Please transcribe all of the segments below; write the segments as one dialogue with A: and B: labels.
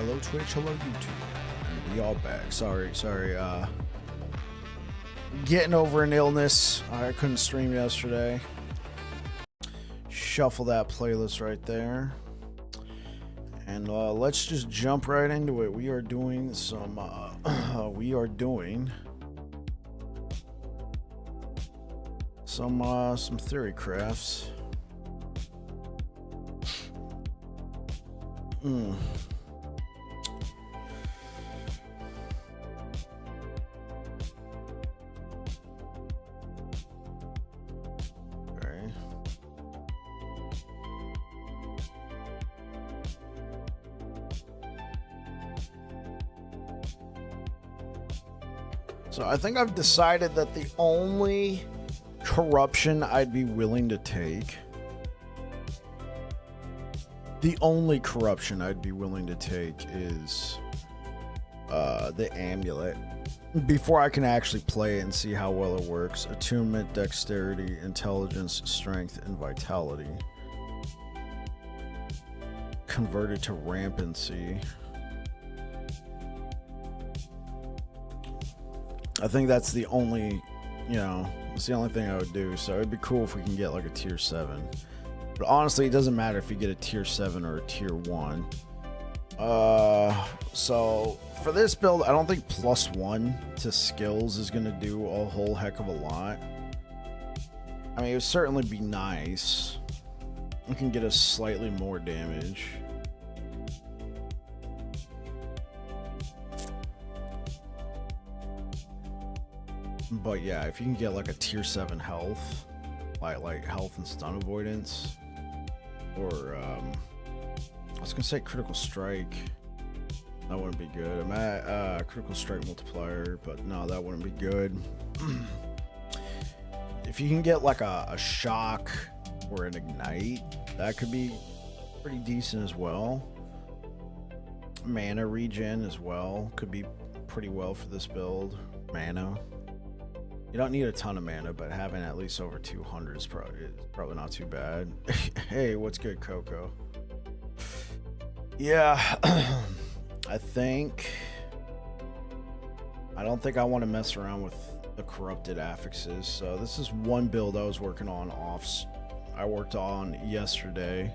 A: Hello Twitch, hello YouTube. And we are back. Sorry. Getting over an illness. I couldn't stream yesterday. Shuffle that playlist right there. And let's just jump right into it. We are doing some some theory crafts. So I think I've decided that the only corruption I'd be willing to take, is the amulet. Before I can actually play it and see how well it works. Attunement, dexterity, intelligence, strength, and vitality. Converted to rampancy. I think that's the only, it's the only thing I would do. So it'd be cool if we can get like a tier 7. But honestly, it doesn't matter if you get a tier 7 or a tier 1. So for this build, I don't think +1 to skills is going to do a whole heck of a lot. I mean, it would certainly be nice. We can get us slightly more damage. But yeah, if you can get like a tier 7 health, like health and stun avoidance, or I was gonna say critical strike, that wouldn't be good. I'm at critical strike multiplier, but no, that wouldn't be good. If you can get like a shock or an ignite, that could be pretty decent as well. Mana regen as well could be pretty well for this build. Mana. You don't need a ton of mana, but having at least over 200 is probably not too bad. Hey, what's good, Coco? Yeah, I don't think I want to mess around with the corrupted affixes. So this is one build I was working on yesterday.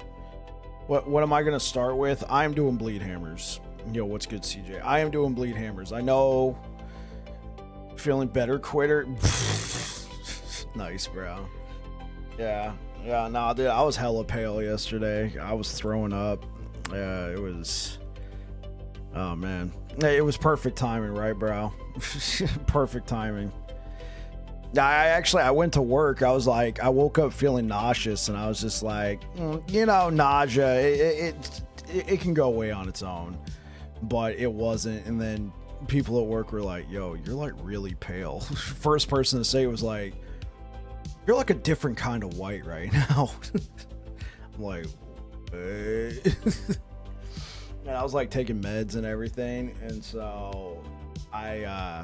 A: What am I going to start with? I'm doing bleed hammers. Yo, what's good, CJ? I am doing bleed hammers. I know. Feeling better, quitter. Nice, bro. Yeah, nah, dude, I was hella pale yesterday. I was throwing up. Yeah, it was, oh man, it was perfect timing, right, bro? Perfect timing. I went to work. I was like, I woke up feeling nauseous, and I was just like, nausea, it can go away on its own, but it wasn't. And then people at work were like, yo, you're like really pale. First person to say it was like, you're like a different kind of white right now. I'm like, and I was like taking meds and everything, and so I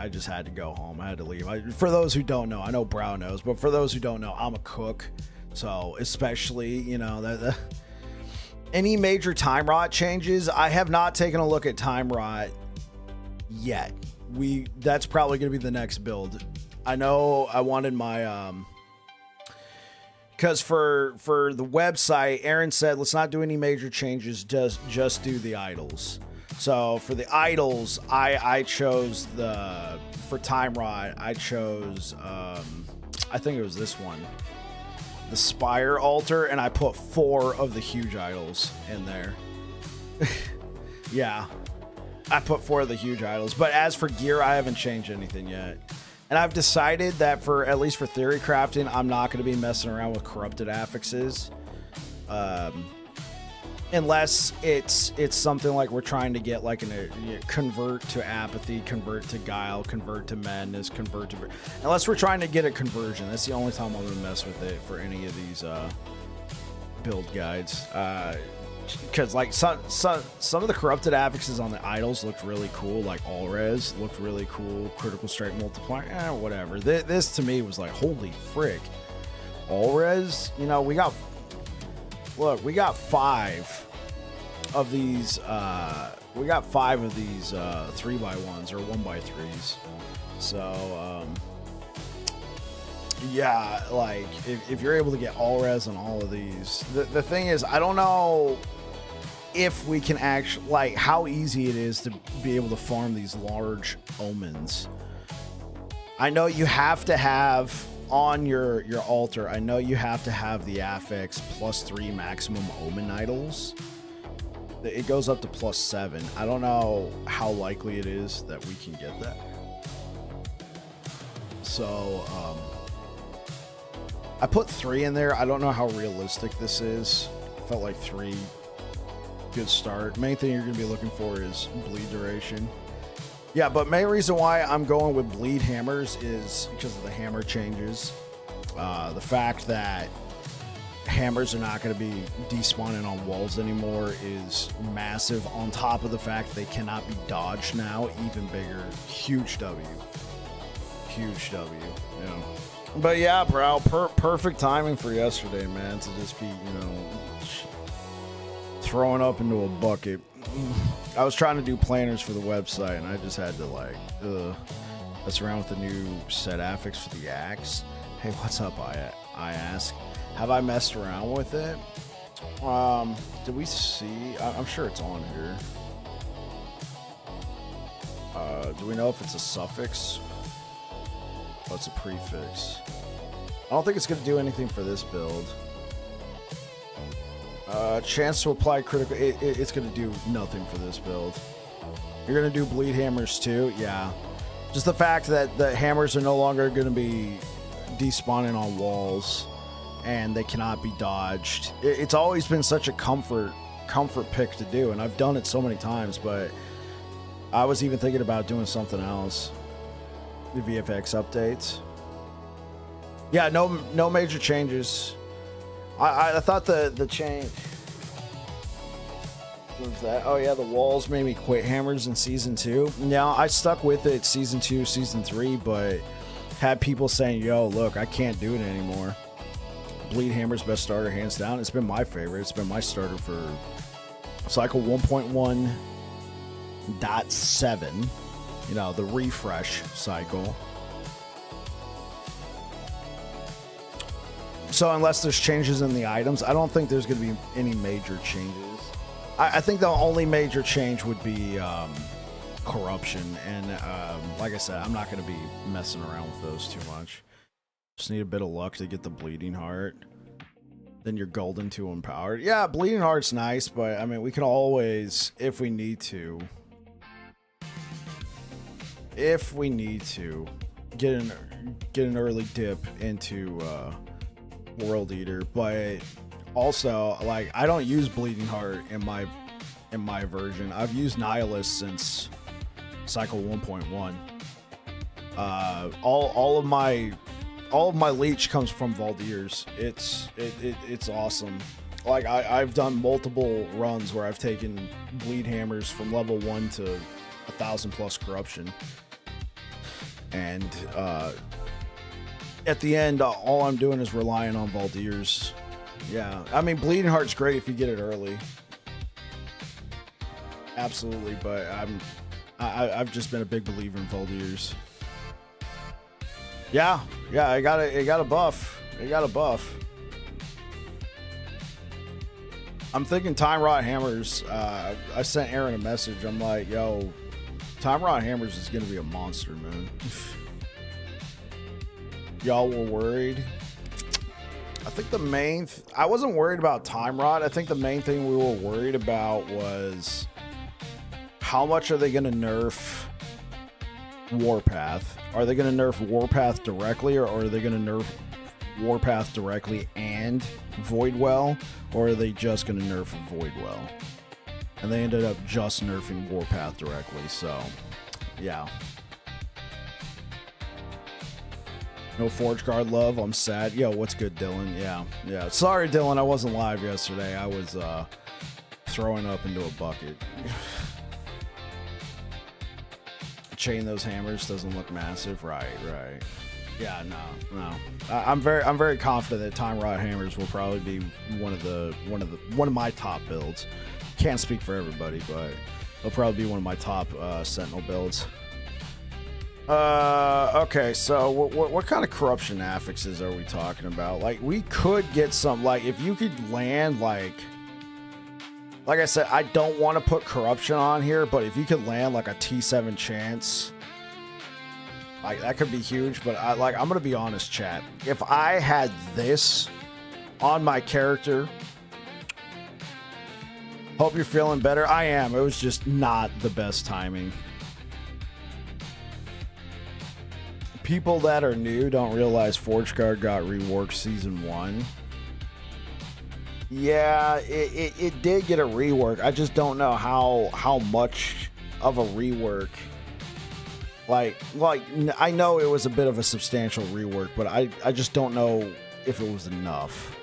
A: just had to go home. I had to leave. For those who don't know, I know Brow knows, but for those who don't know, I'm a cook, so especially any major time rot changes, I have not taken a look at time rot yet. That's probably going to be the next build. I know I wanted my because for the website, Aaron said let's not do any major changes, just do the idols. So for the idols, I chose for time rot, I chose I think it was this one, the Spire altar, and I put 4 of the huge idols in there. Yeah, I put 4 of the huge idols. But as for gear, I haven't changed anything yet. And I've decided that at least for theory crafting, I'm not going to be messing around with corrupted affixes. Unless it's something like we're trying to get like convert to apathy, convert to guile, convert to madness, convert to... Unless we're trying to get a conversion. That's the only time I'm going to mess with it for any of these build guides. Because like some of the corrupted affixes on the idols looked really cool. Like all res looked really cool. Critical strike multiplier, whatever. This to me was like, holy frick. All res, we got 5 of these. We got 5 of these 3x1s or 1x3s. So yeah, like if you're able to get all res on all of these, the thing is, I don't know if we can actually, like, how easy it is to be able to farm these large omens. I know you have to have on your altar, I know you have to have the affix +3 maximum omen idols. It goes up to +7. I don't know how likely it is that we can get that. So I put 3 in there. I don't know how realistic this is. I felt like 3, good start. Main thing you're gonna be looking for is bleed duration. Yeah, but main reason why I'm going with bleed hammers is because of the hammer changes. The fact that hammers are not going to be despawning on walls anymore is massive, on top of the fact they cannot be dodged now. Even bigger. Huge W. Huge W. Yeah. But yeah, bro, perfect timing for yesterday, man, to just be, you know, throwing up into a bucket. I was trying to do planners for the website, and I just had to, like, mess around with the new set affix for the axe. Hey, what's up, I ask. Have I messed around with it? Did we see? I'm sure it's on here. Do we know if it's a suffix? Oh, it's a prefix. I don't think it's going to do anything for this build. Chance to apply critical. It's going to do nothing for this build. You're going to do bleed hammers too? Yeah. Just the fact that the hammers are no longer going to be despawning on walls and they cannot be dodged. It's always been such a comfort pick to do, and I've done it so many times, but I was even thinking about doing something else. The VFX updates. Yeah, no major changes. I thought the change was that. Oh yeah, the walls made me quit hammers in season 2. Now I stuck with it season 2, season 3, but had people saying, "Yo, look, I can't do it anymore." Bleed hammers best starter, hands down. It's been my favorite. It's been my starter for cycle 1.1.7. You know, the refresh cycle. So unless there's changes in the items, I don't think there's going to be any major changes. I think the only major change would be corruption. And like I said, I'm not going to be messing around with those too much. Just need a bit of luck to get the bleeding heart. Then you're golden to empowered. Yeah, bleeding heart's nice, but I mean, we can always, if we need to, get an early dip into World Eater. But also, like, I don't use bleeding heart in my version. I've used Nihilist since cycle 1.1. All of my leech comes from Valdir's. It's awesome. Like, I've done multiple runs where I've taken bleed hammers from level 1 to 1,000 plus corruption, and at the end, all I'm doing is relying on Valdir's. Yeah, I mean, bleeding heart's great if you get it early. Absolutely, but I've just been a big believer in Valdir's. Yeah, it got a buff. It got a buff. I'm thinking Time Rot Hammers. I sent Aaron a message. I'm like, yo, Time Rot Hammers is gonna be a monster, man. Y'all were worried. I think the main I wasn't worried about Time Rot. I think the main thing we were worried about was how much are they gonna nerf Warpath? Are they going to nerf Warpath directly, or are they going to nerf Warpath directly and Voidwell, or are they just going to nerf Voidwell? And they ended up just nerfing Warpath directly, so yeah. No Forge Guard love, I'm sad. Yo, what's good, Dylan? Yeah. Sorry, Dylan, I wasn't live yesterday. I was throwing up into a bucket. Chain those hammers doesn't look massive. Right. Yeah, no. I'm very confident that Time Rot hammers will probably be one of my top builds. can't speak for everybody, but it'll probably be one of my top Sentinel builds. Okay, so what kind of corruption affixes are we talking about? Like, we could get some, like, if you could land, like I said, I don't want to put corruption on here, but if you could land like a T7 chance, like, that could be huge. But I'm gonna be honest, chat. If I had this on my character, hope you're feeling better. I am. It was just not the best timing. People that are new don't realize Forge Guard got reworked season 1. Yeah, it did get a rework. I just don't know how much of a rework. Like I know it was a bit of a substantial rework, but I just don't know if it was enough.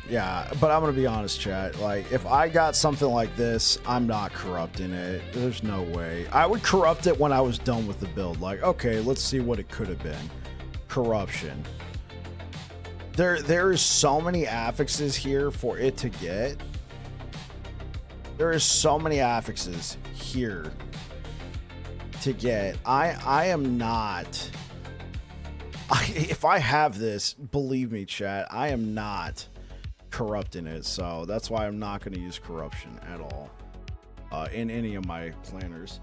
A: Yeah, but I'm gonna be honest, chat. Like, if I got something like this, I'm not corrupting it. There's no way. I would corrupt it when I was done with the build. Like, okay, let's see what it could have been. Corruption. There is so many affixes here for it to get. There is so many affixes here to get. I am not. If I have this, believe me, chat, I am not corrupting it. So that's why I'm not going to use corruption at all in any of my planners.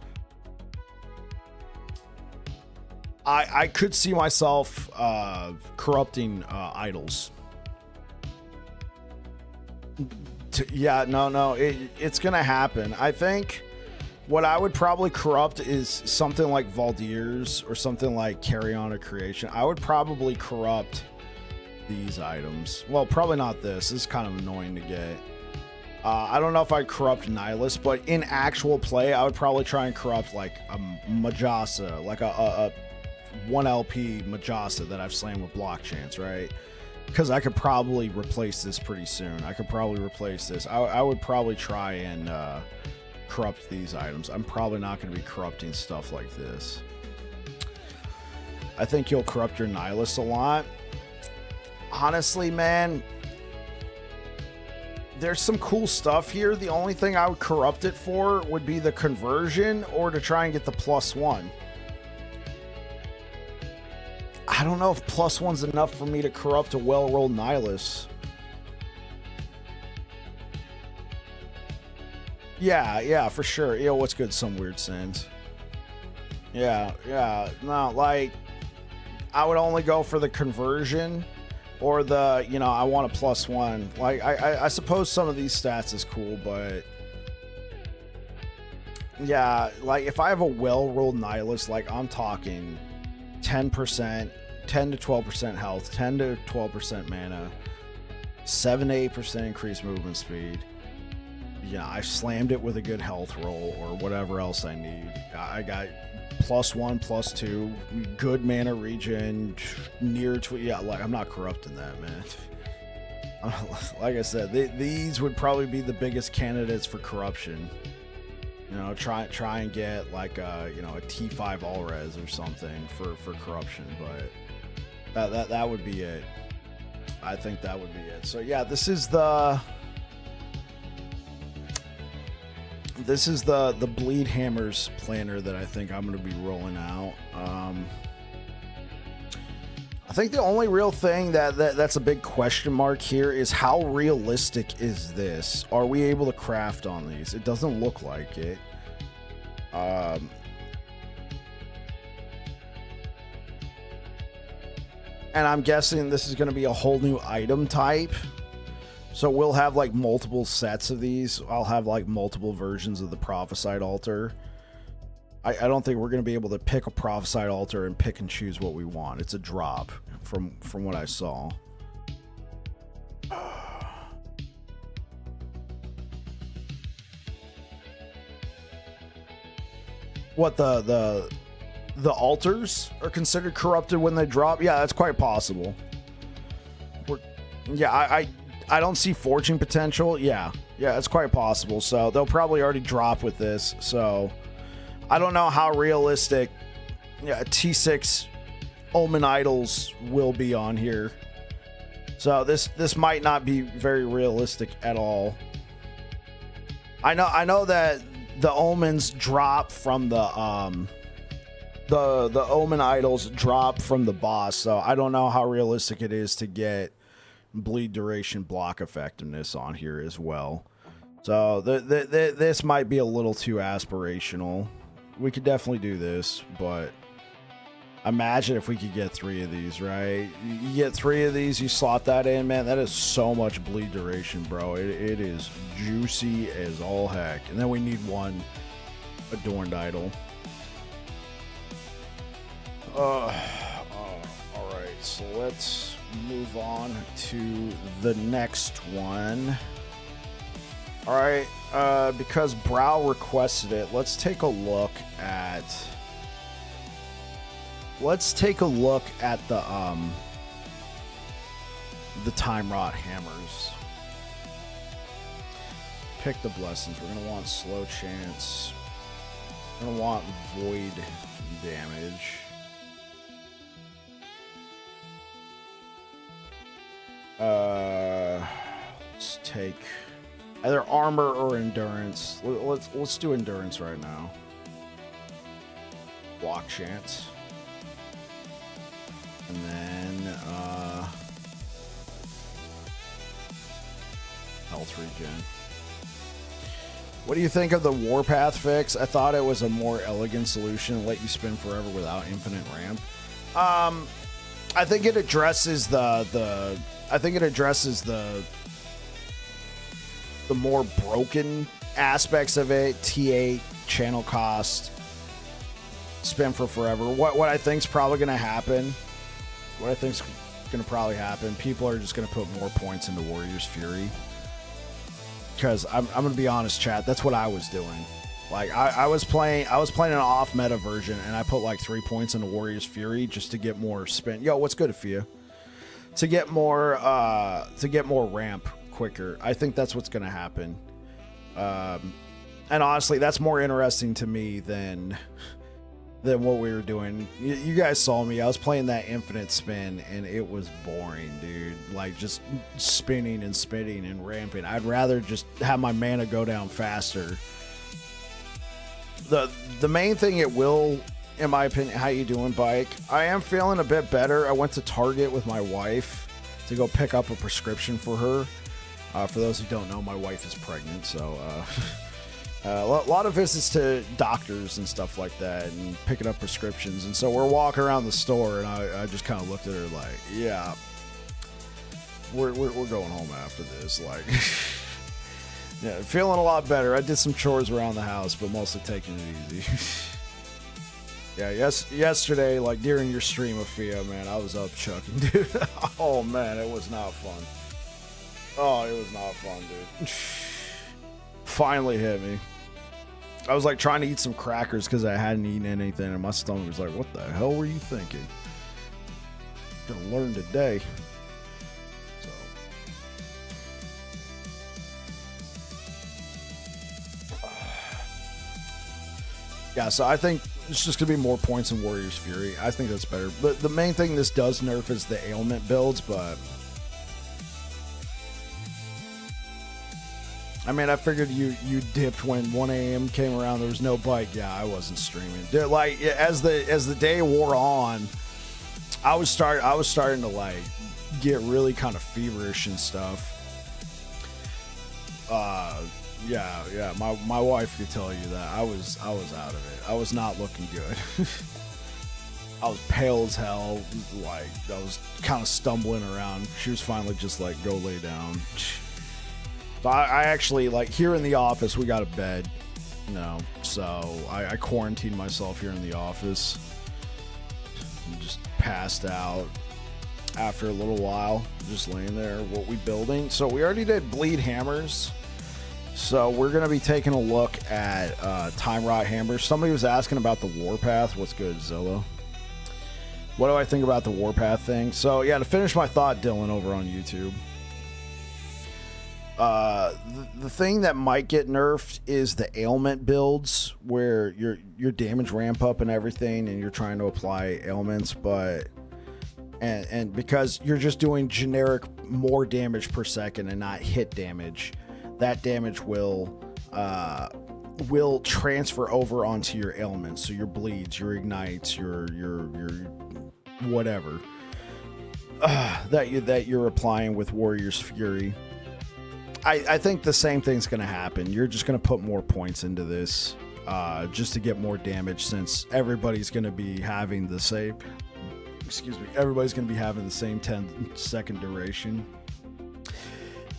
A: I could see myself corrupting idols. Yeah, no, it's gonna happen. I think what I would probably corrupt is something like Valdir's or something like Carry On a Creation. I would probably corrupt these items. Well, probably not this. This is kind of annoying to get. I don't know if I'd corrupt Nihilus, but in actual play, I would probably try and corrupt like a Majasa, like a 1 LP Majasa that I've slammed with block chance, right? Because I could probably replace this pretty soon. I could probably replace this. I would probably try and corrupt these items. I'm probably not going to be corrupting stuff like this. I think you'll corrupt your Nihilus a lot. Honestly, man, there's some cool stuff here. The only thing I would corrupt it for would be the conversion or to try and get the +1. I don't know if +1's enough for me to corrupt a well-rolled Nihilus. Yeah, for sure. Yo, what's good? Some weird sins. Yeah. No, like, I would only go for the conversion or the, I want a +1. Like, I suppose some of these stats is cool, but yeah, like, if I have a well-rolled Nihilus, like, I'm talking 10%, 10 to 12% health, 10 to 12% mana, 7 to 8% increased movement speed. I slammed it with a good health roll or whatever else I need. I got +1, +2, good mana regen, near to, like, I'm not corrupting that, man. Like I said, these would probably be the biggest candidates for corruption. Try and get like a T5 all res or something for corruption, but that would be it. I think that would be it. So yeah, this is the Bleed Hammers planner that I think I'm going to be rolling out. I think the only real thing that's a big question mark here is how realistic is this? Are we able to craft on these? It doesn't look like it. And I'm guessing this is going to be a whole new item type. So we'll have like multiple sets of these. I'll have like multiple versions of the Prophesied Altar. I don't think we're going to be able to pick a Prophesied Altar and pick and choose what we want. It's a drop from what I saw. What, the altars are considered corrupted when they drop? Yeah, that's quite possible. I don't see fortune potential. Yeah, it's quite possible. So they'll probably already drop with this. So I don't know how realistic T6 Omen Idols will be on here. So this might not be very realistic at all. I know that the omens drop from the omen idols drop from the boss, so I don't know how realistic it is to get bleed duration block effectiveness on here as well. So this might be a little too aspirational. We could definitely do this, but imagine if we could get 3 of these, right? You get 3 of these, you slot that in, man, that is so much bleed duration, bro. It is juicy as all heck. And then we need 1 adorned idol. All right, so let's move on to the next one. All right, because Brow requested it, let's take a look at the Time Rot hammers. Pick the blessings. We're gonna want slow chance. We're gonna want void damage. Let's take either armor or endurance. Let's do endurance right now. Block chance. And then health regen. What do you think of the Warpath fix? I thought it was a more elegant solution, let you spin forever without infinite ramp. I think it addresses the more broken aspects of it. T8, channel cost, spin for forever. What I think's probably gonna happen. What I think's gonna probably happen. People are just gonna put more points into Warrior's Fury. Because I'm gonna be honest, chat. That's what I was doing. Like I was playing an off meta version, and I put like 3 points into Warrior's Fury just to get more spin. Yo, what's good, Afia? To get more ramp quicker. I think that's what's gonna happen. And honestly, that's more interesting to me than what we were doing. You guys saw me. I was playing that infinite spin, and it was boring, dude. Like, just spinning and spinning and ramping. I'd rather just have my mana go down faster. The main thing it will, in my opinion, how you doing, Bike? I am feeling a bit better. I went to Target with my wife to go pick up a prescription for her. For those who don't know, my wife is pregnant, so... a lot of visits to doctors and stuff like that and picking up prescriptions. And so we're walking around the store, and I just kind of looked at her like, yeah, we're going home after this. Like, yeah, feeling a lot better. I did some chores around the house, but mostly taking it easy. Yeah, yesterday, like during your stream, Afia, man, I was up chucking, dude. Oh, man, it was not fun. Oh, it was not fun, dude. Finally hit me. I was like trying to eat some crackers because I hadn't eaten anything, and my stomach was like, what the hell were you thinking? Gonna learn today. So yeah, so I think it's just gonna be more points in Warrior's Fury. I think that's better. But the main thing this does nerf is the ailment builds, but I mean, I figured you dipped when 1 a.m. came around. There was no bike. Yeah, I wasn't streaming. Dude, like as the day wore on, I was starting to like get really kind of feverish and stuff. Yeah. My wife could tell you that I was out of it. I was not looking good. I was pale as hell. Like I was kind of stumbling around. She was finally just like, go lay down. So I actually, like, here in the office, we got a bed, you know, so I quarantined myself here in the office and just passed out after a little while, just laying there. What we building? So we already did bleed hammers, so we're going to be taking a look at Time Rot hammers. Somebody was asking about the Warpath. What's good, Zillow? What do I think about the Warpath thing? So, yeah, to finish my thought, Dylan, over on YouTube. The thing that might get nerfed is the ailment builds where your damage ramp up and everything, and you're trying to apply ailments, but and because you're just doing generic more damage per second and not hit damage, that damage will transfer over onto your ailments. So your bleeds, your ignites, your whatever that you're applying with Warrior's Fury. I think the same thing's going to happen. You're just going to put more points into this just to get more damage, since everybody's going to be having the same. Everybody's going to be having the same 10-second duration.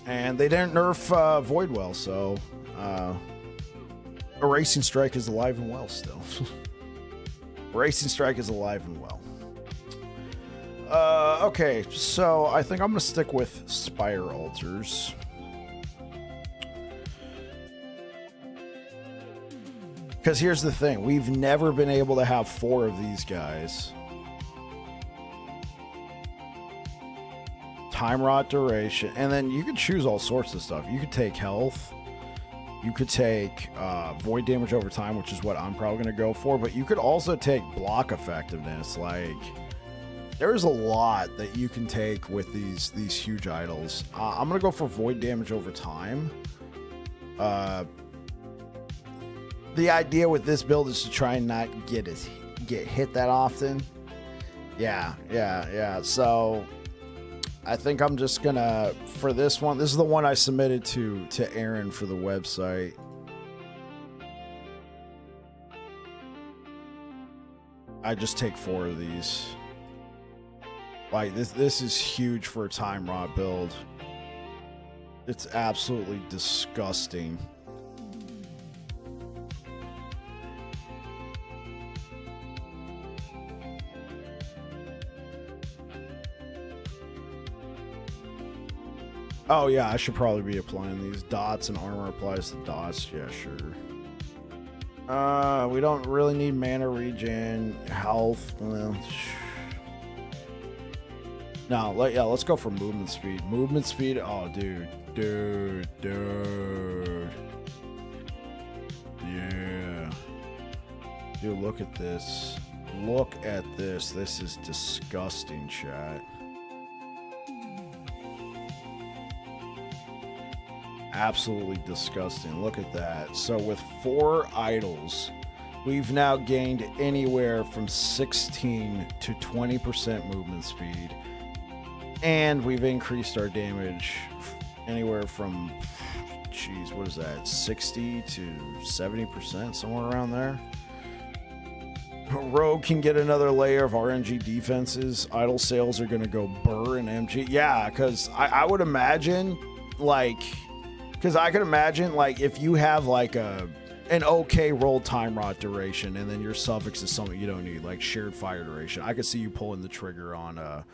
A: And they didn't nerf Void well, so Erasing Strike is alive and well still. Erasing Strike is alive and well. Okay, so I think I'm going to stick with Spire Altars. Because here's the thing, we've never been able to have 4 of these guys. Time Rot duration, and then you could choose all sorts of stuff. You could take health, you could take void damage over time, which is what I'm probably going to go for, but you could also take block effectiveness. Like, there's a lot that you can take with these huge idols. I'm going to go for void damage over time. The idea with this build is to try and not get hit that often. Yeah. So I think I'm just gonna, for this one, this is the one I submitted to Aaron for the website. I just take 4 of these. Like, this is huge for a Time Rot build. It's absolutely disgusting. Oh yeah, I should probably be applying these dots, and armor applies to dots. Yeah, sure. We don't really need mana regen, health. Well, no, let's go for movement speed. Movement speed. Oh, dude. Yeah. Dude, look at this. Look at this. This is disgusting, chat. Absolutely disgusting. Look at that. So with 4 idols, we've now gained anywhere from 16 to 20% movement speed, and we've increased our damage anywhere from, geez, what is that, 60 to 70%, somewhere around there. Rogue can get another layer of RNG defenses. Idol sales are going to go burr and MG. Yeah, because I would imagine, like, because I can imagine, like, if you have, like, an okay rolled Time Rot duration, and then your suffix is something you don't need, like shared fire duration, I could see you pulling the trigger on a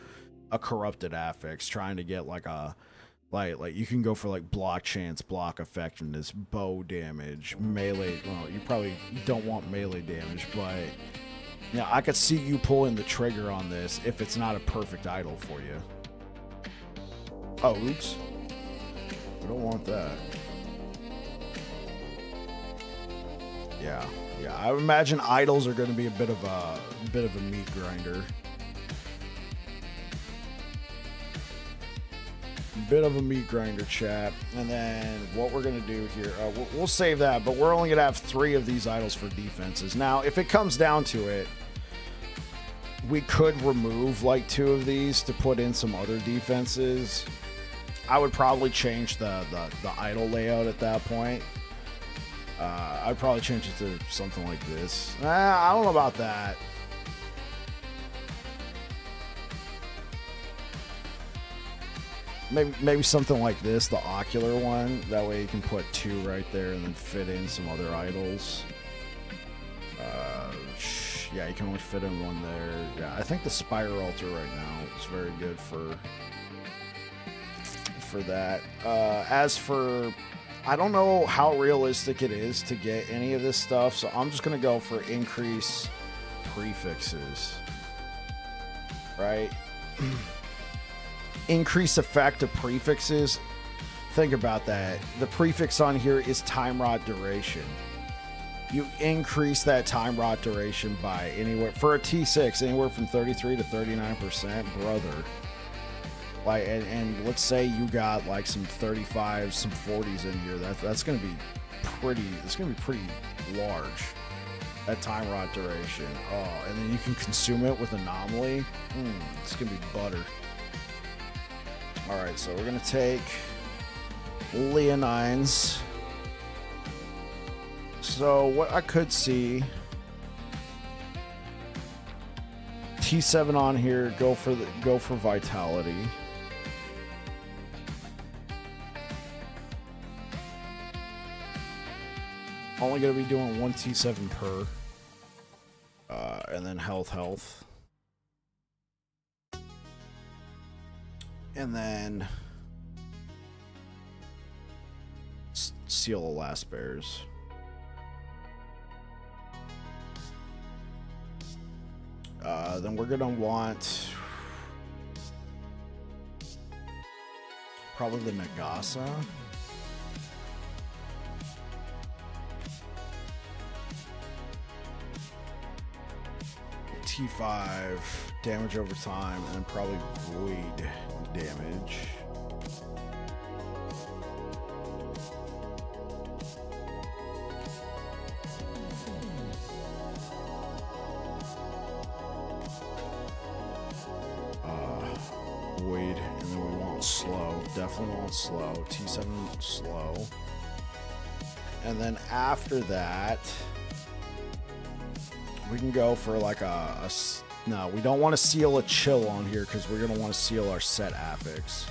A: corrupted affix, trying to get, like, a, like you can go for, like, block chance, block effectiveness, bow damage, melee. Well, you probably don't want melee damage, but, yeah, I could see you pulling the trigger on this if it's not a perfect idol for you. Oh, oops. I don't want that. Yeah. I would imagine idols are going to be a bit of a meat grinder. Bit of a meat grinder, chat. And then what we're going to do here, we'll save that, but we're only going to have 3 of these idols for defenses. Now, if it comes down to it, we could remove like 2 of these to put in some other defenses. I would probably change the idol layout at that point. I'd probably change it to something like this. I don't know about that. Maybe something like this, the ocular one. That way you can put 2 right there and then fit in some other idols. Yeah, you can only fit in 1 there. Yeah, I think the Spire Altar right now is very good for that. As for, I don't know how realistic it is to get any of this stuff, so I'm just gonna go for increase prefixes, right? Increase effect of prefixes. Think about that. The prefix on here is Time Rot duration. You increase that Time Rot duration by anywhere, for a T6, anywhere from 33 to 39%, brother. Like, and let's say you got like some 35s, some 40s in here. That's gonna be pretty. It's gonna be pretty large. That time rot duration. Oh, and then you can consume it with anomaly. It's gonna be butter. All right, so we're gonna take Leonines. So what I could see, T7 on here. Go for vitality. Only gonna be doing one T7 per. And then health. And then seal the last bears. Then we're gonna want probably the Nagasa. T5 damage over time, and then probably void damage. Void, and then we want slow. Definitely want slow. T7 slow. And then after that, we can go for like no, we don't want to seal a chill on here because we're going to want to seal our set affix.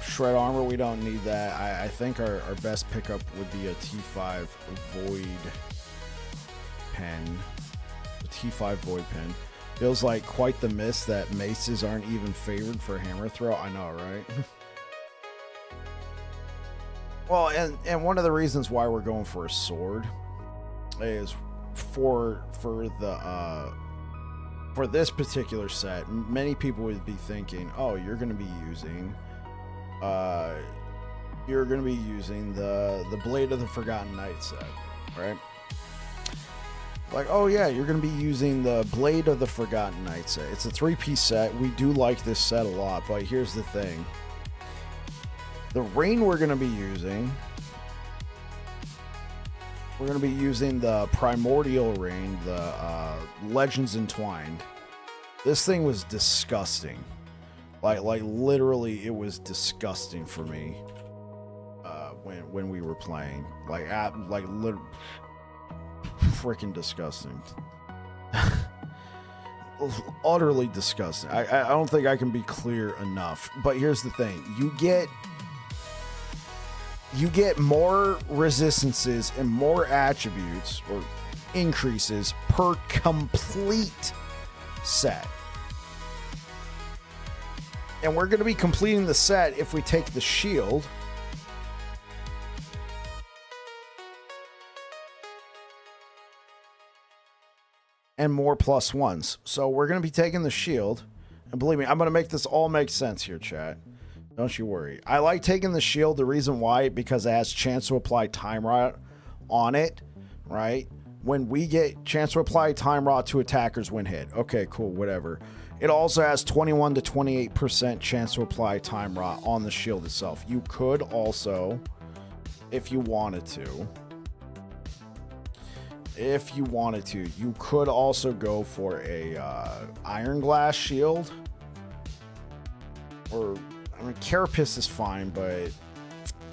A: Shred armor, we don't need that. I think our best pickup would be a T5 void pen. A T5 void pen. Feels like quite the miss that maces aren't even favored for hammer throw. I know, right? Well, and one of the reasons why we're going for a sword is for this particular set, many people would be thinking, oh, you're going to be using the Blade of the Forgotten Knight set, right? Like, oh yeah, you're going to be using the Blade of the Forgotten Knight set. It's a 3-piece set. We do like this set a lot, but here's the thing. The rain we're going to be using, we're going to be using the Primordial Rain, the Legends Entwined. This thing was disgusting. Like literally, it was disgusting for me when we were playing. Freaking disgusting. Utterly disgusting. I don't think I can be clear enough. But here's the thing. You get more resistances and more attributes or increases per complete set. And we're going to be completing the set if we take the shield. And more +1s. So we're going to be taking the shield. And believe me, I'm going to make this all make sense here, chat. Don't you worry. I like taking the shield. The reason why, because it has chance to apply Time Rot on it, right? When we get chance to apply Time Rot to attackers when hit. Okay, cool, whatever. It also has 21 to 28% chance to apply Time Rot on the shield itself. You could also, if you wanted to, you could also go for a Iron Glass shield. Or, I mean, Carapace is fine, but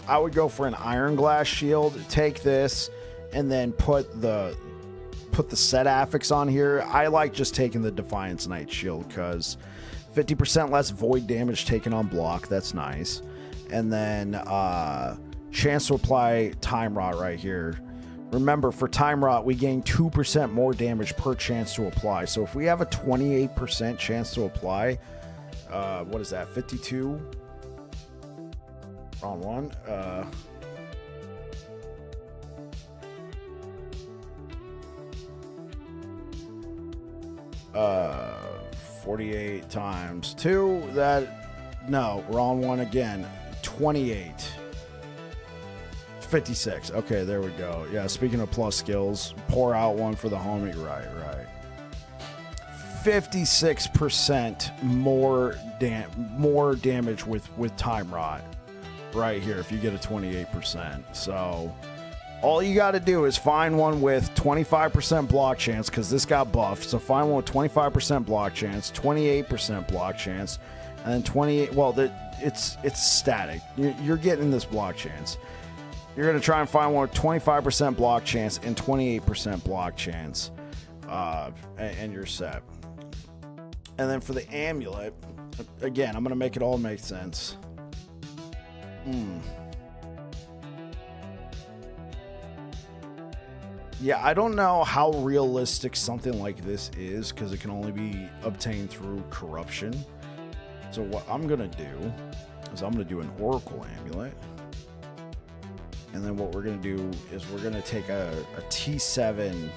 A: I would go for an Iron Glass shield. Take this, and then put the set affix on here. I like just taking the Defiance Knight shield because 50% less void damage taken on block. That's nice. And then chance to apply Time Rot right here. Remember, for Time Rot, we gain 2% more damage per chance to apply. So if we have a 28% chance to apply, what is that, 52? Wrong one. 48 times 2, no, wrong one again. 28. 56. Okay, there we go. Yeah, speaking of plus skills, pour out one for the homie. Right. 56% more damage with Time Rot right here if you get a 28%. So all you got to do is find one with 25% block chance, because this got buffed. So find one with 25% block chance, 28% block chance, and then 28. Well, it's static. You're getting this block chance. You're going to try and find one with 25% block chance and 28% block chance, and you're set. And then for the amulet, again, I'm going to make it all make sense. Yeah, I don't know how realistic something like this is, because it can only be obtained through corruption. So what I'm going to do is I'm going to do an Oracle amulet. And then what we're going to do is we're going to take a T7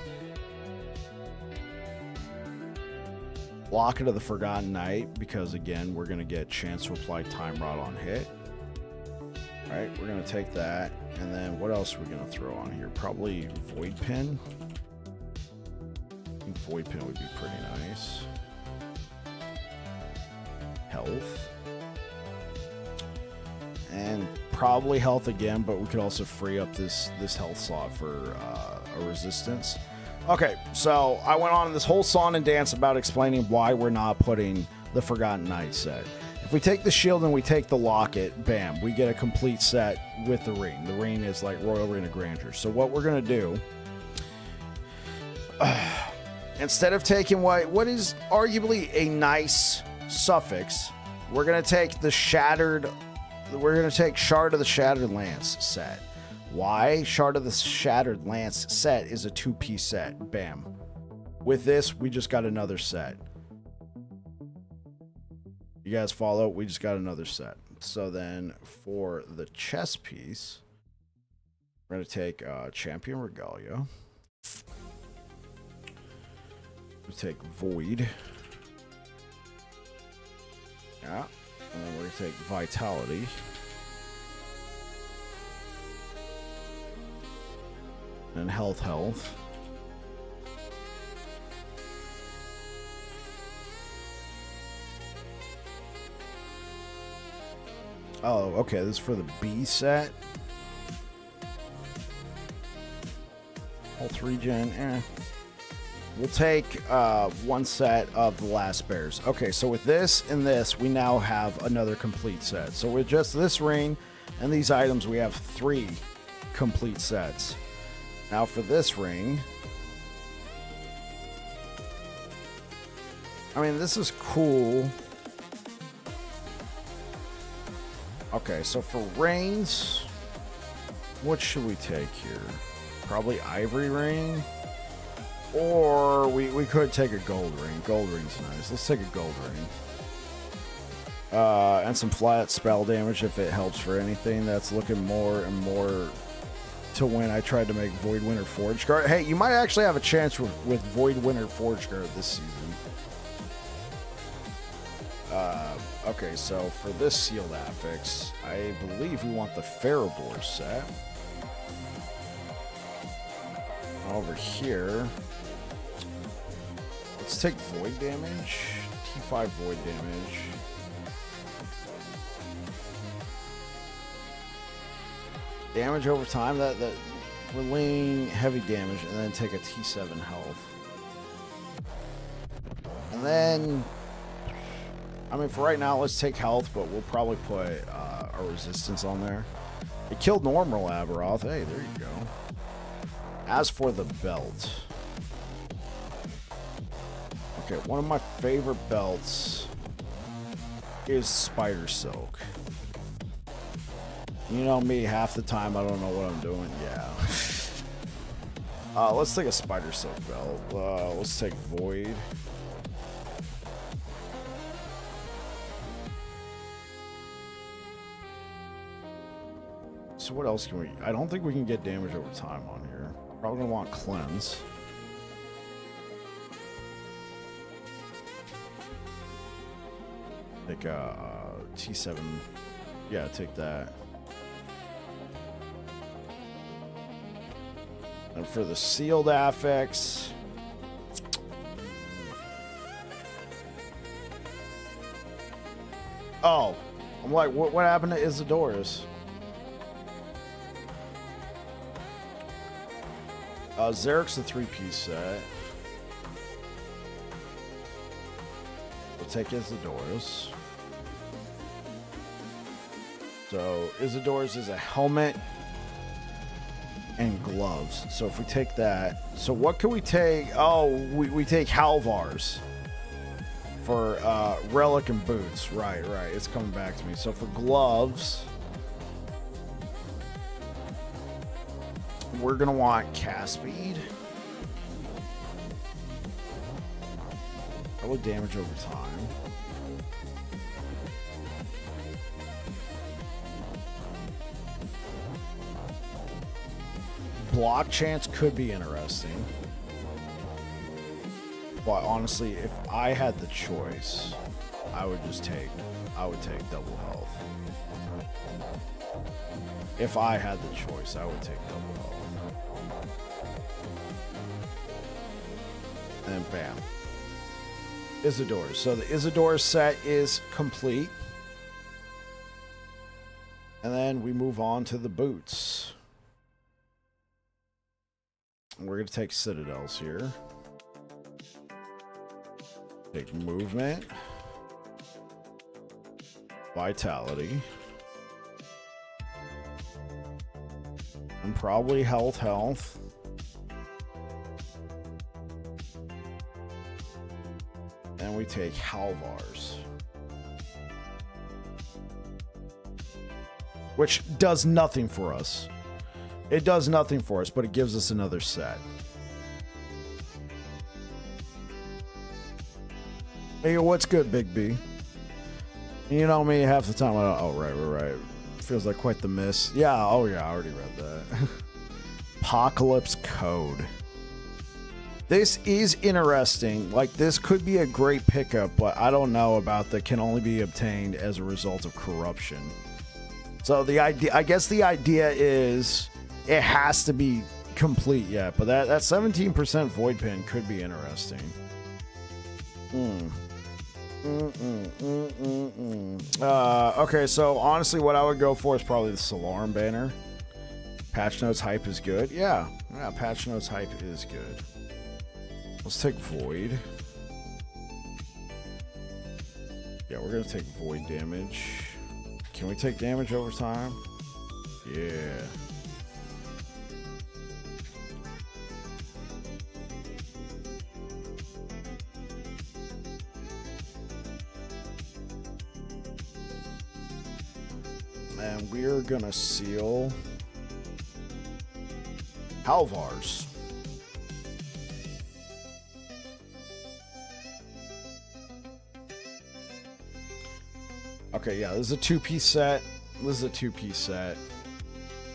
A: Locket of the Forgotten Knight, because again, we're going to get chance to apply Time Rot on hit. All right, we're going to take that. And then what else are we going to throw on here? Probably Void Pin. I think Void Pin would be pretty nice. Health. And probably health again, but we could also free up this health slot for a resistance. Okay, so I went on this whole song and dance about explaining why we're not putting the Forgotten Knight set. If we take the shield and we take the locket, bam, we get a complete set with the ring. The ring is like Royal Ring of Grandeur. So what we're going to do, instead of taking what is arguably a nice suffix, we're going to take the Shard of the Shattered Lance set. Why? Shard of the Shattered Lance set is a 2-piece set. Bam. With this, we just got another set. You guys follow? We just got another set. So then for the chest piece, we're going to take Champion Regalia. We take Void. Yeah. And then we're going to take Vitality. And Health. Oh, okay. This is for the B set. Health regen. We'll take one set of the Last Bears. Okay, so with this and this, we now have another complete set. So with just this ring and these items, we have 3 complete sets. Now for this ring, I mean, this is cool. Okay, so for rings, what should we take here? Probably Ivory Ring. Or we could take a gold ring. Gold ring's nice. Let's take a gold ring. And some flat spell damage if it helps for anything. That's looking more and more to when I tried to make Void Winter Forge Guard. Hey, you might actually have a chance with Void Winter Forge Guard this season. Okay, so for this sealed affix, I believe we want the Ferrobor set. Over here, let's take Void damage. T5 Void damage. Damage over time, that we're laying heavy damage, and then take a T7 health. And then, I mean, for right now, let's take health, but we'll probably put a resistance on there. It killed normal Aberoth. Hey, there you go. As for the belt, okay, one of my favorite belts is Spider Silk. You know me, half the time I don't know what I'm doing. Yeah. Let's take a Spider Silk belt. Let's take Void. So what else can we... I don't think we can get damage over time on here. Probably gonna want Cleanse. Take a T7. Yeah, take that. And for the sealed affix, Oh, I'm like, what happened to Isidora's? Zarek's the 3-piece set. We'll take Isidora's. So Isidora's is a helmet and gloves. So if we take that, so what can we take? Oh, we take Halvar's for relic and boots. Right. It's coming back to me. So for gloves, we're gonna want cast speed. Probably damage over time. Block chance could be interesting. But honestly, if I had the choice, I would take double health. If I had the choice, I would take double health. And bam. Isidora's. So the Isidora's set is complete. And then we move on to the boots. We're going to take Citadels here. Take movement. Vitality. And probably health. And we take Halvar's. Which does nothing for us. It does nothing for us, but it gives us another set. Hey, what's good, Big B? You know me, half the time I don't... Oh, right. Feels like quite the miss. Yeah, oh yeah, I already read that. Apocalypse Code. This is interesting. Like, this could be a great pickup, but I don't know about the can only be obtained as a result of corruption. So the idea... I guess the idea is... It has to be complete yet, but that 17% void pin could be interesting. Okay, so honestly, what I would go for is probably the Solarum banner. Patch notes hype is good. Yeah, patch notes hype is good. Let's take void. Yeah, we're gonna take void damage. Can we take damage over time? Yeah. And we're gonna seal Halvar's. Okay, yeah, this is a 2-piece set. This is a 2-piece set.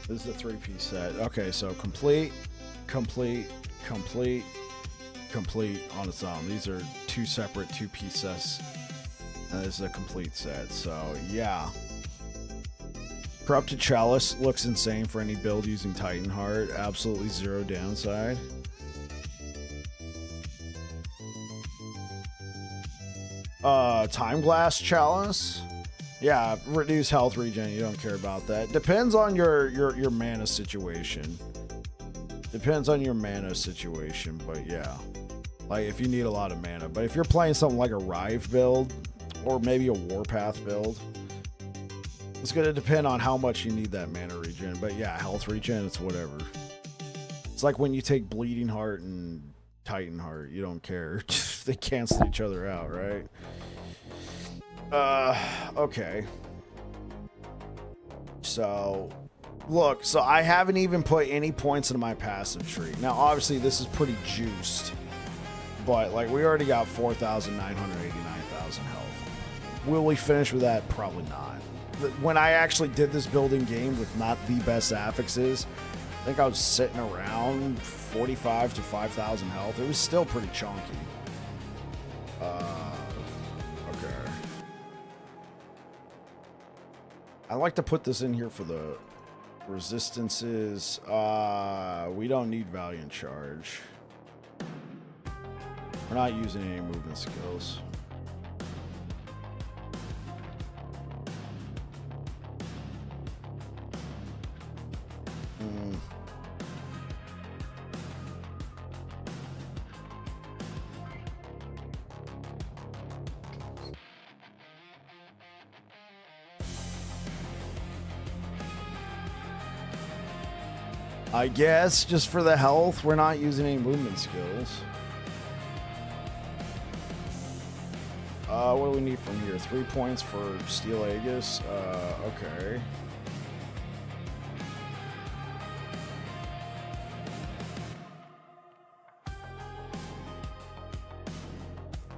A: This is a 3-piece set. Okay, so complete on its own. These are 2 separate 2-piece sets. And this is a complete set. So, yeah. Corrupted Chalice looks insane for any build using Titan Heart. Absolutely zero downside. Time Glass Chalice. Yeah, reduce health regen. You don't care about that. Depends on your mana situation. Depends on your mana situation, but yeah. Like if you need a lot of mana. But if you're playing something like a Rive build or maybe a Warpath build, it's going to depend on how much you need that mana regen. But yeah, health regen, it's whatever. It's like when you take Bleeding Heart and Titan Heart. You don't care. They cancel each other out, right? Okay. So, look. So I haven't even put any points into my passive tree. Now, obviously, this is pretty juiced. But, like, we already got 4,989,000 health. Will we finish with that? Probably not. When I actually did this building game with not the best affixes, I think I was sitting around 45 to 5,000 health. It was still pretty chunky. Okay. I like to put this in here for the resistances. We don't need Valiant Charge. We're not using any movement skills. I guess just for the health, we're not using any movement skills. What do we need from here? 3 points for Steel Aegis. Okay.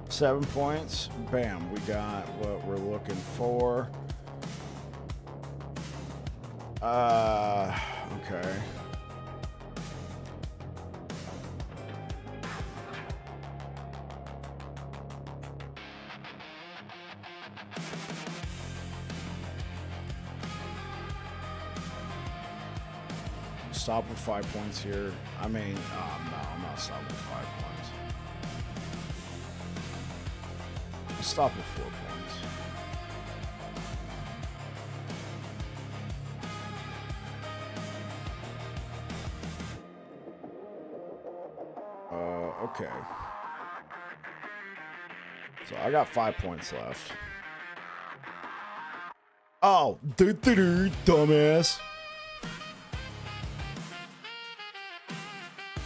A: Seven points. Bam. We got what we're looking for. Okay. Stop with 5 points here. I mean, no, I'm not stopping with 5 points. I'll stop with 4 points. Okay. So I got 5 points left. Oh, dumbass.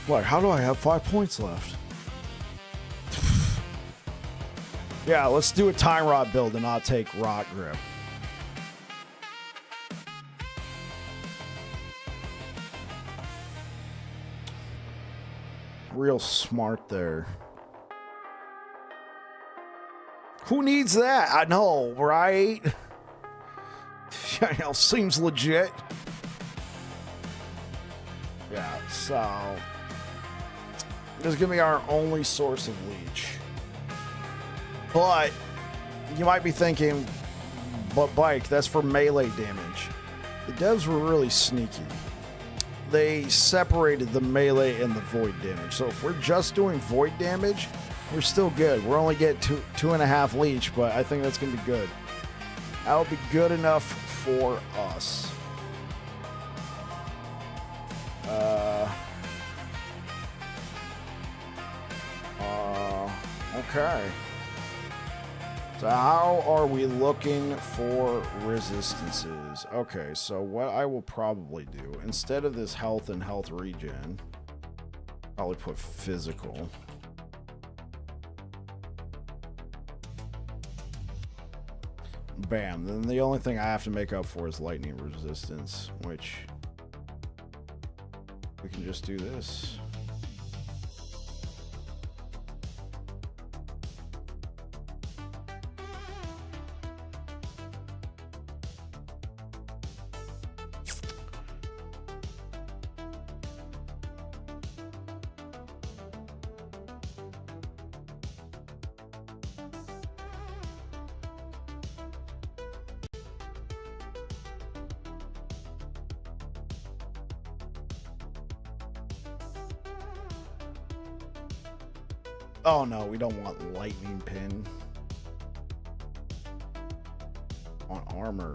A: What? How do I have 5 points left? Yeah, let's do a Time Rod build and not take Rock Grip. Real smart there. Who needs that? I know, right? Seems legit. Yeah, so this is gonna be our only source of leech. But you might be thinking, but Bike, that's for melee damage. The devs were really sneaky. They separated the melee and the void damage. So if we're just doing void damage, we're still good. We're only getting 2.5 leech, but I think that's gonna be good. That'll be good enough for us. Okay. So how are we looking for resistances? Okay, so what I will probably do, instead of this health and health regen, probably put physical. Bam. Then the only thing I have to make up for is lightning resistance, which we can just do this. Oh no, we don't want lightning pin on armor.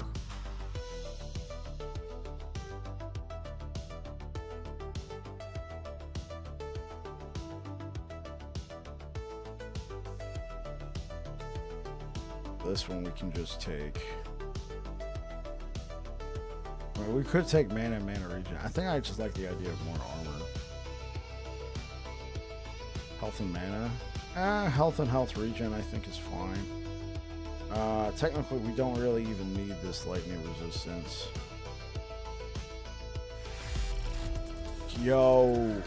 A: This one we can just take. Well, we could take mana and mana regen. I think I just like the idea of more armor. Health and mana. Health and health regen I think is fine. Technically we don't really even need this lightning resistance. Yo.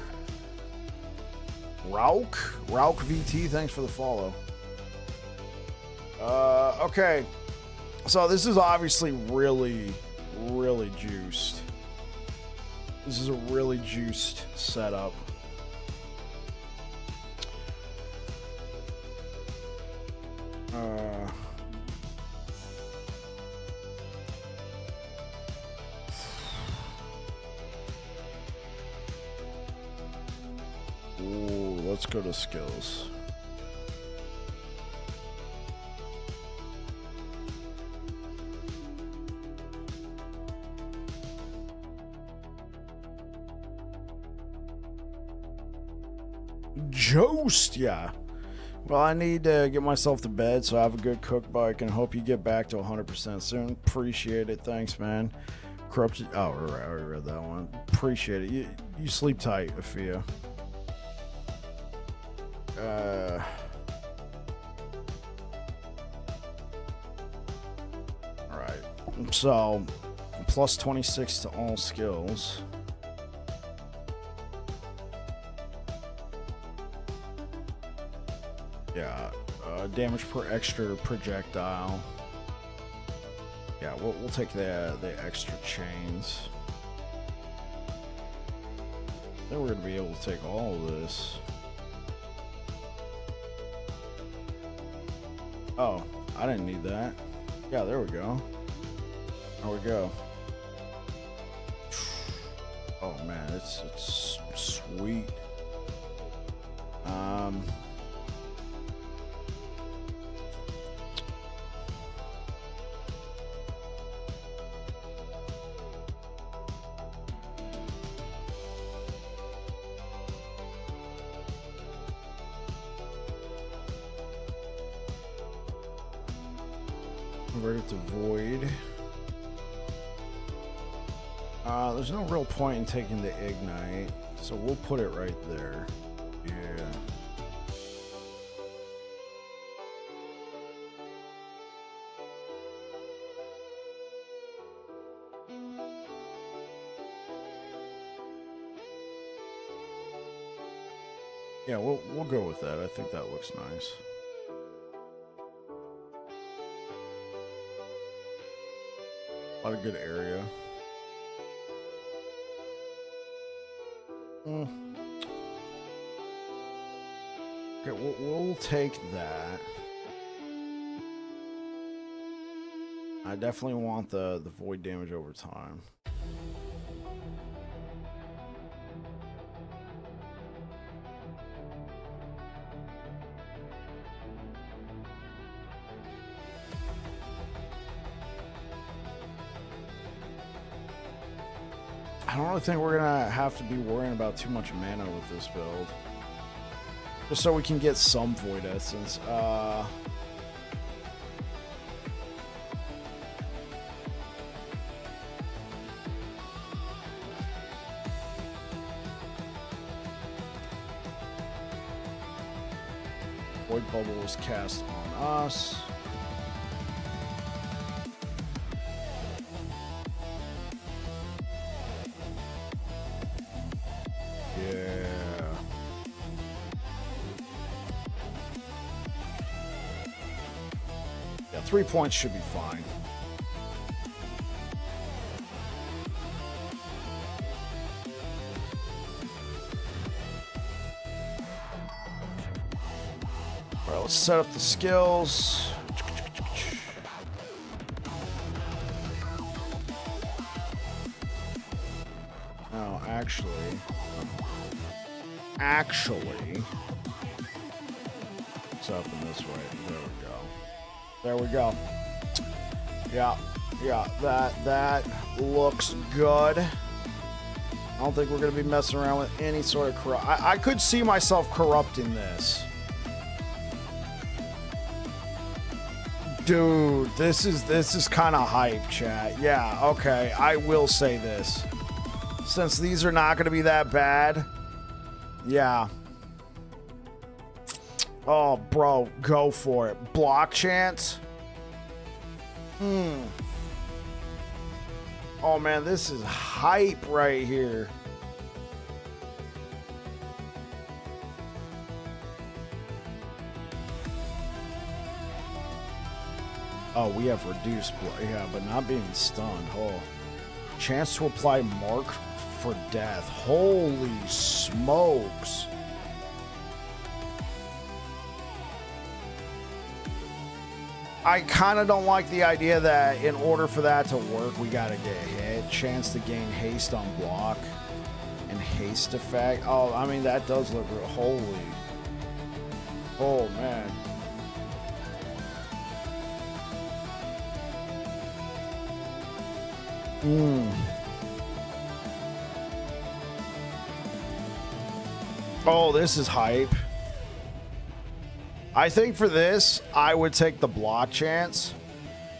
A: Rauk VT, thanks for the follow. Okay. So this is obviously really juiced. This is a really juiced setup. Ooh, let's go to skills. Jost, yeah. Well, I need to get myself to bed, so I have a good cook bike, and hope you get back to 100% soon. Appreciate it. Thanks, man. corrupted. Oh, right, I already read that one. Appreciate it. You sleep tight, Afia. All right. So, plus 26 to all skills. Yeah. Damage per extra projectile. Yeah, we'll take the extra chains. Then we're gonna be able to take all of this. Oh, I didn't need that. Yeah, there we go. There we go. Oh man, it's sweet. Convert it to void. There's no real point in taking the ignite, so we'll put it right there. Yeah. Yeah, we'll go with that. I think that looks nice. A lot of good area. Okay, we'll take that. I definitely want the void damage over time. I don't really think we're gonna have to be worrying about too much mana with this build. Just so we can get some void essence. Void bubble was cast on us. Yeah, 3 points should be fine. All right, let's set up the skills. No, actually, it's up in this way. There we go. There we go. Yeah, that looks good. I don't think we're gonna be messing around with any sort of corrupt. I could see myself corrupting this. Dude, this is kind of hype, chat. Yeah, okay, I will say this. Since these are not gonna be that bad, yeah. Oh, bro, go for it. Block chance? Oh, man, this is hype right here. Oh, we have reduced block. Yeah, but not being stunned. Oh. Chance to apply mark for death. Holy smokes. I kind of don't like the idea that in order for that to work, we gotta get hit. Chance to gain haste on block and haste effect. Oh, I mean, that does look real. Holy. Oh, man. Oh, this is hype. I think for this, I would take the block chance.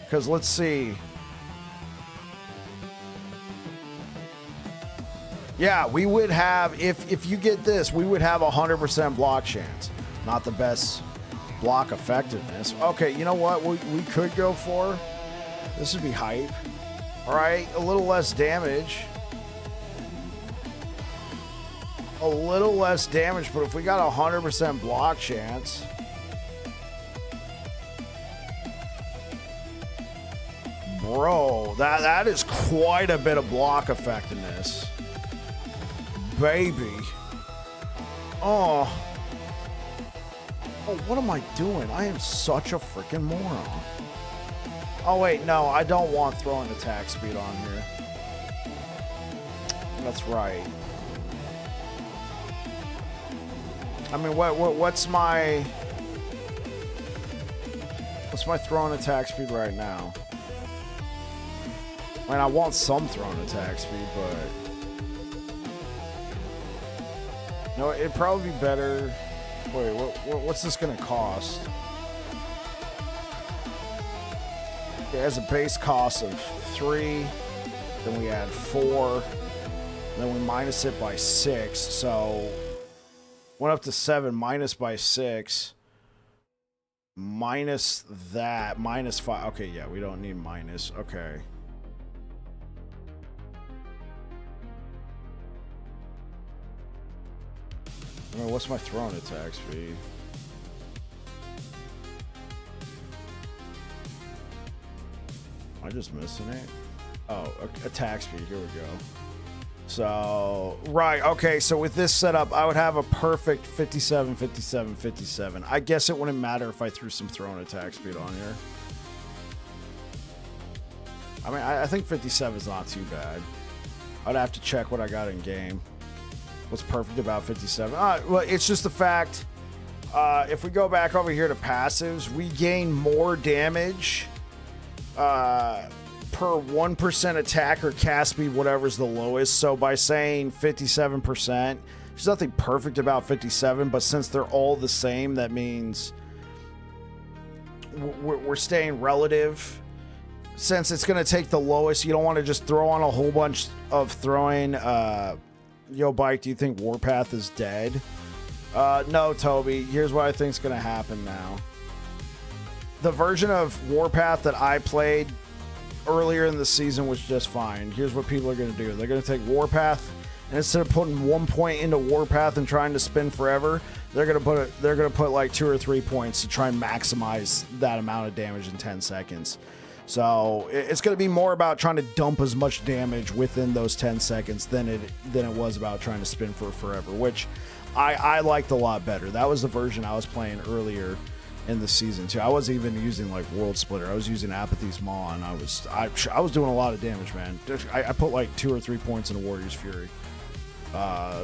A: Because let's see. Yeah, we would have, if you get this, we would have 100% block chance. Not the best block effectiveness. Okay, you know what we could go for? This would be hype. All right, a little less damage. A little less damage, but if we got 100% block chance... Bro, that is quite a bit of block effectiveness. Baby. Oh, what am I doing? I am such a freaking moron. Oh, wait, no, I don't want throwing attack speed on here. That's right. I mean, what's my throwing attack speed right now? I mean, I want some throwing attack speed, but... No, it'd probably be better... Wait, what's this gonna cost? It has a base cost of 3, then we add 4, then we minus it by 6, so... Went up to 7, minus by 6. Minus that, minus 5. Okay, yeah, we don't need minus. Okay. I mean, what's my throwing attack speed? Am I just missing it? Oh, attack speed. Here we go. So, right. Okay, so with this setup, I would have a perfect 57, 57, 57. I guess it wouldn't matter if I threw some throwing attack speed on here. I mean, I think 57 is not too bad. I'd have to check what I got in game. What's perfect about 57? Well, it's just the fact, if we go back over here to passives, we gain more damage per 1% attack or cast speed, whatever's the lowest. So by saying 57%, there's nothing perfect about 57, but since they're all the same, that means we're staying relative. Since it's going to take the lowest, you don't want to just throw on a whole bunch of throwing... Yo, Bike, do you think Warpath is dead? No, Toby. Here's what I think is going to happen now. The version of Warpath that I played earlier in the season was just fine. Here's what people are going to do. They're going to take Warpath, and instead of putting 1 point into Warpath and trying to spin forever, they're going to put like 2 or 3 points to try and maximize that amount of damage in 10 seconds. So it's going to be more about trying to dump as much damage within those 10 seconds than it was about trying to spin for forever, which I liked a lot better. That was the version I was playing earlier in the season too. I wasn't even using like World Splitter. I was using Apathy's Maw, and I was doing a lot of damage, man. I put like 2 or 3 points in a Warrior's Fury.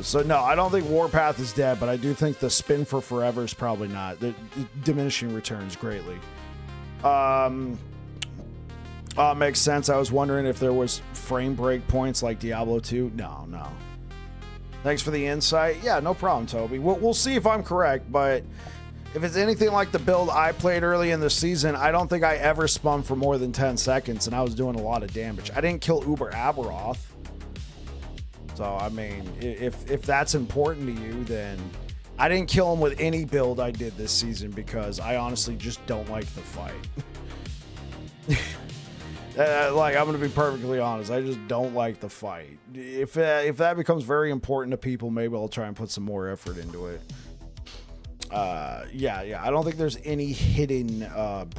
A: So no, I don't think Warpath is dead, but I do think the spin for forever is probably not. The diminishing returns greatly. Makes sense. I was wondering if there was frame break points like Diablo 2. No. Thanks for the insight. Yeah, no problem, Toby. We'll see if I'm correct, but if it's anything like the build I played early in the season, I don't think I ever spun for more than 10 seconds, and I was doing a lot of damage. I didn't kill Uber Aberoth. So, I mean, if that's important to you, then I didn't kill him with any build I did this season because I honestly just don't like the fight. Like, I'm going to be perfectly honest. I just don't like the fight. If that becomes very important to people, maybe I'll try and put some more effort into it. Yeah. I don't think there's any hidden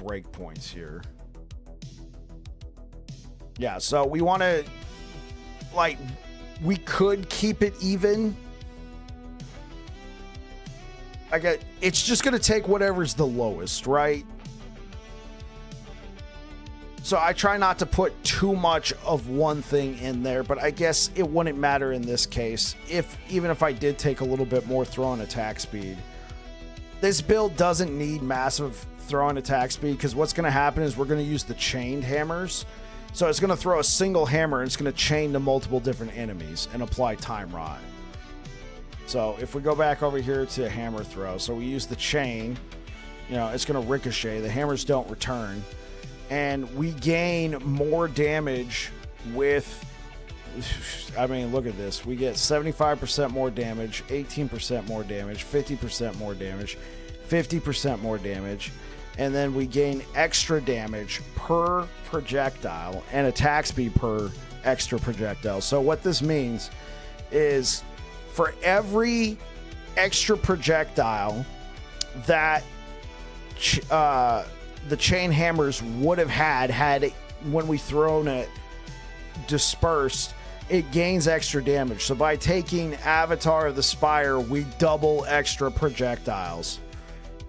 A: break points here. Yeah, so we want to, like, we could keep it even. It's just going to take whatever's the lowest, right? So I try not to put too much of one thing in there, but I guess it wouldn't matter in this case. Even if I did take a little bit more throwing attack speed. This build doesn't need massive throwing attack speed because what's going to happen is we're going to use the chained hammers. So it's going to throw a single hammer and it's going to chain to multiple different enemies and apply time rot. So if we go back over here to hammer throw, so we use the chain, it's going to ricochet. The hammers don't return. And we gain more damage with I mean, look at this. We get 75% more damage, 18% more damage, 50% more damage, 50% more damage, and then we gain extra damage per projectile and attack speed per extra projectile. So what this means is for every extra projectile that the chain hammers would have had when we thrown it dispersed, it gains extra damage. So by taking Avatar of the Spire, we double extra projectiles.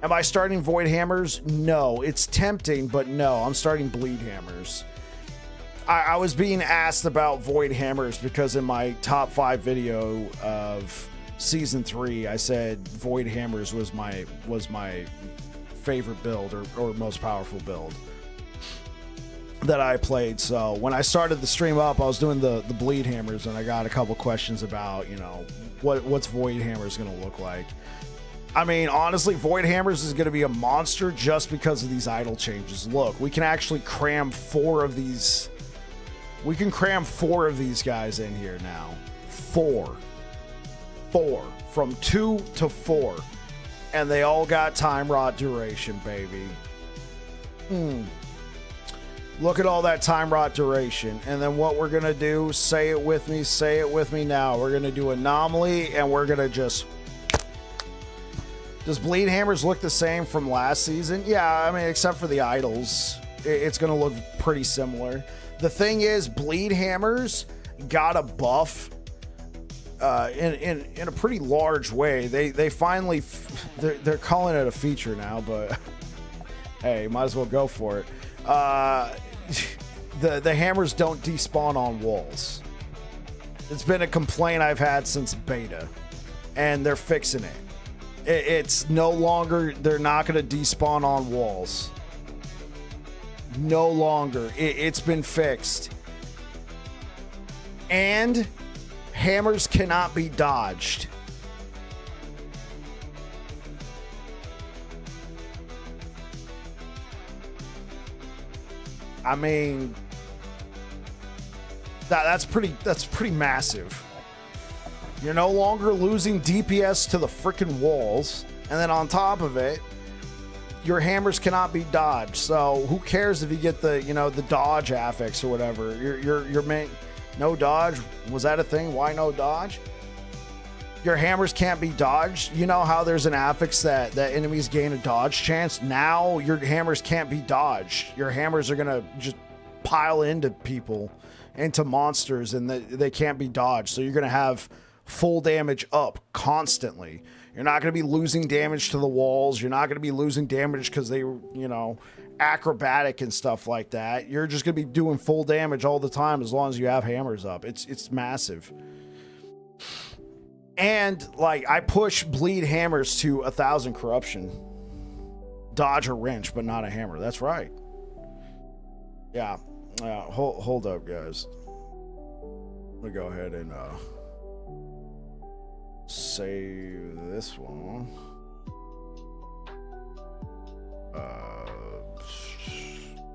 A: Am I starting Void Hammers? No. It's tempting, but no. I'm starting Bleed Hammers. I was being asked about Void Hammers because in my top 5 video of Season 3, I said Void Hammers was my favorite build or most powerful build that I played. So when I started the stream up, I was doing the Bleed Hammers, and I got a couple questions about, you know, what's Void Hammers going to look like. I mean, honestly, Void Hammers is going to be a monster just because of these idle changes. Look, we can actually cram 4 of these. We can cram 4 of these guys in here now. 4. From 2 to 4. And they all got time rot duration, baby. Look at all that time rot duration. And then what we're going to do, say it with me now. We're going to do Anomaly, and we're going to just... Does Bleed Hammers look the same from last season? Yeah, I mean, except for the idols. It's going to look pretty similar. The thing is, Bleed Hammers got a buff in a pretty large way. They finally... They're calling it a feature now, but... hey, might as well go for it. The hammers don't despawn on walls. It's been a complaint I've had since beta, and they're fixing it. It's no longer, they're not going to despawn on walls. No longer. It's been fixed. And hammers cannot be dodged. I mean, that's pretty massive. You're no longer losing DPS to the freaking walls, and then on top of it, your hammers cannot be dodged. So who cares if you get the, you know, the dodge affix or whatever? Your main no dodge, was that a thing? Why no dodge? Your hammers can't be dodged. You know how there's an affix that enemies gain a dodge chance? Now your hammers can't be dodged. Your hammers are gonna just pile into people, into monsters, and they can't be dodged. So you're gonna have full damage up constantly. You're not going to be losing damage to the walls. You're not going to be losing damage because they were, you know, acrobatic and stuff like that. You're just going to be doing full damage all the time as long as you have hammers up. It's massive. And like, I push Bleed Hammers to 1,000 corruption. Dodge a wrench, but not a hammer. That's right. Yeah. Hold up, guys. Let me go ahead and save this one.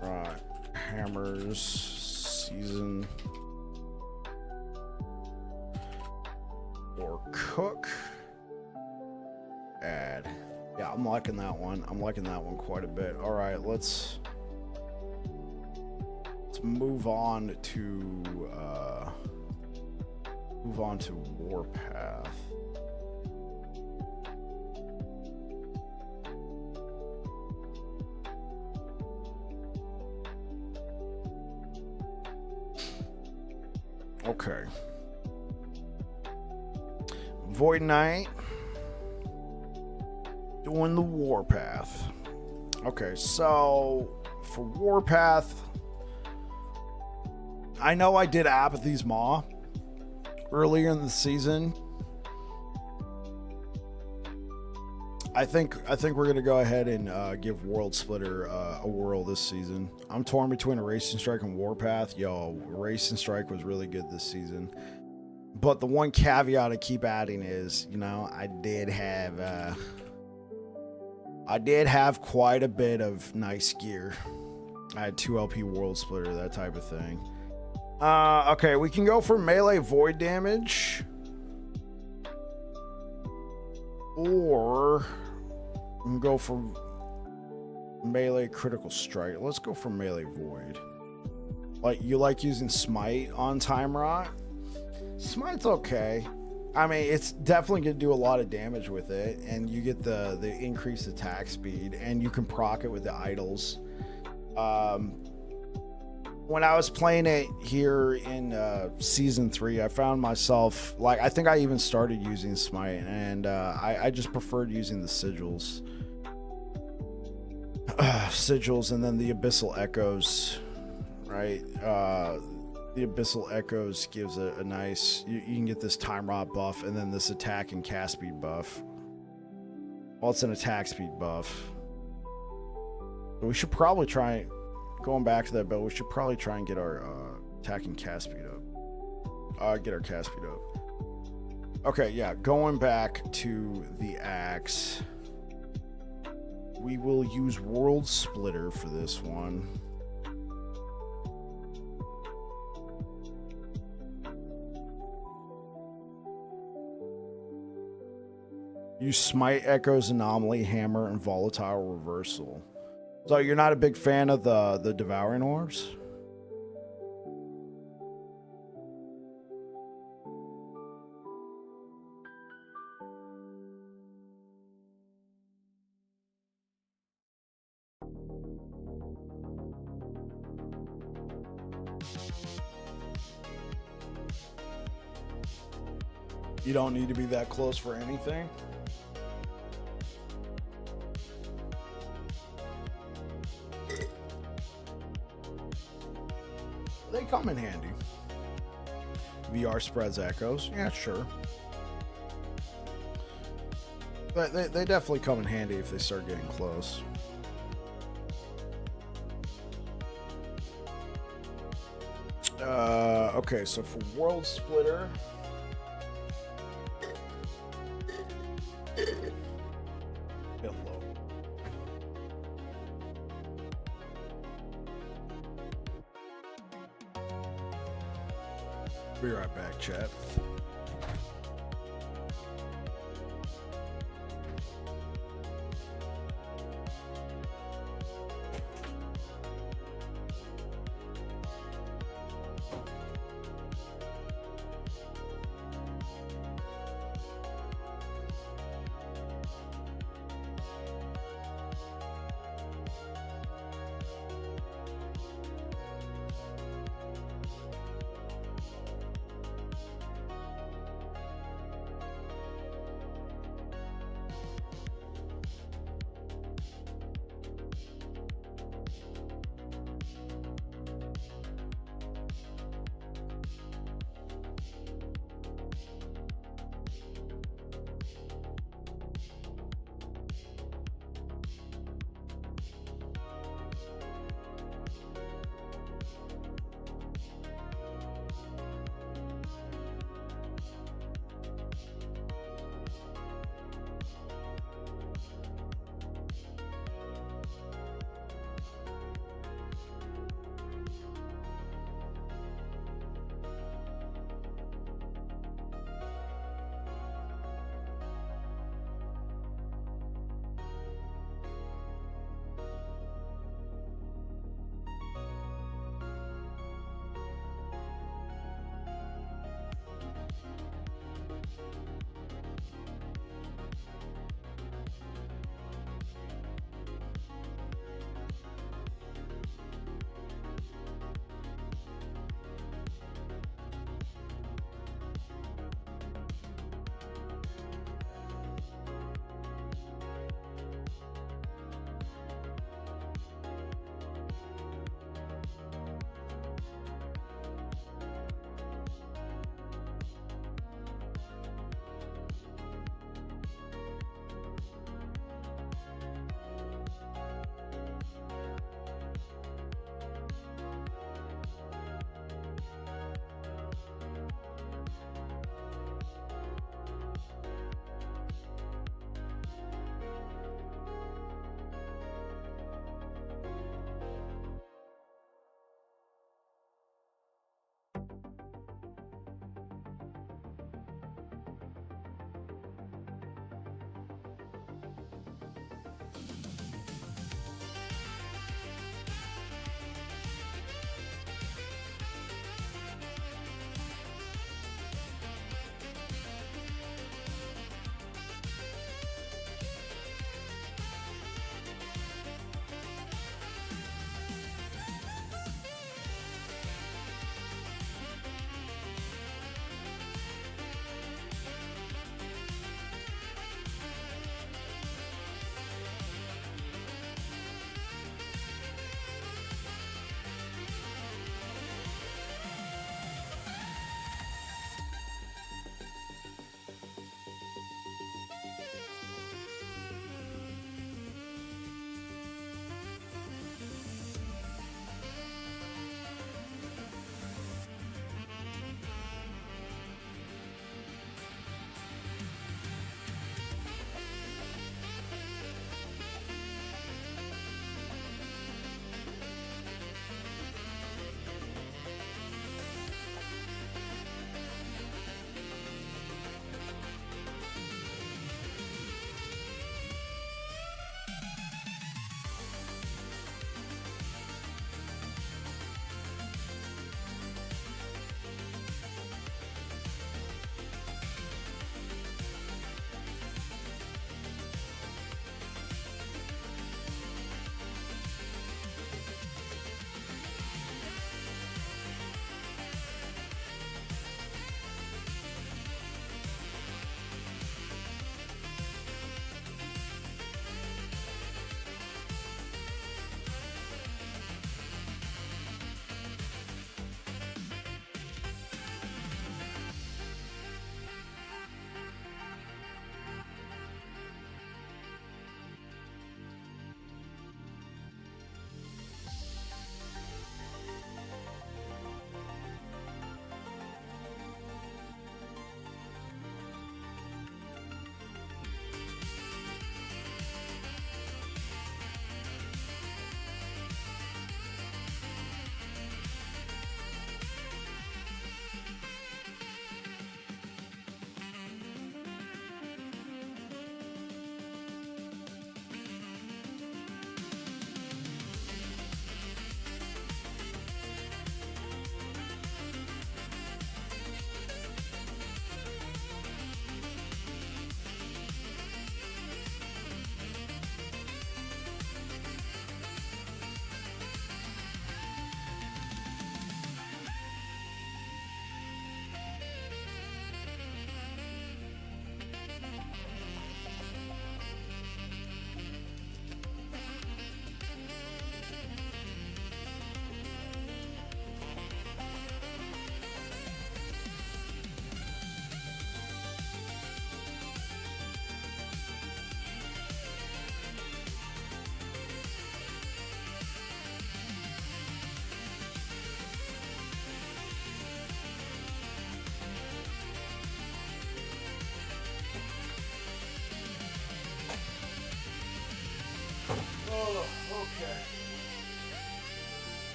A: Right, hammers season or cook. Add. Yeah, I'm liking that one. I'm liking that one quite a bit. All right, let's move on to Warpath. Okay. Void Knight doing the Warpath. Okay, so for Warpath, I know I did Apathy's Maw earlier in the season. I think we're gonna go ahead and give World Splitter a whirl this season. I'm torn between Erasing Strike and Warpath. Yo, Erasing Strike was really good this season, but the one caveat I keep adding is, you know, I did have quite a bit of nice gear. I had 2 LP World Splitter, that type of thing. Okay, we can go for melee void damage. Or we can go for melee critical strike. Let's go for melee void. Like, you like using smite on Time Rot? Smite's okay. I mean, it's definitely going to do a lot of damage with it, and you get the increased attack speed, and you can proc it with the idols. When I was playing it here in season 3, I found myself, like, I think I even started using smite, and I just preferred using the sigils. Sigils, and then the abyssal echoes, right? The Abyssal Echoes gives a nice... You can get this Time Rot buff, and then this attack and cast speed buff. Well, it's an attack speed buff. But we should probably try... Going back to that, but we should probably try and get our attack and cast speed up. Get our cast speed up. Okay, yeah. Going back to the axe. We will use World Splitter for this one. Use Smite, Echoes, Anomaly, Hammer, and Volatile Reversal. So you're not a big fan of the Devouring Orbs? You don't need to be that close for anything? They come in handy. VR spreads echoes. Yeah, sure. But they definitely come in handy if they start getting close. Okay, so for World Splitter... Bit low. Be right back, chat.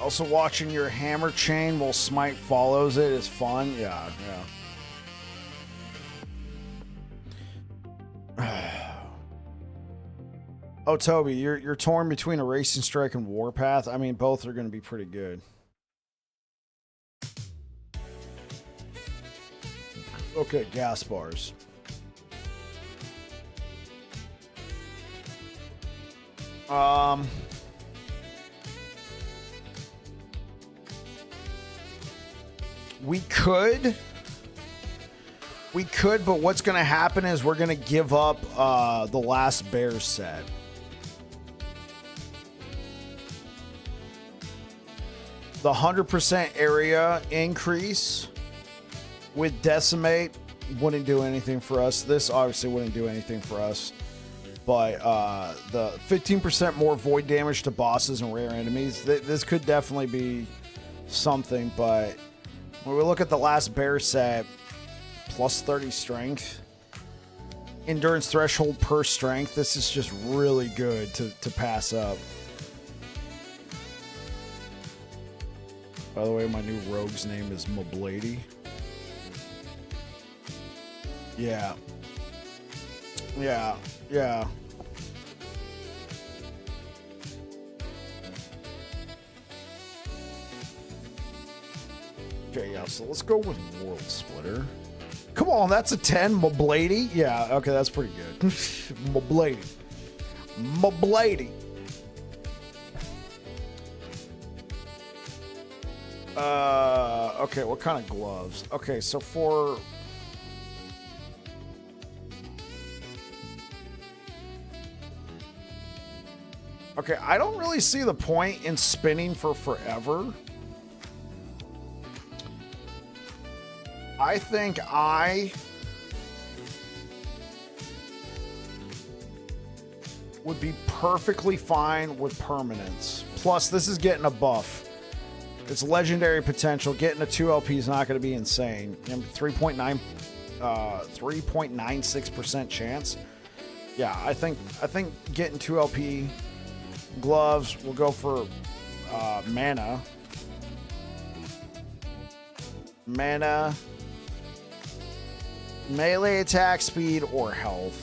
A: Also, watching your hammer chain while Smite follows it is fun. Yeah, yeah. Oh, Toby, you're torn between a Racing Strike and Warpath. I mean, both are going to be pretty good. Okay, gas bars. We could, but what's going to happen is we're going to give up the last Bears set. The 100% area increase with Decimate wouldn't do anything for us. This obviously wouldn't do anything for us. But the 15% more void damage to bosses and rare enemies, this could definitely be something. But when we look at the last bear set, plus 30 strength, endurance threshold per strength, this is just really good to pass up. By the way, my new rogue's name is Moblady. Yeah. Yeah. Yeah. Okay, yeah, so let's go with World Splitter. Come on, that's a 10. Moblady? Yeah, okay, that's pretty good. Moblady. Moblady. Okay, what kind of gloves? Okay, so for... Okay, I don't really see the point in spinning for forever. I think I would be perfectly fine with permanence. Plus, this is getting a buff. It's legendary potential. Getting a 2 LP is not going to be insane. 3.96% chance. Yeah, I think getting 2 LP gloves. We'll go for mana. Mana, melee attack speed, or health.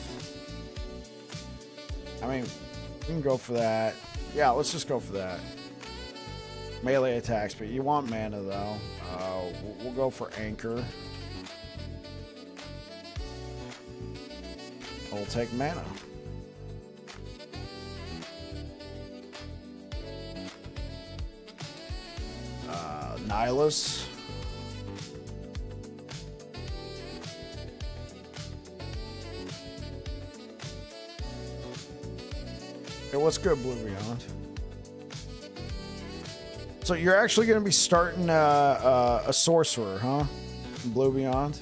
A: I mean, we can go for that. Yeah, let's just go for that. Melee attack speed. You want mana, though. We'll go for anchor. We'll take mana. Nihilus. Hey, what's good, Blue Beyond? So you're actually going to be starting a sorcerer, huh? Blue Beyond.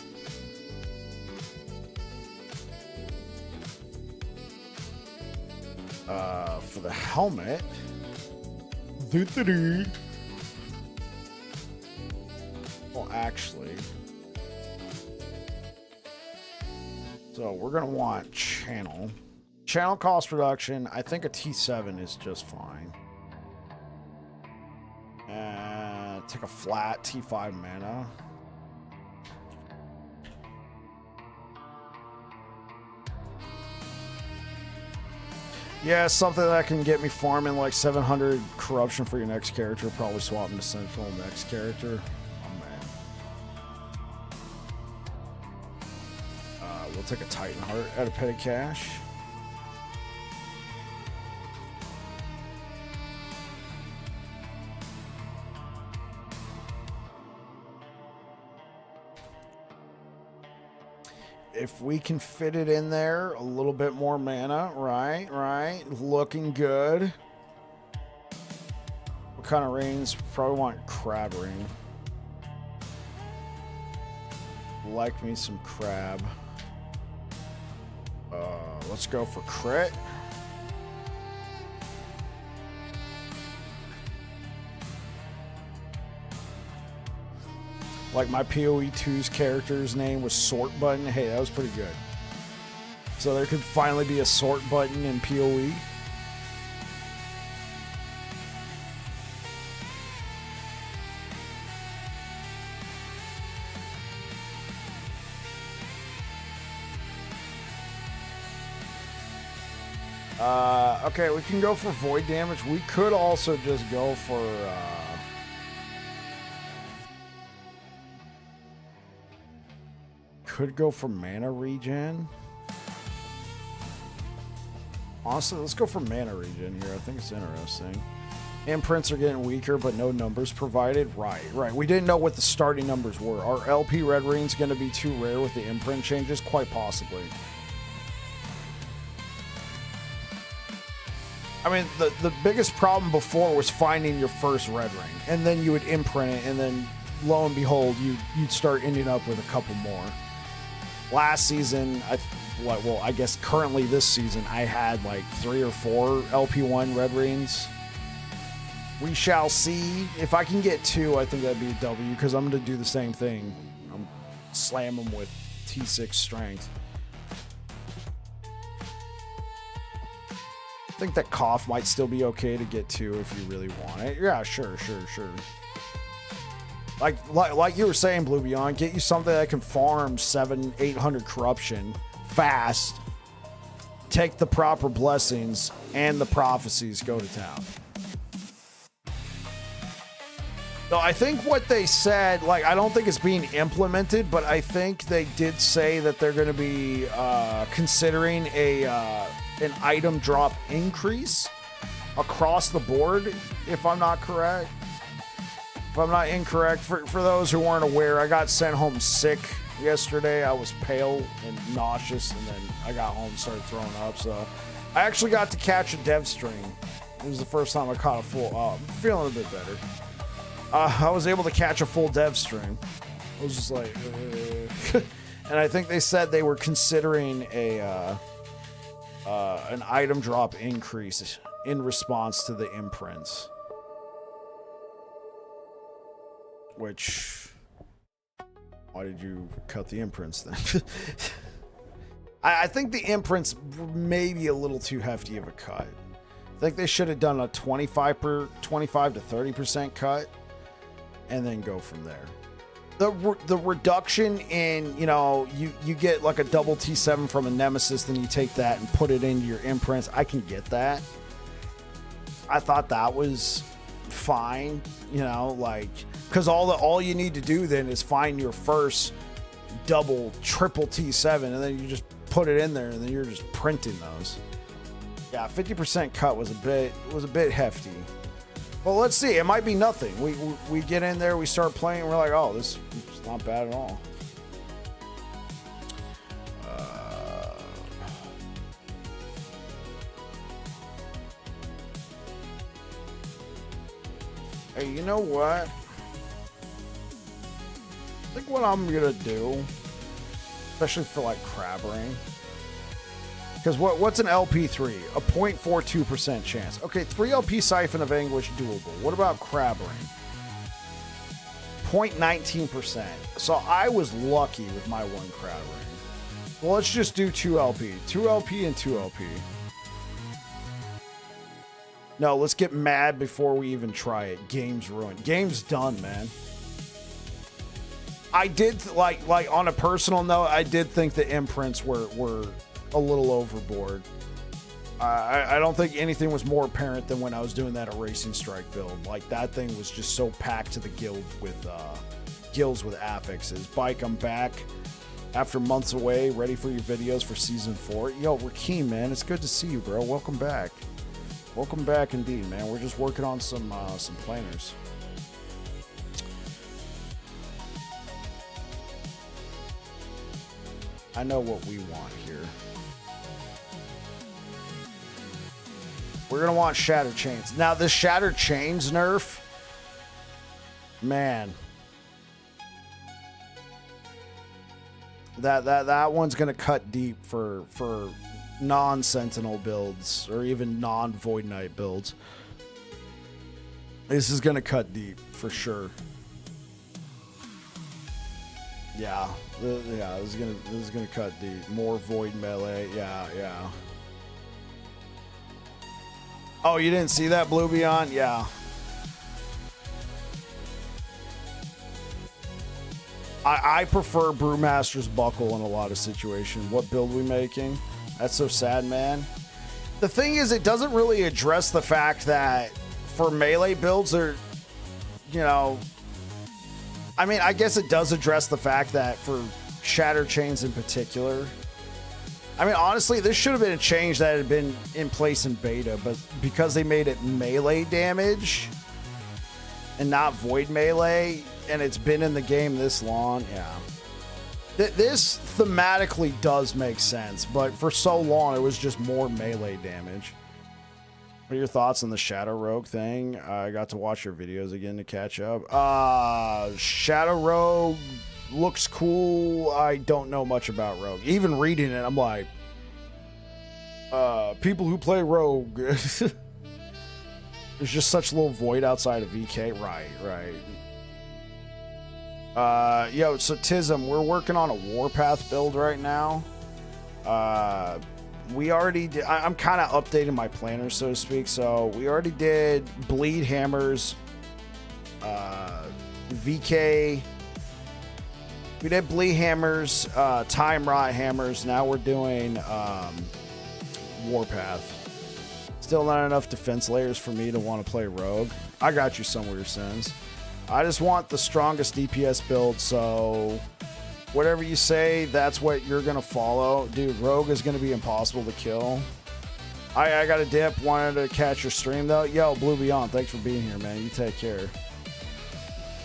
A: For the helmet. Well, actually. So we're going to want channel. Channel cost reduction. I think a T7 is just fine. Take a flat T5 mana. Yeah, something that can get me farming like 700 corruption for your next character. Probably swap into Sentinel next character. We'll take a Titan Heart at a petty cash. If we can fit it in there, a little bit more mana, right. Looking good. What kind of rings? Probably want crab ring. Like me some crab. Let's go for crit. Like my PoE 2's character's name was Sort Button. Hey, that was pretty good. So there could finally be a sort button in PoE. Okay, we can go for void damage. We could also just go for, could go for mana regen. Honestly, let's go for mana regen here. I think it's interesting. Imprints are getting weaker, but no numbers provided. Right. We didn't know what the starting numbers were. Are LP Red Rings going to be too rare with the imprint changes? Quite possibly. I mean, the biggest problem before was finding your first red ring, and then you would imprint it, and then lo and behold, you'd start ending up with a couple more. Last season, I guess currently this season, I had like 3 or 4 LP1 red rings. We shall see. If I can get 2, I think that'd be a W, because I'm going to do the same thing. I'm slam them with T6 strength. I think that cough might still be okay to get 2 if you really want it. Yeah, sure. Like you were saying, Blue Beyond, get you something that can farm 700-800 corruption fast. Take the proper blessings and the prophecies, go to town. So I think what they said, like, I don't think it's being implemented, but I think they did say that they're going to be considering an item drop increase across the board, if I'm not correct. If I'm not incorrect, for those who weren't aware, I got sent home sick yesterday. I was pale and nauseous, and then I got home and started throwing up. So I actually got to catch a dev stream. It was the first time I caught a full, I'm feeling a bit better. I was able to catch a full dev stream. I was just like, and I think they said they were considering an item drop increase in response to the imprints. Which, why did you cut the imprints then? I think the imprints may be a little too hefty of a cut. I think they should have done a 25 to 30% cut and then go from there. The reduction in, you get like a double T7 from a Nemesis, then you take that and put it into your imprints. I can get that. I thought that was fine, because all you need to do then is find your first double, triple T7, and then you just put it in there, and then you're just printing those. Yeah, 50% cut was a bit hefty. Well, let's see. It might be nothing. We get in there, we start playing, we're like, oh, this is not bad at all. Hey, you know what? I think what I'm gonna do, especially for like crab ring, because what's an LP3? A 0.42% chance. Okay, 3 LP Siphon of Anguish doable. What about crab ring? 0.19%. So I was lucky with my 1 crab ring. Well, let's just do 2 LP. 2 LP and 2 LP. No, let's get mad before we even try it. Game's ruined. Game's done, man. I did, like on a personal note, I did think the imprints were a little overboard. I don't think anything was more apparent than when I was doing that Erasing Strike build. Like, that thing was just so packed to the guild with gills with affixes. Bike, I'm back after months away, ready for your videos for season 4. Yo, Rakeem, man, it's good to see you, bro. Welcome back. Welcome back indeed, man. We're just working on some planners. I know what we want here. We're going to want Shattered Chains. Now, this Shattered Chains nerf, man, that one's going to cut deep for non-Sentinel builds or even non-Void Knight builds. This is going to cut deep for sure. Yeah, this is gonna cut deep. More Void melee. Yeah. Oh, you didn't see that, Blue Beyond? Yeah. I prefer Brewmaster's Buckle in a lot of situations. What build we making? That's so sad, man. The thing is, it doesn't really address the fact that for melee builds, are, you know, I mean, I guess it does address the fact that for Shatter Chains in particular, I mean, honestly, this should have been a change that had been in place in beta, but because they made it melee damage and not void melee, and it's been in the game this long, yeah. This thematically does make sense, but for so long, it was just more melee damage. What are your thoughts on the Shadow Rogue thing? I got to watch your videos again to catch up. Shadow Rogue looks cool. I don't know much about Rogue. Even reading it, I'm like, people who play Rogue. There's just such a little void outside of VK. Right. Yo, so Tism, we're working on a Warpath build right now. We already did, I'm kind of updating my planner, so to speak. So we already did Bleed Hammers, VK. We did Bleed Hammers, Time Rot Hammers. Now we're doing Warpath. Still not enough defense layers for me to want to play Rogue. I got you somewhere, Sins. I just want the strongest DPS build, so whatever you say, that's what you're going to follow. Dude, Rogue is going to be impossible to kill. I got a dip. Wanted to catch your stream, though. Yo, Blue Beyond, thanks for being here, man. You take care.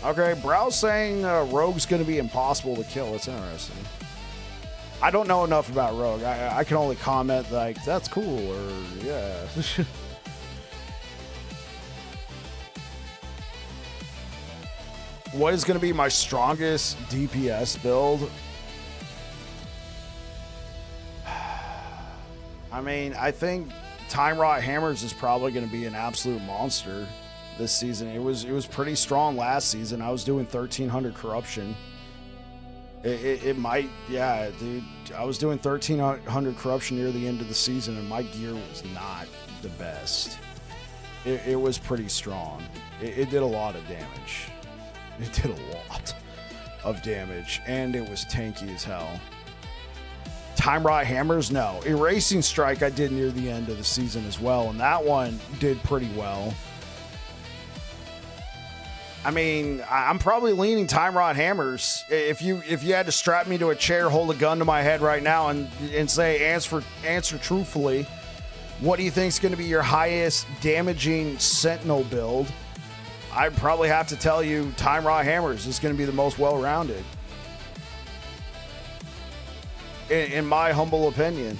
A: Okay, Brow's saying Rogue's going to be impossible to kill. It's interesting. I don't know enough about Rogue. I can only comment, like, that's cool, or yeah. What is going to be my strongest DPS build? I mean, I think Time Rot Hammers is probably going to be an absolute monster this season. It was pretty strong last season. I was doing 1300 corruption. It might, yeah, dude. I was doing 1300 corruption near the end of the season, and my gear was not the best. It was pretty strong. It did a lot of damage. It did a lot of damage, and it was tanky as hell. Time Rot Hammers, no. Erasing Strike I did near the end of the season as well, and that one did pretty well. I mean, I'm probably leaning Time Rot Hammers. If you had to strap me to a chair, hold a gun to my head right now, and say answer truthfully, what do you think is going to be your highest damaging Sentinel build? I'd probably have to tell you Time Rot Hammers is going to be the most well-rounded. In my humble opinion.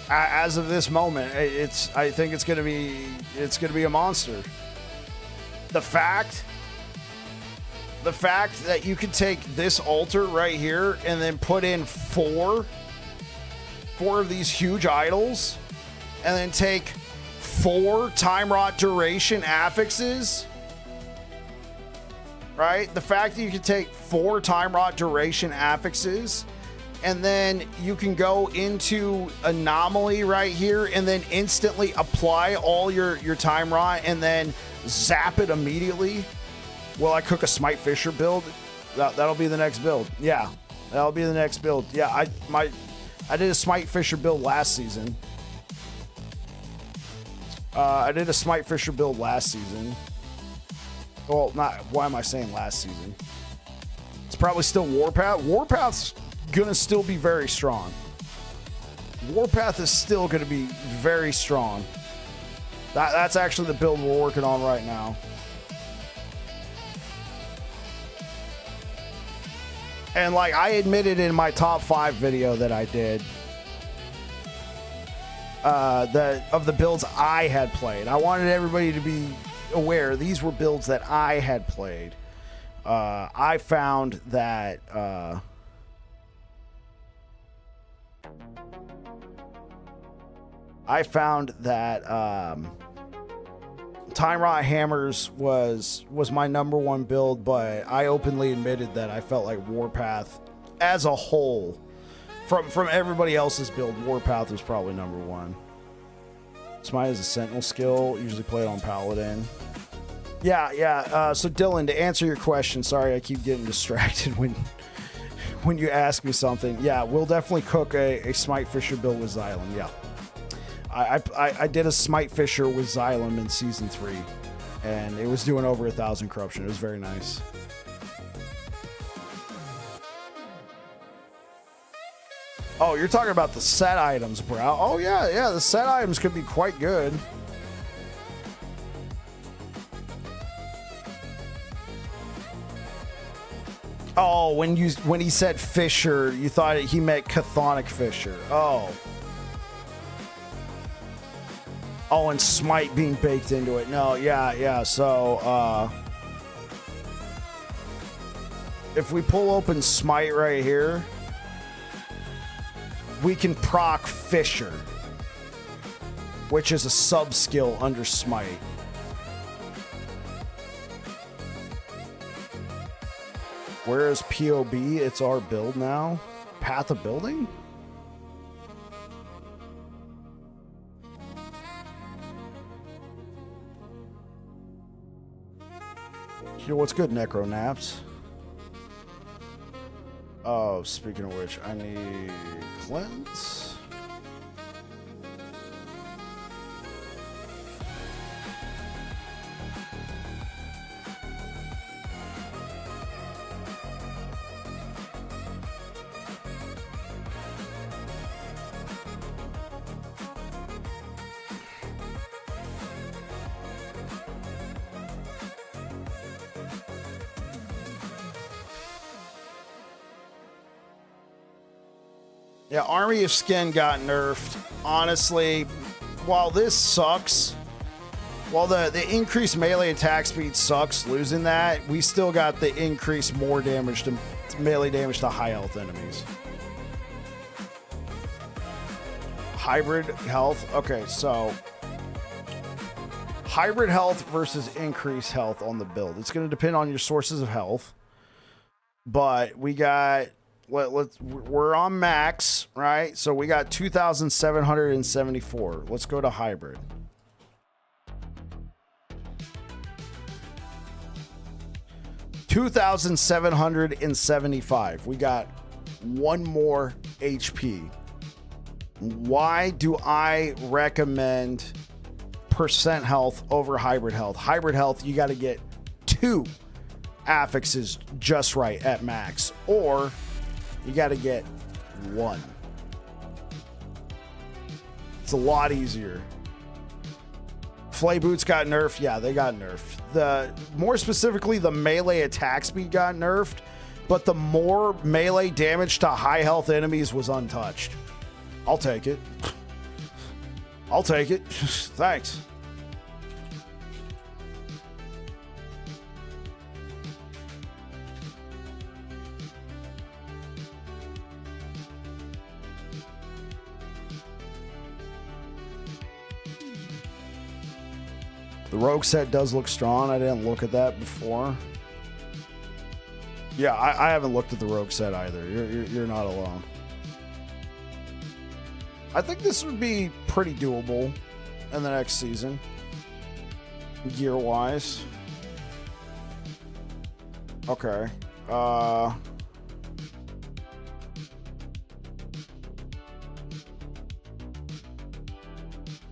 A: As of this moment, I think it's going to be a monster. The fact that you could take this altar right here and then put in four of these huge idols and then take 4 Time Rot duration affixes, right? The fact that you can take 4 Time Rot duration affixes, and then you can go into Anomaly right here and then instantly apply all your Time Rot and then zap it immediately. Will I cook a Smite Fisher build? That'll be the next build. Yeah, that'll be the next build. Yeah, I did a Smite Fisher build last season. I did a Smite Fisher build last season. Well, why am I saying last season? It's probably still Warpath. Warpath's gonna still be very strong. Warpath is still gonna be very strong. That's actually the build we're working on right now. And like I admitted in my top 5 video that I did, of the builds I had played. I wanted everybody to be aware these were builds that I had played. I found that Time Rot Hammers was my number 1 build, but I openly admitted that I felt like Warpath as a whole, from everybody else's build, Warpath was probably number 1. Smite is a Sentinel skill, usually played on Paladin. Yeah. So Dylan, to answer your question, sorry I keep getting distracted when you ask me something. Yeah, we'll definitely cook a Smite Fisher build with Xylem. Yeah. I did a Smite Fisher with Xylem in Season 3, and it was doing over 1,000 corruption. It was very nice. Oh, you're talking about the set items, bro. Oh, yeah, the set items could be quite good. Oh, when he said Fisher, you thought he meant Chthonic Fisher. Oh. Oh, and Smite being baked into it. No, yeah. So, if we pull open Smite right here, we can proc Fisher, which is a sub-skill under Smite. Where is POB? It's our build now. Path of Building? Yo, what's good, Necro Naps? Oh, speaking of which, I need Clint. Yeah, Army of Skin got nerfed. Honestly, while this sucks, while the increased melee attack speed sucks, losing that, we still got the increased more damage to melee damage to high health enemies. Hybrid health. Okay, so hybrid health versus increased health on the build. It's going to depend on your sources of health, but we got. We're on max, right? So we got 2,774. Let's go to hybrid. $2,775. We got one more HP. Why do I recommend percent health over hybrid health? Hybrid health, you got to get 2 affixes just right at max, or you got to get 1. It's a lot easier. Flay boots got nerfed. Yeah, they got nerfed. More specifically, the melee attack speed got nerfed, but the more melee damage to high health enemies was untouched. I'll take it. I'll take it. Thanks. The rogue set does look strong. I didn't look at that before. Yeah, I haven't looked at the rogue set either. You're not alone. I think this would be pretty doable in the next season, gear-wise. Okay. Okay,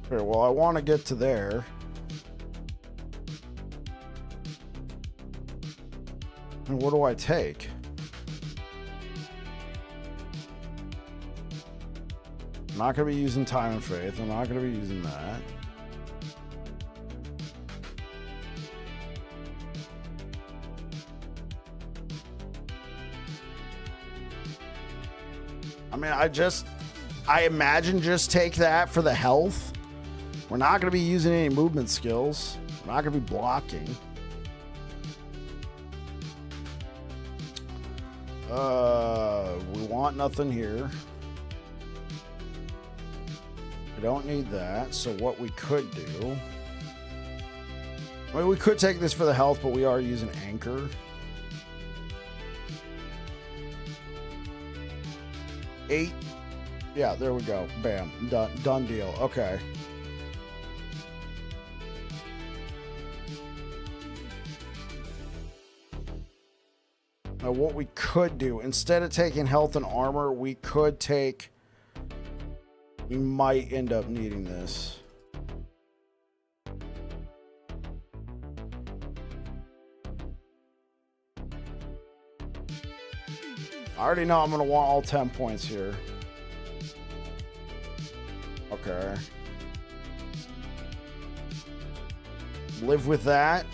A: well, I want to get to there. And what do I take? I'm not going to be using Time and Faith. I'm not going to be using that. I mean, I imagine just take that for the health. We're not going to be using any movement skills. We're not going to be blocking. We want nothing here. We don't need that. So what we could do, I mean, we could take this for the health, but we are using Anchor. 8. Yeah, there we go. Bam. Done deal. Okay. Now, what we could do, instead of taking health and armor, we could take... We might end up needing this. I already know I'm going to want all 10 points here. Okay. Live with that.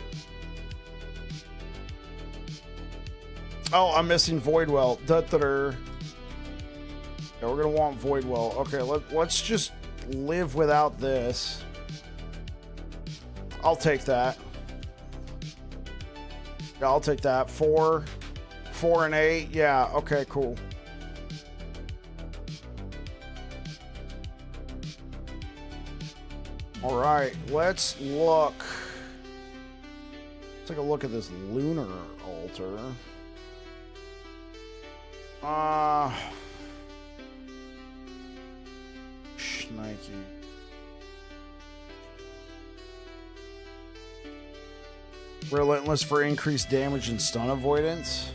A: Oh, I'm missing Voidwell. Yeah, we're going to want Voidwell. Okay, let's just live without this. I'll take that. Yeah, I'll take that. 4 and 8. Yeah, okay, cool. All right, let's look. Let's take a look at this lunar altar. Schnikey. Relentless for increased damage and stun avoidance.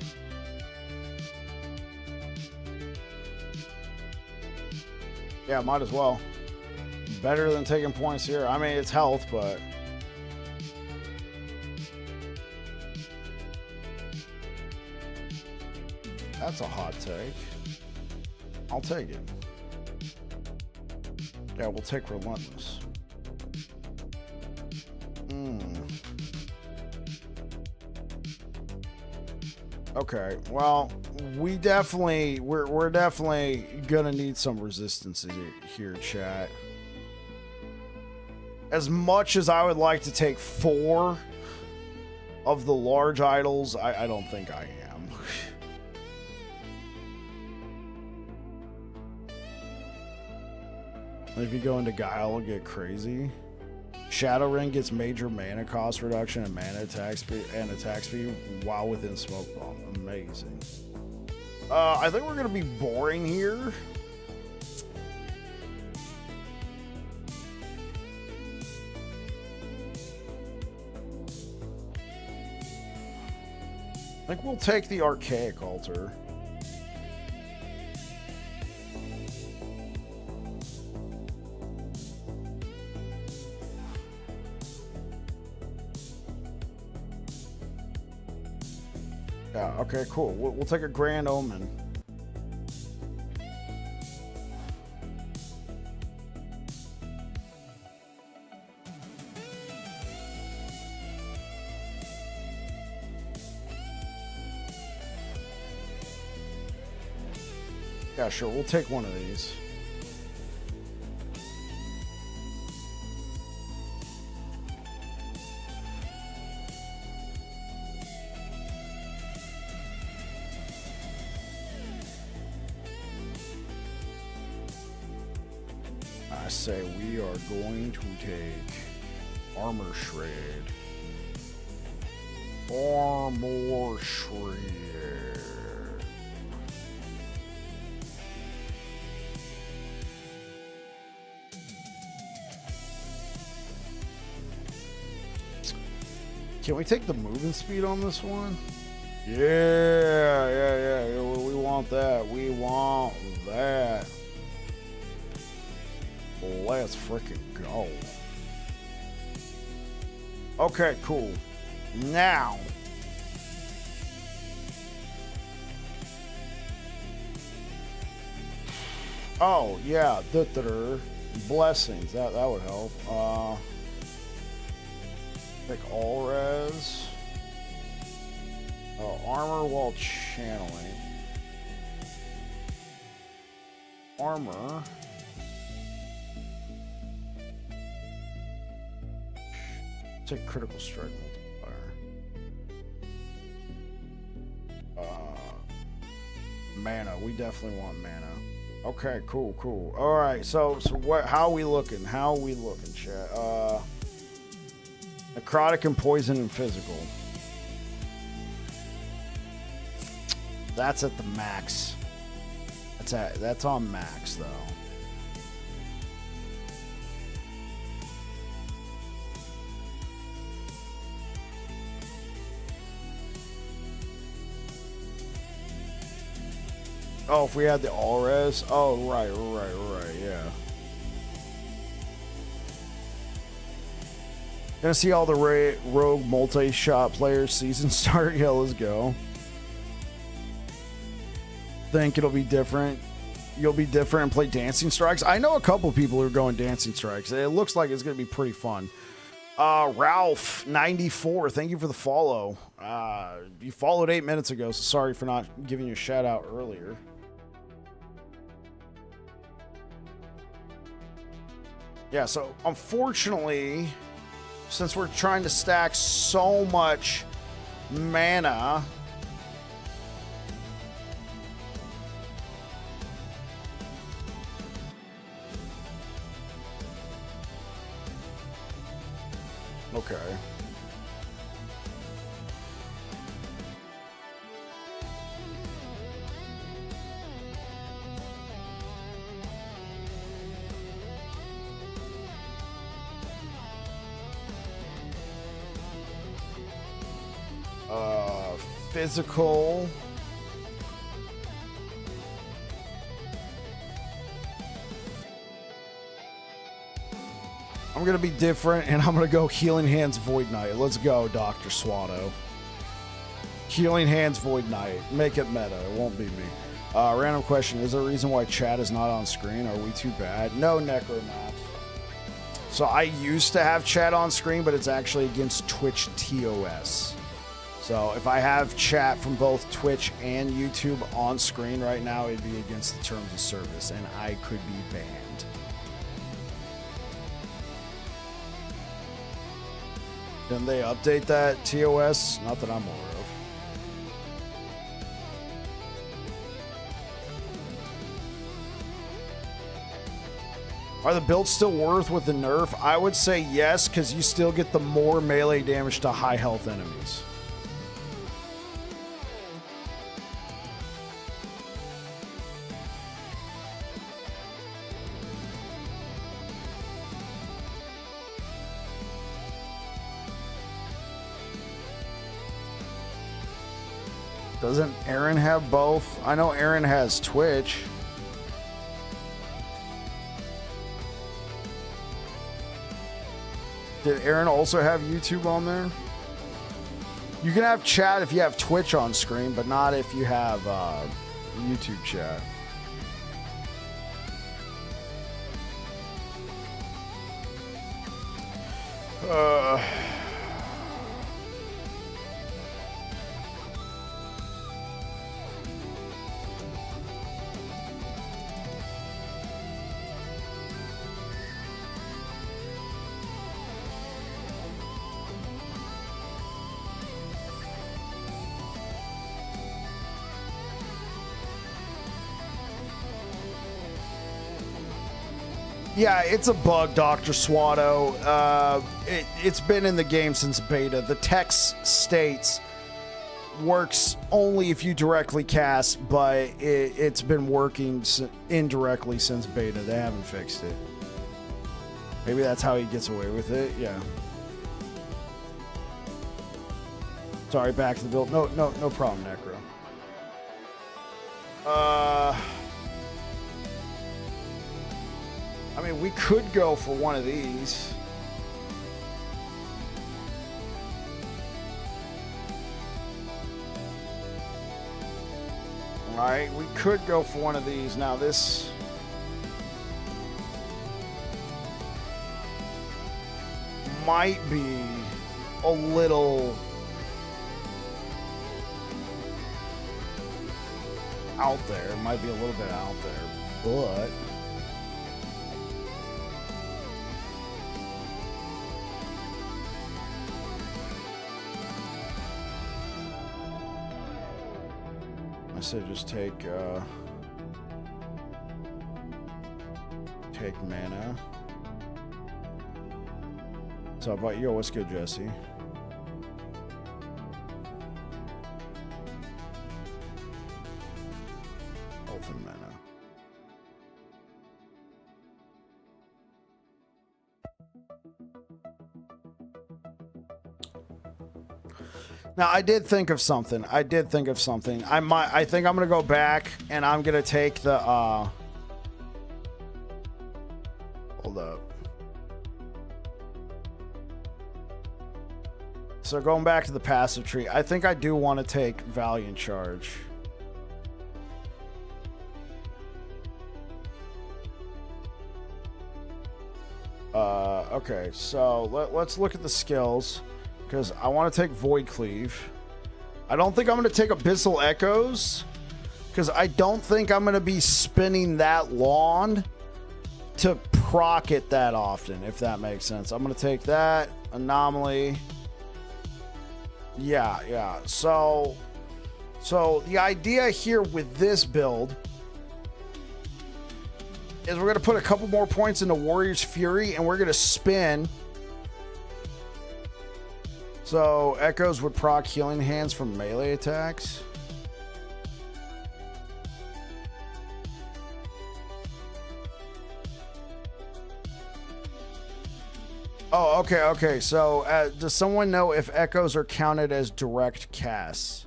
A: Yeah, might as well. Better than taking points here. I mean, it's health, but... That's a hot take. I'll take it. Yeah, we'll take Relentless. Okay, well, we're definitely gonna need some resistance here, chat. As much as I would like to take 4 of the large idols, I don't think I am. If you go into Guile, it'll get crazy. Shadow Ring gets major mana cost reduction and mana attack speed while within Smoke Bomb. Amazing. I think we're gonna be boring here. I think we'll take the Archaic Altar. Yeah, okay, cool. We'll take a Grand Omen. Yeah, sure, we'll take one of these. I say we are going to take Armor Shred. Armor Shred. Can we take the moving speed on this one? Yeah. We want that. We want that. Let's freaking go. Okay, cool. Now. Oh, yeah. Blessings. That would help. Take all res. Armor while channeling. Armor. Take critical strike multiplier. Mana. We definitely want mana. Okay, cool. All right, so what? How are we looking? Chat? Necrotic and poison and physical. That's at the max. That's on max though. Oh, if we had the all res. Oh, right, yeah. Gonna see all the rogue multi-shot players season start. Yeah, let's go. Think it'll be different. You'll be different and play Dancing Strikes. I know a couple people who are going Dancing Strikes. It looks like it's gonna be pretty fun. Ralph94, thank you for the follow. You followed 8 minutes ago, so sorry for not giving you a shout out earlier. Yeah, so unfortunately, since we're trying to stack so much mana, okay. Physical. I'm gonna be different, and I'm gonna go Healing Hands Void Knight. Let's go, Dr. Swatto. Healing Hands Void Knight. Make it meta. It won't be me. Random question. Is there a reason why chat is not on screen? Are we too bad? No, Necronaps. So I used to have chat on screen, but it's actually against Twitch TOS. So if I have chat from both Twitch and YouTube on screen right now, it'd be against the terms of service, and I could be banned. Didn't they update that TOS? Not that I'm aware of. Are the builds still worth with the nerf? I would say yes, because you still get the more melee damage to high health enemies. Doesn't Aaron have both? I know Aaron has Twitch. Did Aaron also have YouTube on there? You can have chat if you have Twitch on screen, but not if you have YouTube chat. Yeah, it's a bug, Dr. Swatto. It's been in the game since beta. The text states works only if you directly cast, but it's been working indirectly since beta. They haven't fixed it. Maybe that's how he gets away with it. Yeah. Sorry, back to the build. No problem, Necro. I mean, we could go for one of these. All right, we could go for one of these. Now, this... might be a little... out there. It might be a little bit out there, but... I said just take mana. So about yo, what's good, Jesse? Health and mana. Now, I did think of something. I think I'm gonna go back and I'm gonna take the hold up. So going back to the passive tree, I think I do want to take Valiant Charge. Okay, so let's look at the skills, because I want to take Void Cleave. I don't think I'm going to take Abyssal Echoes, because I don't think I'm going to be spinning that long to proc it that often, if that makes sense. I'm going to take that, Anomaly. Yeah. So the idea here with this build is we're going to put a couple more points into Warrior's Fury, and we're going to spin. So Echoes would proc Healing Hands from melee attacks. Oh, okay. So does someone know if Echoes are counted as direct casts?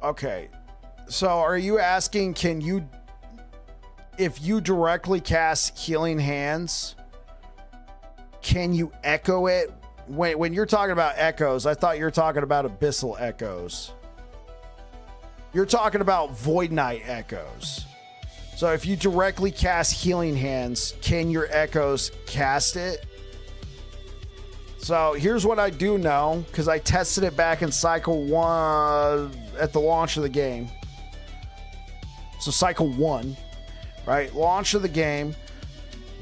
A: Okay. So are you asking, if you directly cast Healing Hands, can you echo it? When you're talking about Echoes, I thought you were talking about Abyssal Echoes. You're talking about Void Knight Echoes. So if you directly cast Healing Hands, can your Echoes cast it? So here's what I do know, because I tested it back in Cycle 1 at the launch of the game. So Cycle 1, right? Launch of the game.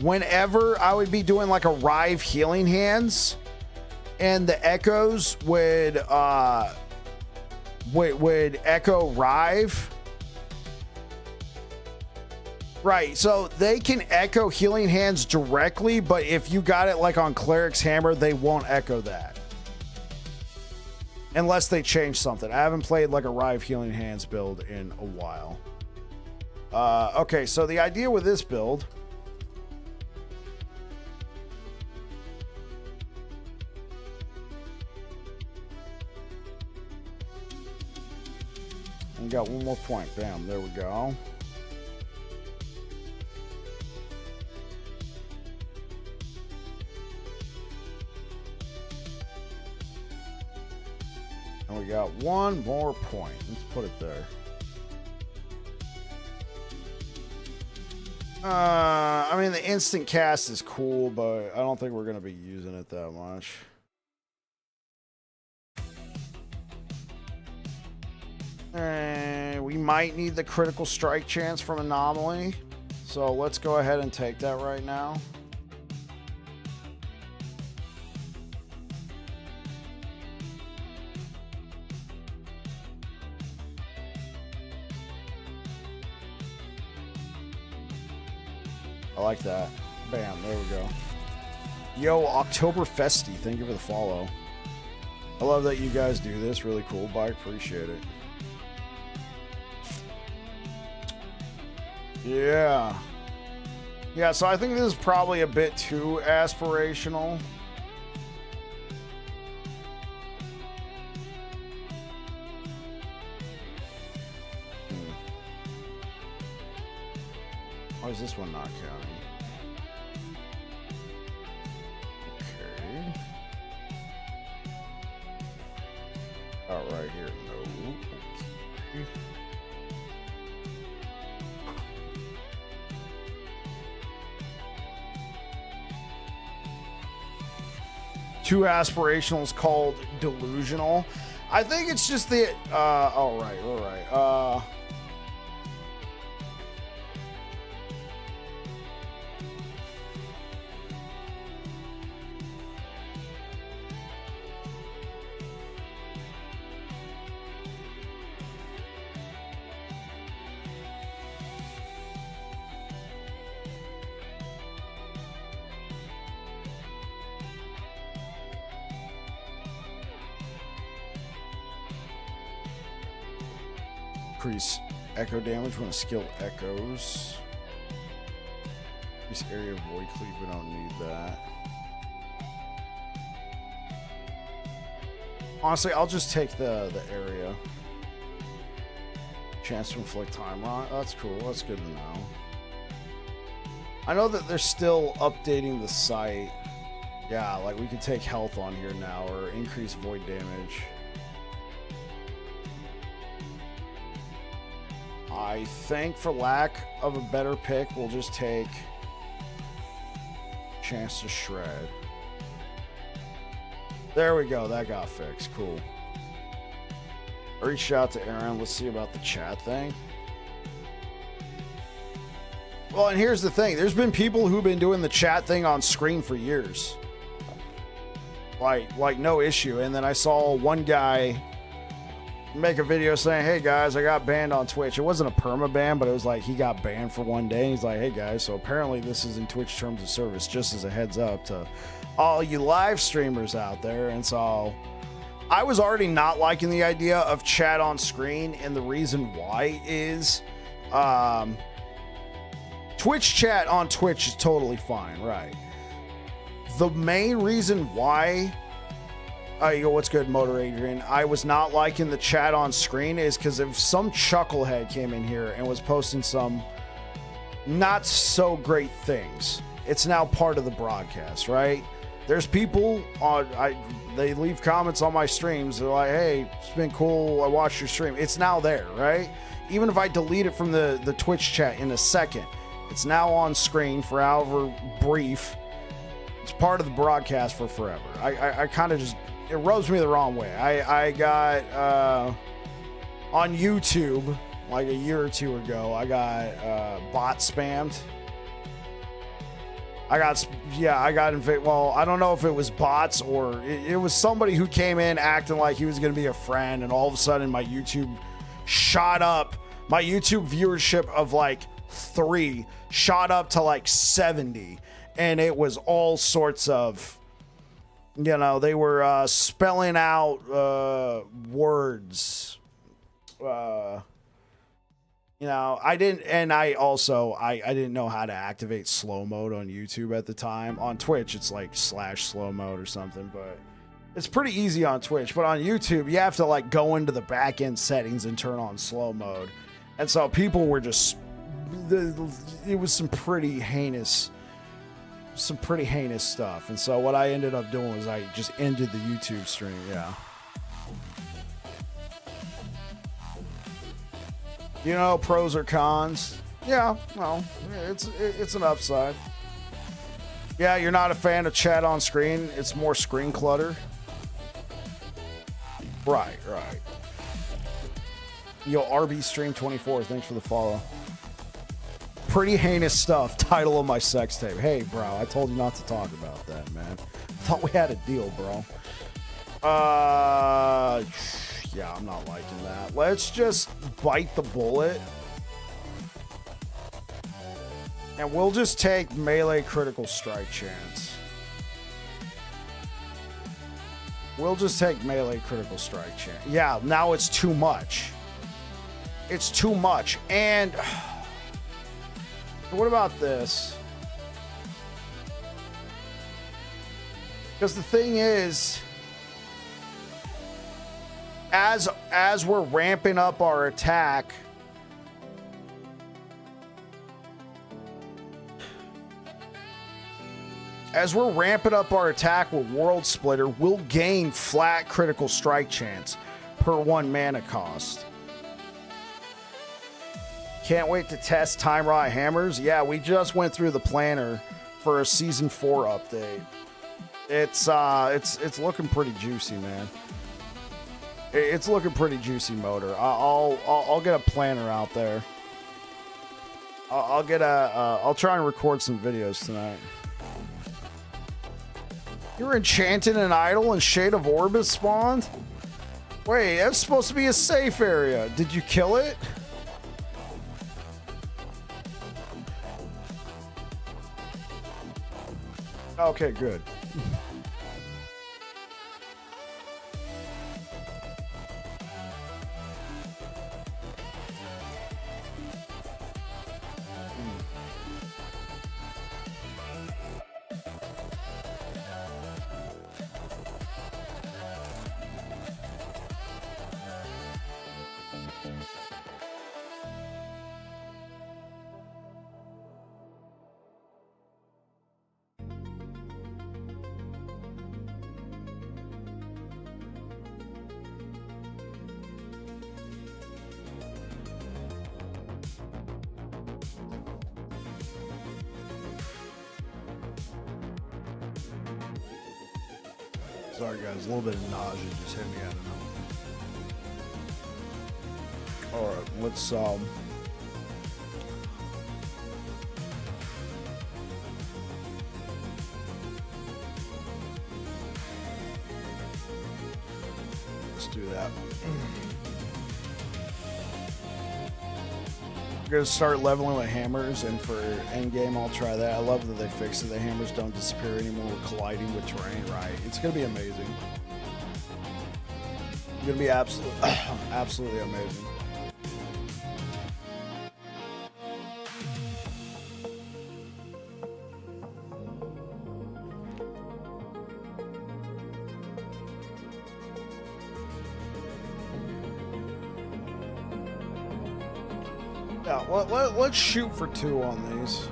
A: Whenever I would be doing like a Rive Healing Hands, and the Echoes would echo Rive. Right, so they can echo Healing Hands directly, but if you got it like on Cleric's Hammer, they won't echo that. Unless they change something. I haven't played like a Rive Healing Hands build in a while. Okay, so the idea with this build... We got one more point. Bam, there we go. And we got one more point. Let's put it there. I mean, the instant cast is cool, but I don't think we're going to be using it that much. We might need the critical strike chance from Anomaly. So let's go ahead and take that right now. I like that. Bam, there we go. Yo, October Festy, thank you for the follow. I love that you guys do this. Really cool, but I appreciate it. Yeah. Yeah, so I think this is probably a bit too aspirational. Why is this one not counting? Okay. Oh, right here. No. Okay. Two aspirationals called delusional. I think it's just the all right. Increase echo damage when a skill echoes. This area of void cleave, we don't need that. Honestly, I'll just take the area. Chance to inflict time on. That's cool. That's good to know. I know that they're still updating the site. Yeah, like we could take health on here now or increase void damage. I think for lack of a better pick, we'll just take chance to shred. There we go. That got fixed. Cool. I reached out to Aaron. Let's see about the chat thing. Well, and here's the thing. There's been people who've been doing the chat thing on screen for years. Like no issue. And then I saw one guy make a video saying, hey guys, I got banned on Twitch. It wasn't a perma ban, but it was like he got banned for one day. And he's like, hey guys, so apparently this is in Twitch terms of service, just as a heads up to all you live streamers out there. And so I was already not liking the idea of chat on screen, and the reason why is Twitch chat on Twitch is totally fine, right? The main reason why what's good, Motor Adrian, I was not liking the chat on screen is because if some chucklehead came in here and was posting some not so great things, it's now part of the broadcast, right? There's people on, they leave comments on my streams. They're like, hey, it's been cool. I watched your stream. It's now there, right? Even if I delete it from the Twitch chat in a second, it's now on screen for however brief. It's part of the broadcast for forever. I kind of just, it rubs me the wrong way. I got, on YouTube, like a year or two ago, I got bot spammed. I got well, I don't know if it was bots or it was somebody who came in acting like he was going to be a friend, and all of a sudden my YouTube shot up. My YouTube viewership of like 3 shot up to like 70, and it was all sorts of, you know, they were spelling out words. You know, I didn't know how to activate slow mode on YouTube at the time. On Twitch, it's like /slow mode or something, but it's pretty easy on Twitch. But on YouTube, you have to like go into the back end settings and turn on slow mode. And so people were just, it was some pretty heinous stuff. And so what I ended up doing was I just ended the YouTube stream. Yeah. You know, pros or cons. Yeah, well, it's an upside. Yeah, you're not a fan of chat on screen. It's more screen clutter. Right. Yo, RB Stream 24, thanks for the follow. Pretty heinous stuff. Title of my sex tape. Hey, bro, I told you not to talk about that, man. Thought we had a deal, bro. Yeah, I'm not liking that. Let's just bite the bullet. And we'll just take melee critical strike chance. We'll just take melee critical strike chance. Yeah, now it's too much. It's too much. And what about this? Because the thing is, as we're ramping up our attack, with World Splitter, we'll gain flat critical strike chance per 1 mana cost. Can't wait to test Time Rot hammers. Yeah, we just went through the planner for a season 4 update. It's looking pretty juicy, man. It's looking pretty juicy, Motor. I'll get a planner out there. I'll try and record some videos tonight. You're enchanted and idle and Shade of Orbis spawned? Wait, that's supposed to be a safe area. Did you kill it? Okay, good. Sorry guys, a little bit of nausea just hit me. I don't know. All right, let's do that. I'm gonna start leveling with hammers, and for endgame I'll try that. I love that they fixed it. The hammers don't disappear anymore. We're colliding with terrain, right? It's gonna be amazing. It's gonna be absolutely amazing. Yeah, let's shoot for 2 on these.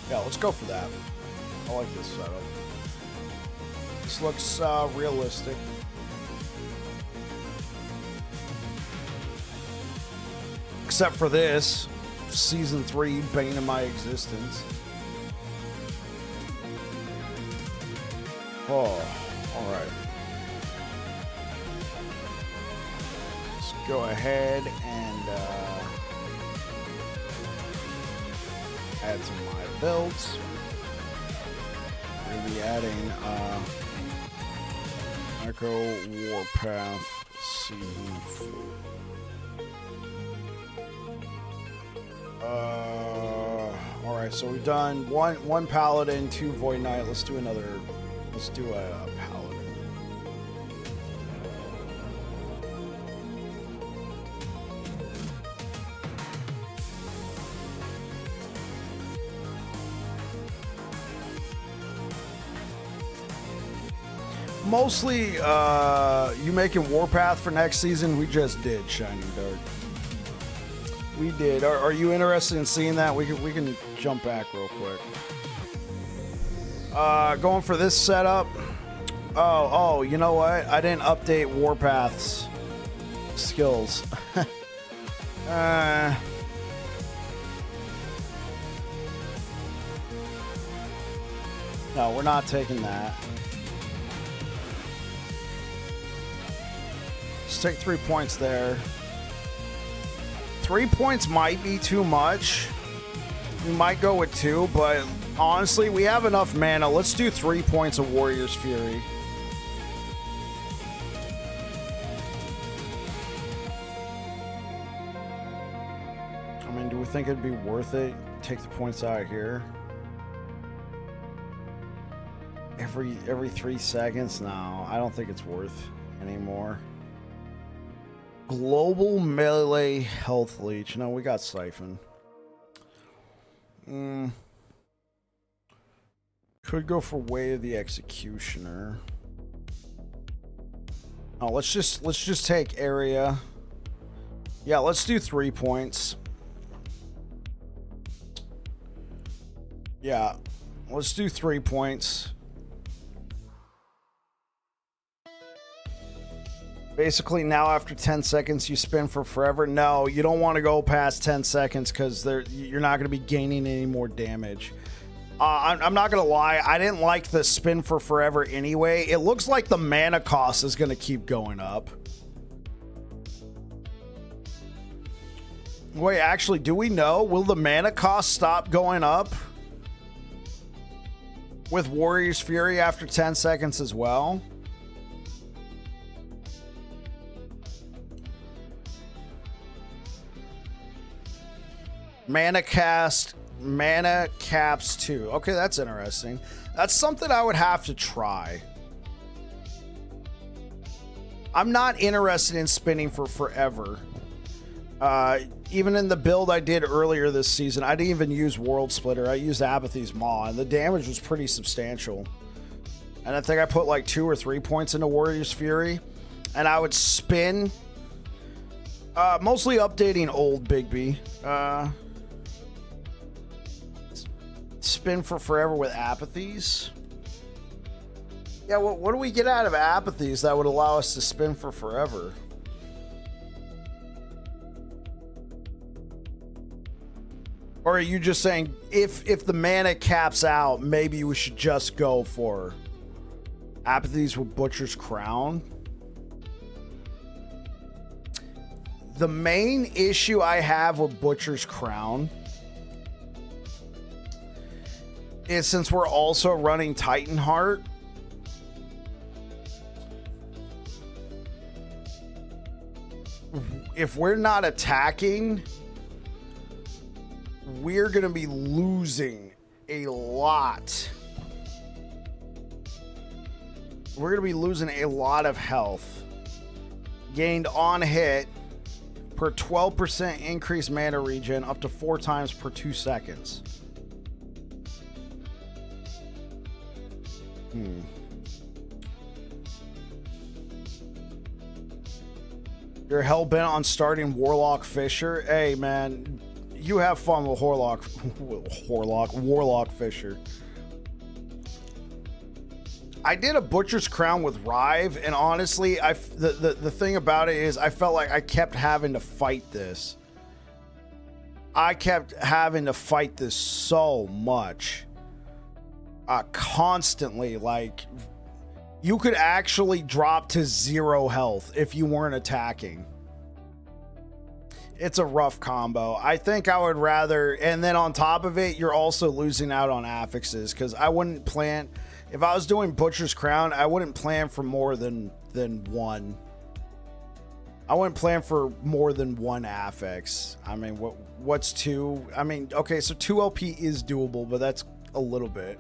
A: Yeah, let's go for that. I like this setup. This looks realistic. Except for this, Season 3, bane of my existence. Oh, alright. Go ahead and add some of my builds. We're going to be adding Echo Warpath Season 4. Alright, so we've done one Paladin, 2 Void Knight. Let's do another. Let's do a Paladin. Mostly, you making Warpath for next season? We just did Shining Dark. We did. Are you interested in seeing that? We can jump back real quick. Going for this setup. Oh, you know what? I didn't update Warpath's skills. No, we're not taking that. Let's take 3 points there. 3 points might be too much. We might go with 2, but honestly, we have enough mana. Let's do 3 points of Warrior's Fury. I mean, do we think it'd be worth it? Take the points out of here. Every 3 seconds? No, I don't think it's worth anymore. Global melee health leech. No, we got Siphon. Could go for Way of the Executioner. Oh, let's just take area. Yeah, let's do 3 points. Yeah, let's do 3 points. Basically, now after 10 seconds, you spin for forever. No, you don't want to go past 10 seconds because you're not going to be gaining any more damage. I'm not going to lie. I didn't like the spin for forever anyway. It looks like the mana cost is going to keep going up. Wait, actually, do we know? Will the mana cost stop going up with Warrior's Fury after 10 seconds as well? Mana caps 2. Okay, that's interesting. That's something I would have to try. I'm not interested in spinning for forever. Even in the build I did earlier this season, I didn't even use World Splitter. I used Apathy's Maw, and the damage was pretty substantial. And I think I put like 2 or 3 points into Warrior's Fury, and I would spin. Mostly updating old Bigby. Spin for forever with Apathies. Yeah, what do we get out of Apathies that would allow us to spin for forever? Or are you just saying if the mana caps out, maybe we should just go for Apathies with Butcher's Crown? The main issue I have with Butcher's Crown is since we're also running Titanheart, if we're not attacking, we're going to be losing a lot. We're going to be losing a lot of health. Gained on hit per 12% increased mana regen up to 4 times per 2 seconds. You're hell-bent on starting Warlock Fisher? Hey, man, you have fun with Warlock Fisher. I did a Butcher's Crown with Rive, and honestly, the thing about it is I felt like I kept having to fight this. I kept having to fight this so much. Constantly, like, you could actually drop to 0 health if you weren't attacking. It's a rough combo. I think I would rather, and then on top of it, you're also losing out on affixes, because I wouldn't plan, if I was doing Butcher's Crown, I wouldn't plan for more than one. I wouldn't plan for more than 1 affix. I mean, what's 2? I mean, okay, so 2 LP is doable, but that's a little bit.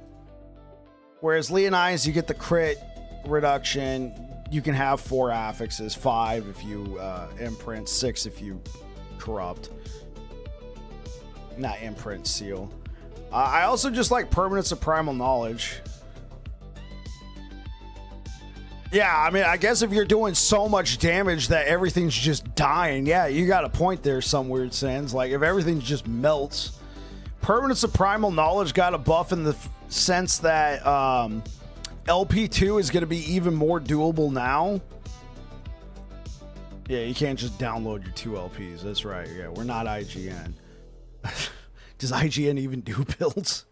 A: Whereas Leonize, you get the crit reduction. You can have 4 affixes, 5 if you imprint, 6 if you corrupt. Not imprint, seal. I also just like Permanence of Primal Knowledge. Yeah, I mean, I guess if you're doing so much damage that everything's just dying, yeah, you got a point there, some weird sense. Like, if everything just melts. Permanence of Primal Knowledge got a buff in the sense that LP2 is going to be even more doable now. Yeah, you can't just download your 2 LPs. That's right. Yeah, we're not IGN. Does IGN even do builds?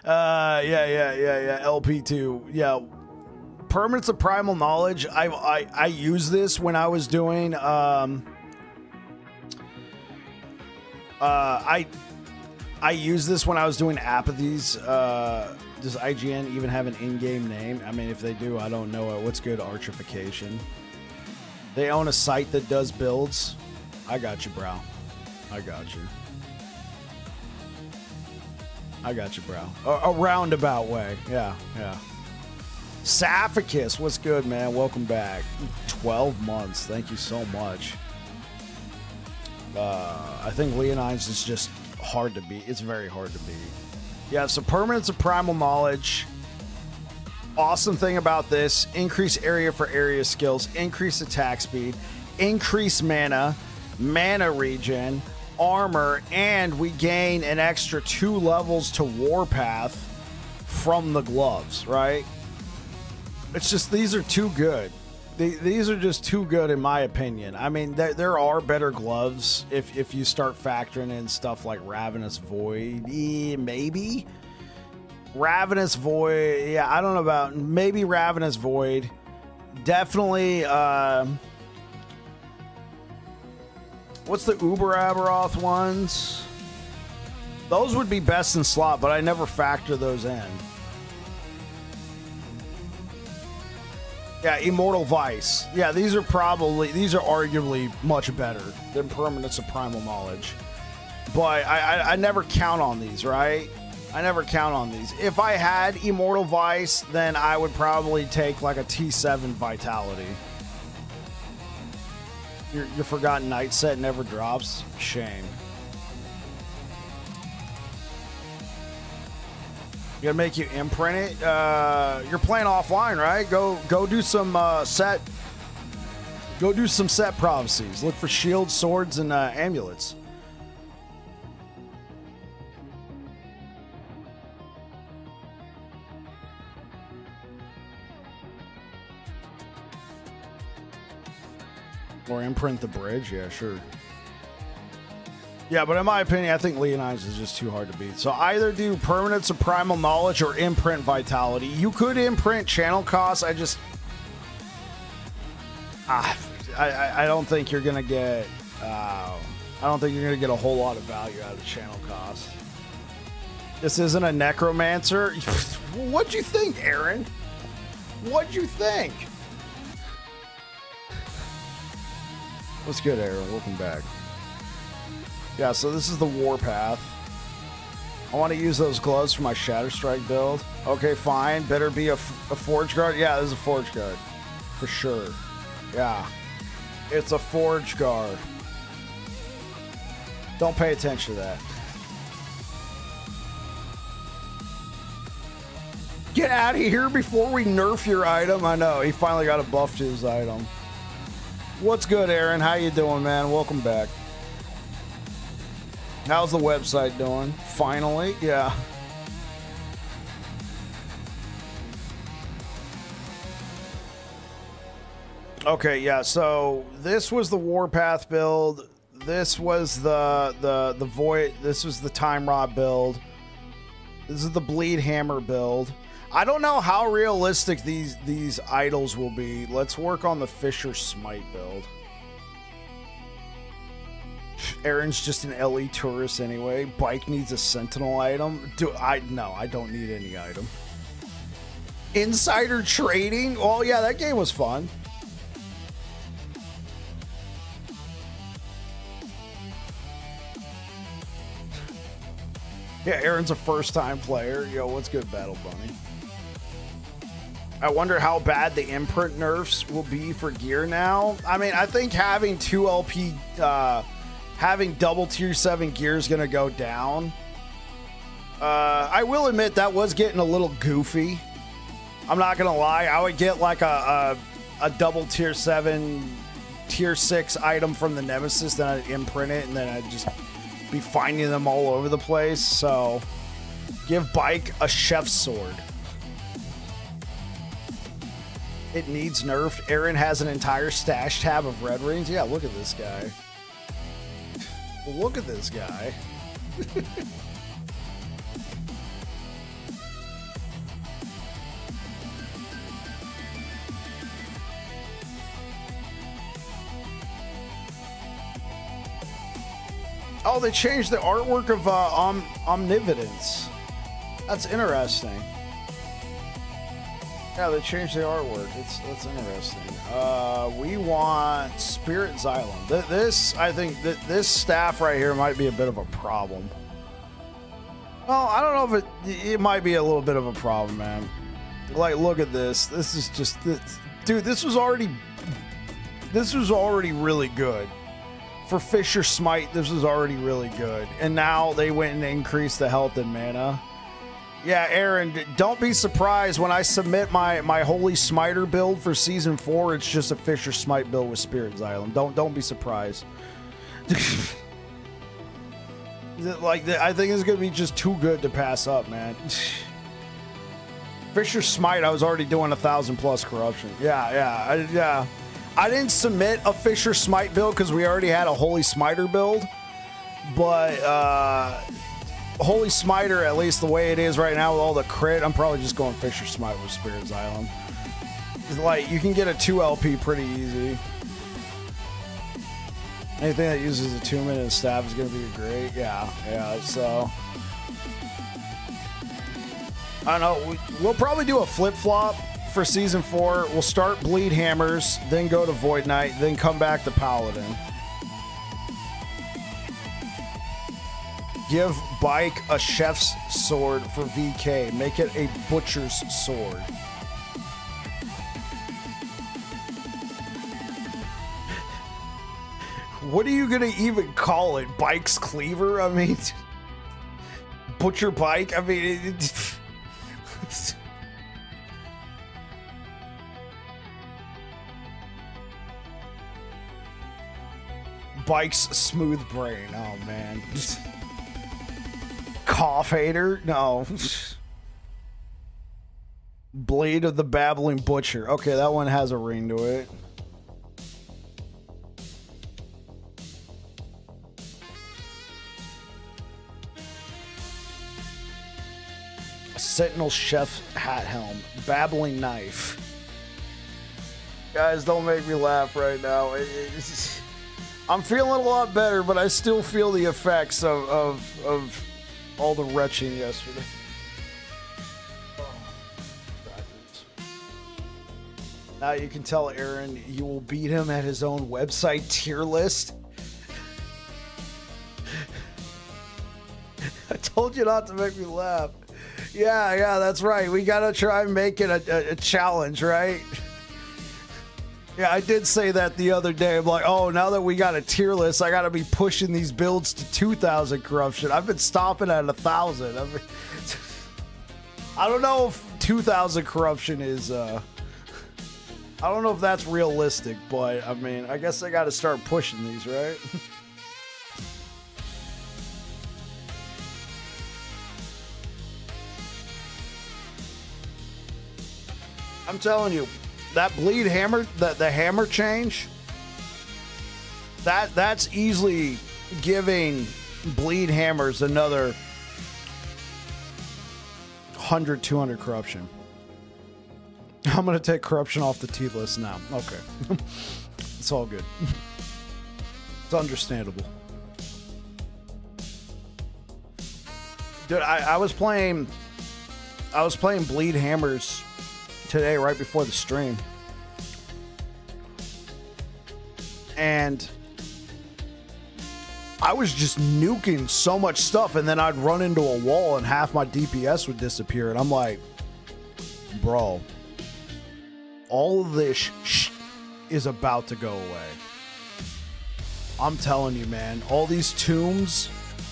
A: Yeah. LP2. Yeah. Permanence of Primal Knowledge. I used this when I was doing I used this when I was doing Apathies. Does IGN even have an in-game name? I mean, if they do, I don't know it. What's good? Archification. They own a site that does builds. I got you, bro. I got you. I got you, bro. A roundabout way. Yeah. Saphicus, what's good, man? Welcome back. 12 months. Thank you so much. I think Leonize is just hard to beat. It's very hard to beat. Yeah, so Permanence of Primal Knowledge. Awesome thing about this, increase area for area skills, increase attack speed, increase mana regen, armor, and we gain an extra 2 levels to Warpath from the gloves, right? It's just, these are too good. These are just too good in my opinion. I mean, there are better gloves if you start factoring in stuff like Ravenous Void, maybe. Ravenous Void, yeah, I don't know about, maybe Ravenous Void. Definitely, what's the Uber Aberoth ones? Those would be best in slot, but I never factor those in. Yeah, Immortal Vice. Yeah, these are arguably much better than Permanence of Primal Knowledge. But I never count on these, right? I never count on these. If I had Immortal Vice, then I would probably take like a T7 Vitality. Your Forgotten Night set never drops. Shame. Gonna make you imprint it. You're playing offline, right? Go do some set. Go do some set prophecies. Look for shields, swords, and amulets. Or imprint the bridge. Yeah, sure. Yeah, but in my opinion, I think Leonines is just too hard to beat. So either do Permanence of Primal Knowledge or Imprint Vitality. You could imprint Channel Cost. I just... I don't think you're going to get... I don't think you're going to get a whole lot of value out of Channel Cost. This isn't a Necromancer. What'd you think, Aaron? What'd you think? What's good, Aaron? Welcome back. Yeah, so this is the Warpath. I want to use those gloves for my Shatter Strike build. Okay, fine. Better be a Forge Guard. Yeah, this is a Forge Guard. For sure. Yeah. It's a Forge Guard. Don't pay attention to that. Get out of here before we nerf your item. I know, he finally got a buff to his item. What's good, Aaron? How you doing, man? Welcome back. How's the website doing? Finally, yeah. Okay, yeah, so this was the Warpath build. This was the Void. This was the Time Rod build. This is the Bleed Hammer build. I don't know how realistic these idols will be. Let's work on the Fisher Smite build. Aaron's just an LE tourist anyway. Bike needs a Sentinel item. No, I don't need any item. Insider trading? Oh yeah, that game was fun. Yeah, Aaron's a first-time player. Yo, what's good, Battle Bunny? I wonder how bad the imprint nerfs will be for gear now. I mean, I think having 2 LP, having double tier 7 gear is going to go down. I will admit that was getting a little goofy. I'm not going to lie. I would get like a double tier 7, tier 6 item from the Nemesis, then I'd imprint it, and then I'd just be finding them all over the place. So give Bike a Chef's Sword. It needs nerfed. Aaron has an entire stash tab of red rings. Yeah, look at this guy. Look at this guy. Oh, they changed the artwork of Omnividence. That's interesting. Yeah, they changed the artwork. That's interesting. We want Spirit Xylem. I think that this staff right here might be a bit of a problem. Well, I don't know if it might be a little bit of a problem, man. Like, look at this. This is just dude. This was already really good. For Fisher Smite, this was already really good. And now they went and increased the health and mana. Yeah, Aaron, don't be surprised when I submit my Holy Smiter build for Season 4. It's just a Fisher Smite build with Spirit Xylem. Don't be surprised. Like, I think it's going to be just too good to pass up, man. Fisher Smite, I was already doing 1,000+ corruption. Yeah. I didn't submit a Fisher Smite build because we already had a Holy Smiter build. But, Holy Smiter, at least the way it is right now with all the crit, I'm probably just going Fisher Smite with Spirit Xylem. Like, you can get a 2 LP pretty easy. Anything that uses a 2-minute staff is going to be great. Yeah, so. I don't know. We'll probably do a flip-flop for Season 4. We'll start Bleed Hammers, then go to Void Knight, then come back to Paladin. Give Bike a Chef's Sword for VK. Make it a Butcher's Sword. What are you gonna even call it? Bike's Cleaver? I mean, Butcher Bike? I mean, Bike's Smooth Brain. Oh, man. Cough Hater? No. Blade of the Babbling Butcher. Okay, that one has a ring to it. Sentinel chef hat helm. Babbling knife. Guys, don't make me laugh right now. I'm feeling a lot better, but I still feel the effects of all the retching yesterday. Now you can tell Aaron you will beat him at his own website tier list. I told you not to make me laugh. Yeah, that's right. We gotta try and make it a challenge, right? Yeah, I did say that the other day. I'm like, oh, now that we got a tier list, I gotta be pushing these builds to 2,000 corruption. I've been stopping at 1,000. I don't know if 2,000 corruption is I don't know if that's realistic, but I mean, I guess I gotta start pushing these, right? I'm telling you, that bleed hammer, the hammer change, that's easily giving bleed hammers another 100, 200 corruption. I'm gonna take corruption off the T list now. Okay. It's all good. It's understandable. Dude, I was playing bleed hammers today right before the stream. And I was just nuking so much stuff, and then I'd run into a wall and half my DPS would disappear, and I'm like, bro, all of this is about to go away. I'm telling you, man, all these tombs,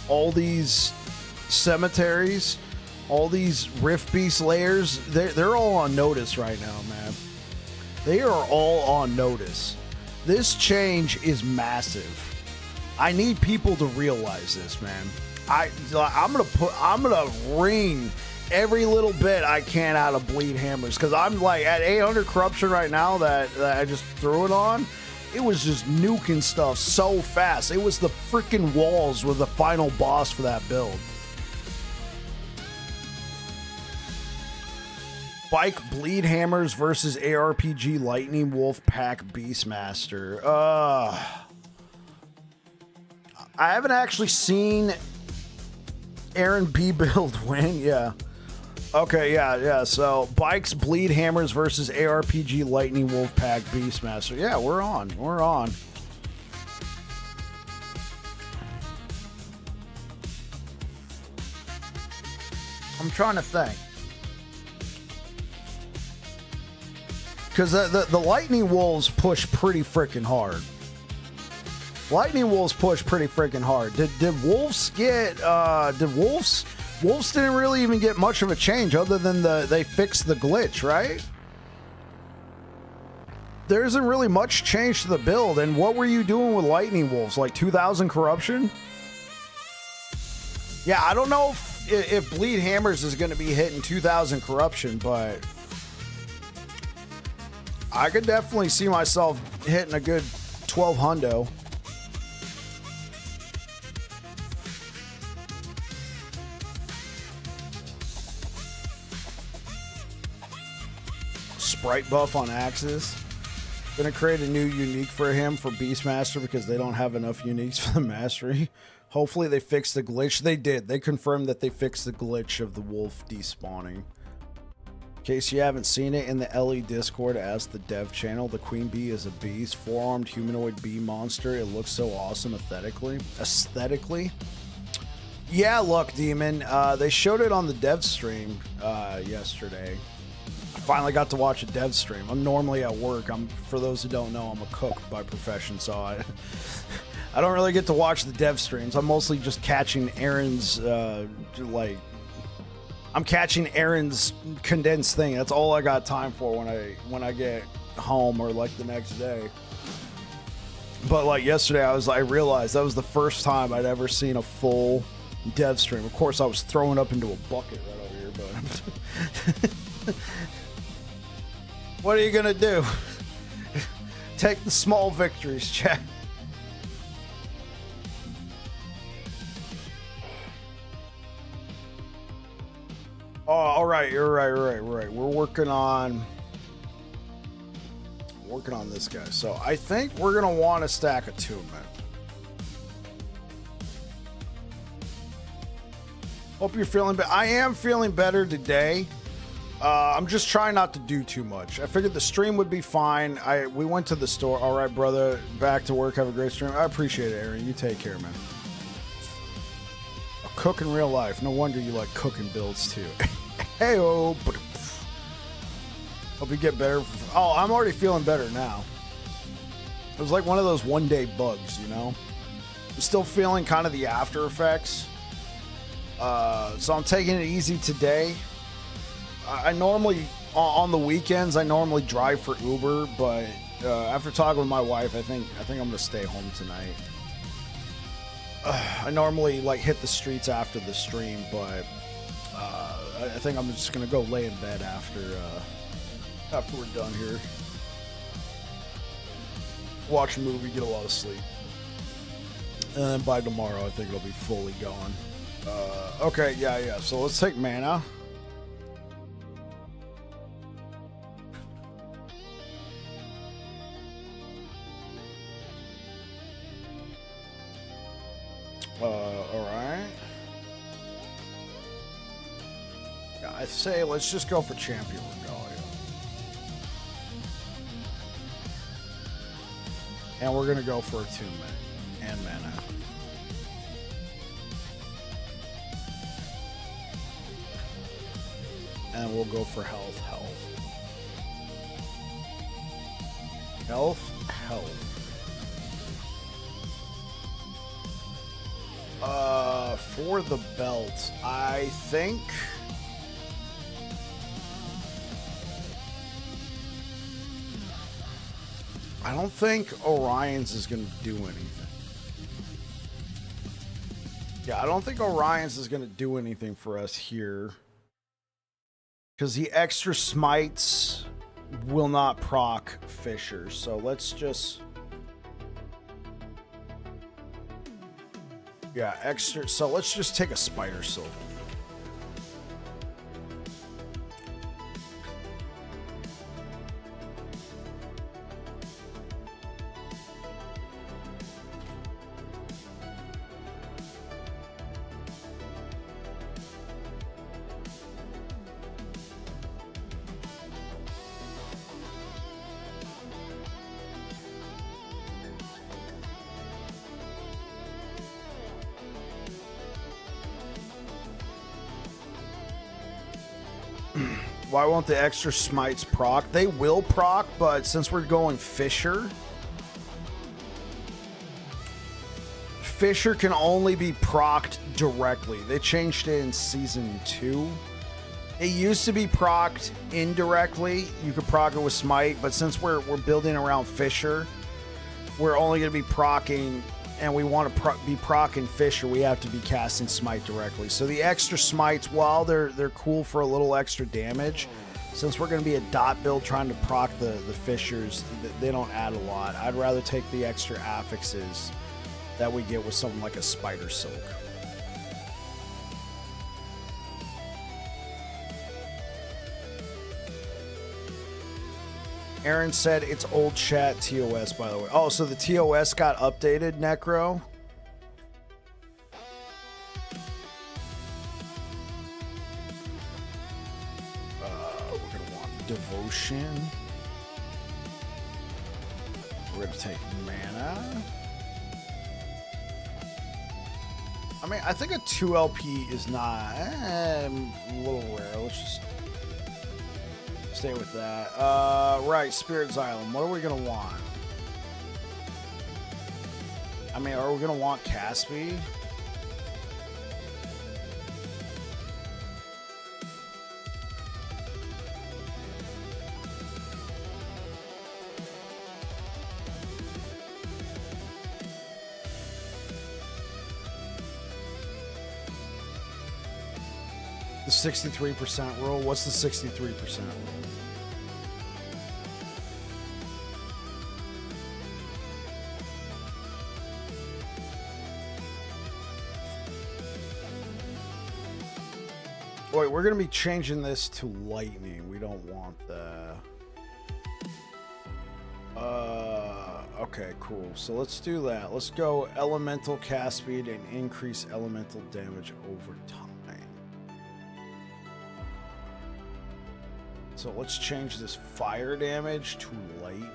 A: all these cemeteries, all these Rift Beast layers, they're all on notice right now, man. They are all on notice. This change is massive. I need people to realize this, man. I'm gonna wring every little bit I can out of bleed hammers, because I'm like at 800 corruption right now that I just threw it on. It was just nuking stuff so fast. It was the freaking walls were the final boss for that build. Bike bleed hammers versus ARPG Lightning Wolf Pack Beastmaster. I haven't actually seen Aaron B build win. Yeah. Okay, yeah. So, bikes, bleed hammers versus ARPG Lightning Wolf Pack Beastmaster. Yeah, we're on. I'm trying to think. Because the Lightning Wolves push pretty freaking hard. Did Wolves get, Wolves didn't really even get much of a change other than they fixed the glitch, right? There isn't really much change to the build. And what were you doing with Lightning Wolves? Like 2,000 corruption? Yeah, I don't know if Bleed Hammers is going to be hitting 2,000 corruption, but I could definitely see myself hitting a good 12 hundo. Sprite buff on Axis. Gonna create a new unique for him for Beastmaster because they don't have enough uniques for the mastery. Hopefully they fixed the glitch. They did. They confirmed that they fixed the glitch of the wolf despawning. In case you haven't seen it, in the LE Discord, ask the dev channel. The queen bee is a beast, four-armed humanoid bee monster. It looks so awesome aesthetically. Yeah, look, Demon. They showed it on the dev stream yesterday. I finally got to watch a dev stream. I'm normally at work. For those who don't know, I'm a cook by profession, so I don't really get to watch the dev streams. I'm mostly just catching Aaron's I'm catching Aaron's condensed thing. That's all I got time for when I get home or like the next day. But like yesterday, I realized that was the first time I'd ever seen a full dev stream. Of course, I was throwing up into a bucket right over here, but what are you gonna do? Take the small victories, chat. Oh, all right, you're right. We're working on this guy. So I think we're gonna want to stack attunement. Hope you're feeling better. I am feeling better today. I'm just trying not to do too much. I figured the stream would be fine. We went to the store. All right, brother. Back to work. Have a great stream. I appreciate it, Aaron. You take care, man. A cook in real life. No wonder you like cooking builds too. Hey-oh. Hope you get better. Oh, I'm already feeling better now. It was like one of those one-day bugs, you know? I'm still feeling kind of the after effects. So I'm taking it easy today. I normally, on the weekends, I normally drive for Uber, but after talking with my wife, I think I'm gonna stay home tonight. I normally like hit the streets after the stream, but I think I'm just gonna go lay in bed after we're done here. Watch a movie, get a lot of sleep, and then by tomorrow, I think it'll be fully gone. Okay, yeah. So let's take mana. Alright. Yeah, I say let's just go for Champion Regalia. And we're gonna go for Attunement and mana. And we'll go for health. For the belt, I don't think Orion's is going to do anything. Yeah, I don't think Orion's is going to do anything for us here. Because the extra smites will not proc Fissure. So let's just... Yeah, extra. So let's just take a Spider Silk. Why won't the extra smites proc? They will proc, but since we're going Fissure, Fissure can only be procced directly. They changed it in Season 2. It used to be procced indirectly. You could proc it with Smite, but since we're building around Fissure, we're only going to be proccing, and we want to be proccing Fissure, we have to be casting Smite directly. So the extra Smites, while they're cool for a little extra damage, since we're going to be a dot build trying to proc the Fissures, they don't add a lot. I'd rather take the extra affixes that we get with something like a Spider Silk. Aaron said it's old chat TOS, by the way. Oh, so the TOS got updated, Necro? We're going to want Devotion. We're going to take Mana. I mean, I think a 2LP is not a little rare. Let's just stay with that. Right, Spirit Xylem. What are we going to want? I mean, are we going to want Caspi? The 63% rule? What's the 63% rule? Wait, we're gonna be changing this to lightning. We don't want the. Okay, cool. So let's do that. Let's go elemental cast speed and increase elemental damage over time. So let's change this fire damage to lightning.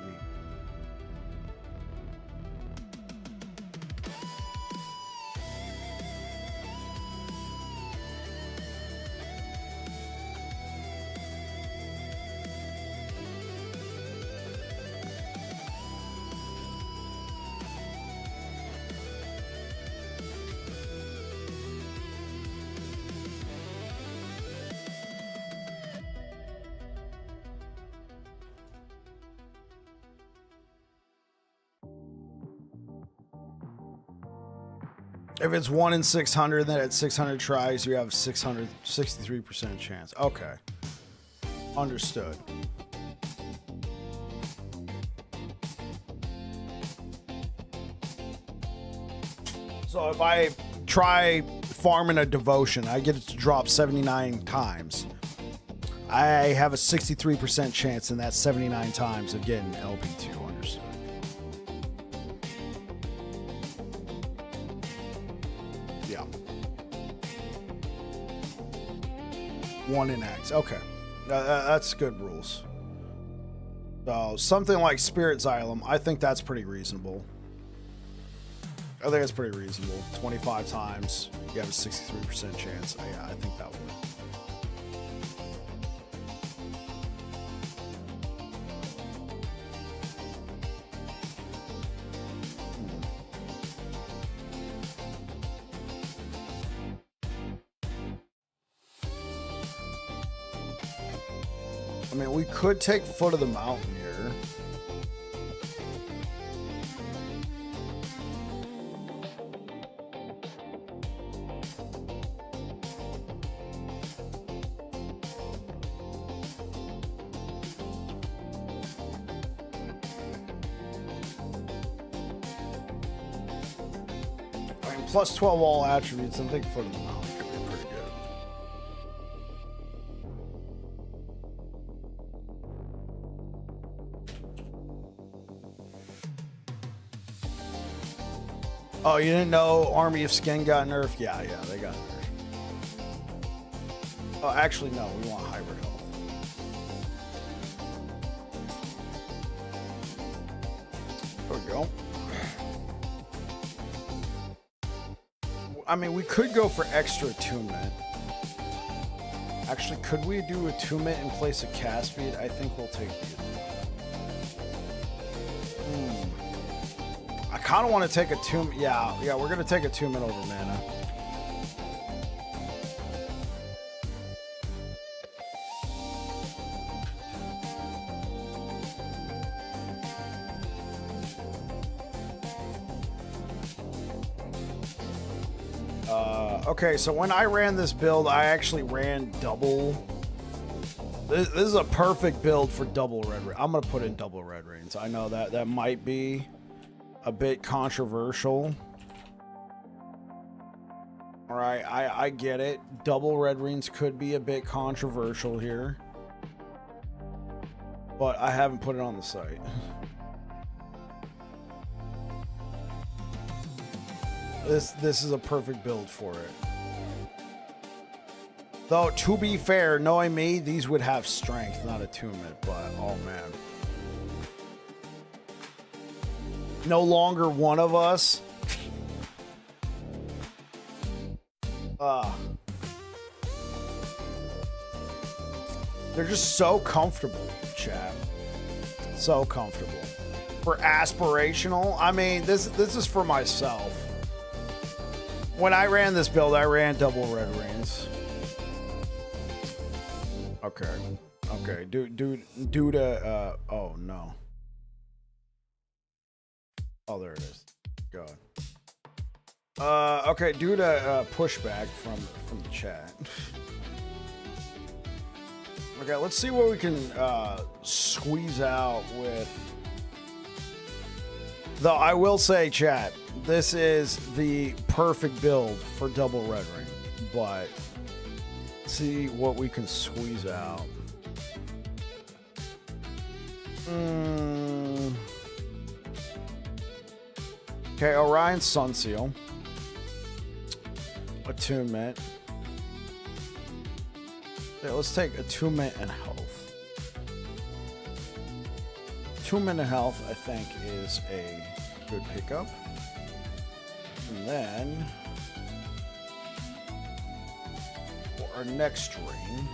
A: If it's 1 in 600, then at 600 tries, you have 63% chance. Okay. Understood. So if I try farming a devotion, I get it to drop 79 times. I have a 63% chance in that 79 times of getting LP2. Understood. Yeah. 1 in X. Okay. That's good rules. So something like Spirit Xylem, I think that's pretty reasonable. I think it's pretty reasonable. 25 times, you have a 63% chance. Yeah, I think that would. I mean, we could take Foot of the Mountain here. I mean, plus 12 all attributes, I think Foot of the Mountain could be pretty good. Oh, you didn't know Army of Skin got nerfed? Yeah, they got nerfed. Oh, actually, no, we want hybrid health. There we go. I mean, we could go for extra attunement. Actually, could we do attunement in place of cast speed? I think we'll take the I kind of want to take attunement. Yeah, we're going to take attunement over mana. Okay, so when I ran this build, I actually ran double. This is a perfect build for double red rain. I'm going to put in double red rains. I know that might be a bit controversial. All right, I get it. Double red rains could be a bit controversial here, but I haven't put it on the site. This is a perfect build for it. Though, to be fair, knowing me, these would have strength, not attunement, but oh man. No longer one of us. They're just so comfortable, chat. So comfortable. For aspirational, I mean, this is for myself. When I ran this build, I ran double red rains. Okay. Due to oh no. Oh, there it is. God. Okay, due to pushback from the chat. Okay, let's see what we can squeeze out with. Though I will say, chat, this is the perfect build for double red ring, but See what we can squeeze out. Okay, Orion Sunseal. Attunement. Yeah, let's take attunement and health. Attunement and health, I think, is a good pickup. And then for our next ring,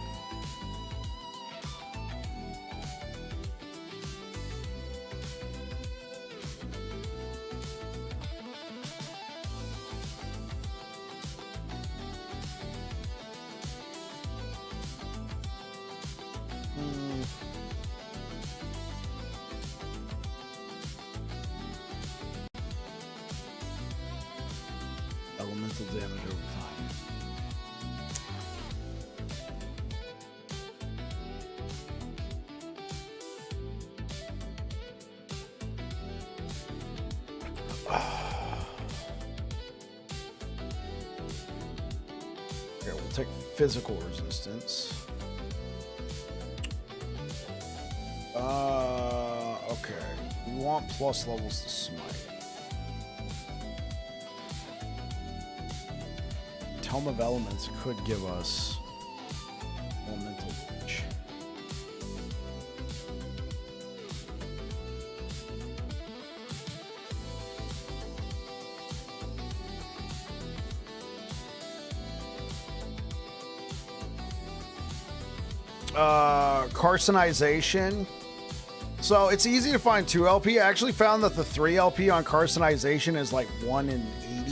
A: elemental damage over time. Here, we'll take physical resistance. Okay. We want plus levels to smite. Tome of Elements could give us elemental reach. Carcinization. So it's easy to find 2 LP. I actually found that the 3 LP on carcinization is like 1 in 80,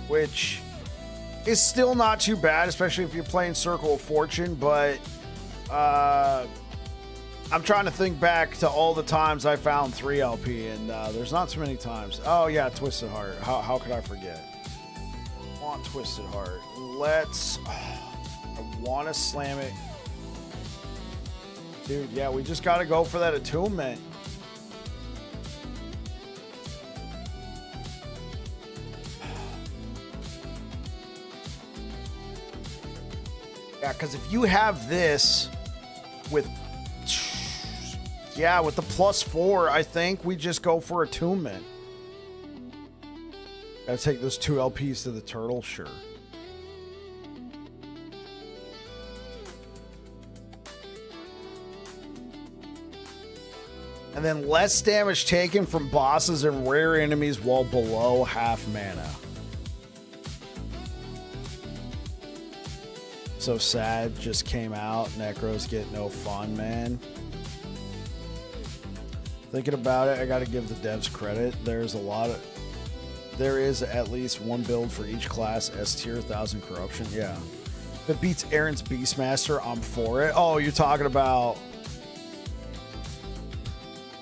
A: which is still not too bad, especially if you're playing Circle of Fortune, but I'm trying to think back to all the times I found 3 LP, and there's not too many times. Oh yeah, Twisted Heart. How could I forget? I want Twisted Heart. Let's... I want to slam it. Dude, yeah, we just got to go for that attunement. Yeah, because if you have this with... Yeah, with the +4, I think we just go for attunement. Gotta take those 2 LPs to the turtle, sure. And then less damage taken from bosses and rare enemies while below half mana. So sad, just came out. Necros get no fun, man. Thinking about it, I gotta give the devs credit. There is at least 1 build for each class. S tier, 1000 corruption. Yeah. If it beats Aaron's Beastmaster, I'm for it. Oh, you're talking about...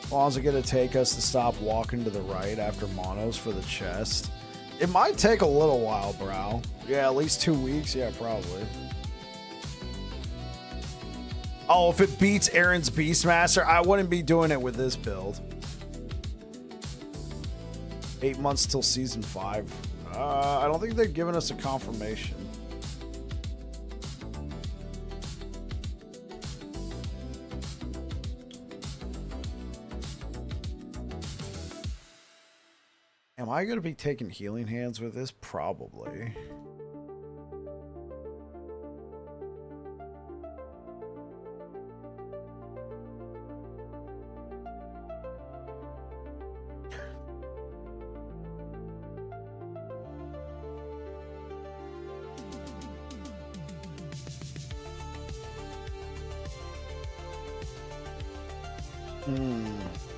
A: How long is it going to take us to stop walking to the right after monos for the chest? It might take a little while, bro. Yeah, at least 2 weeks. Yeah, probably. Oh, if it beats Aaron's Beastmaster, I wouldn't be doing it with this build. 8 months till season 5. I don't think they've given us a confirmation. Am I going to be taking healing hands with this? Probably.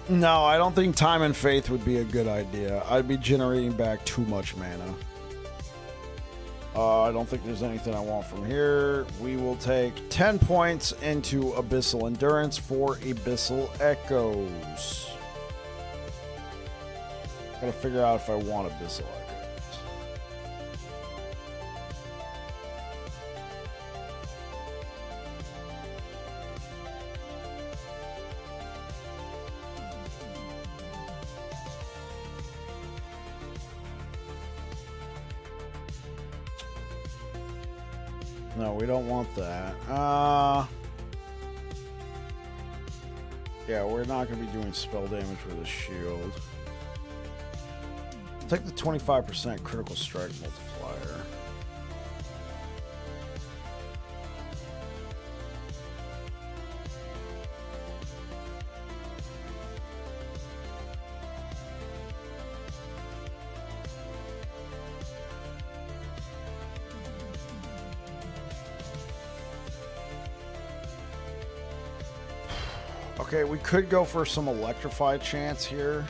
A: No, I don't think Time and Faith would be a good idea. I'd be generating back too much mana. I don't think there's anything I want from here. We will take 10 points into Abyssal Endurance for Abyssal Echoes. Gotta figure out if I want Abyssal Echoes. No, we don't want that. Yeah, we're not going to be doing spell damage with a shield. Take the 25% critical strike multiplier. Okay, we could go for some electrify chance here.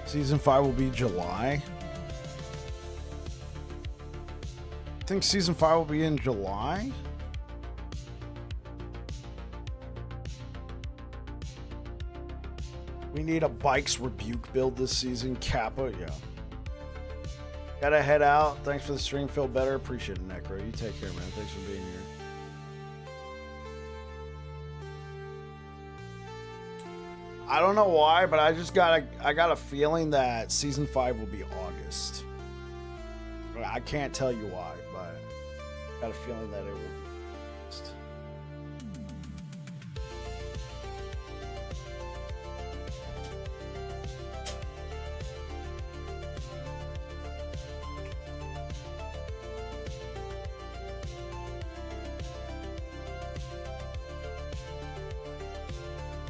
A: Season 5 will be July. I think Season 5 will be in July. We need a Bikes Rebuke build this season. Kappa, yeah. Gotta head out. Thanks for the stream. Feel better. Appreciate it, Necro. You take care, man. Thanks for being here. I don't know why, but I got a feeling that Season 5 will be August. I can't tell you why, but I got a feeling that it will be August.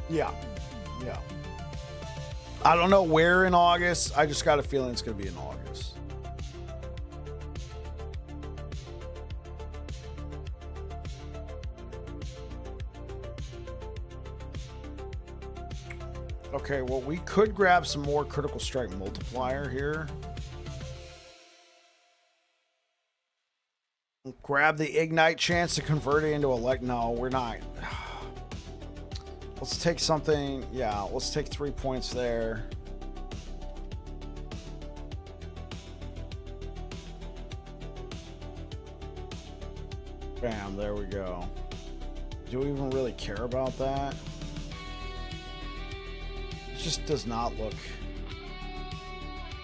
A: Yeah. Yeah. I don't know where in August. I just got a feeling it's going to be in August. Okay, well, we could grab some more critical strike multiplier here. Grab the ignite chance to convert it into a no, we're not. Let's take something. Yeah, let's take 3 points there. Bam, there we go. Do we even really care about that? It just does not look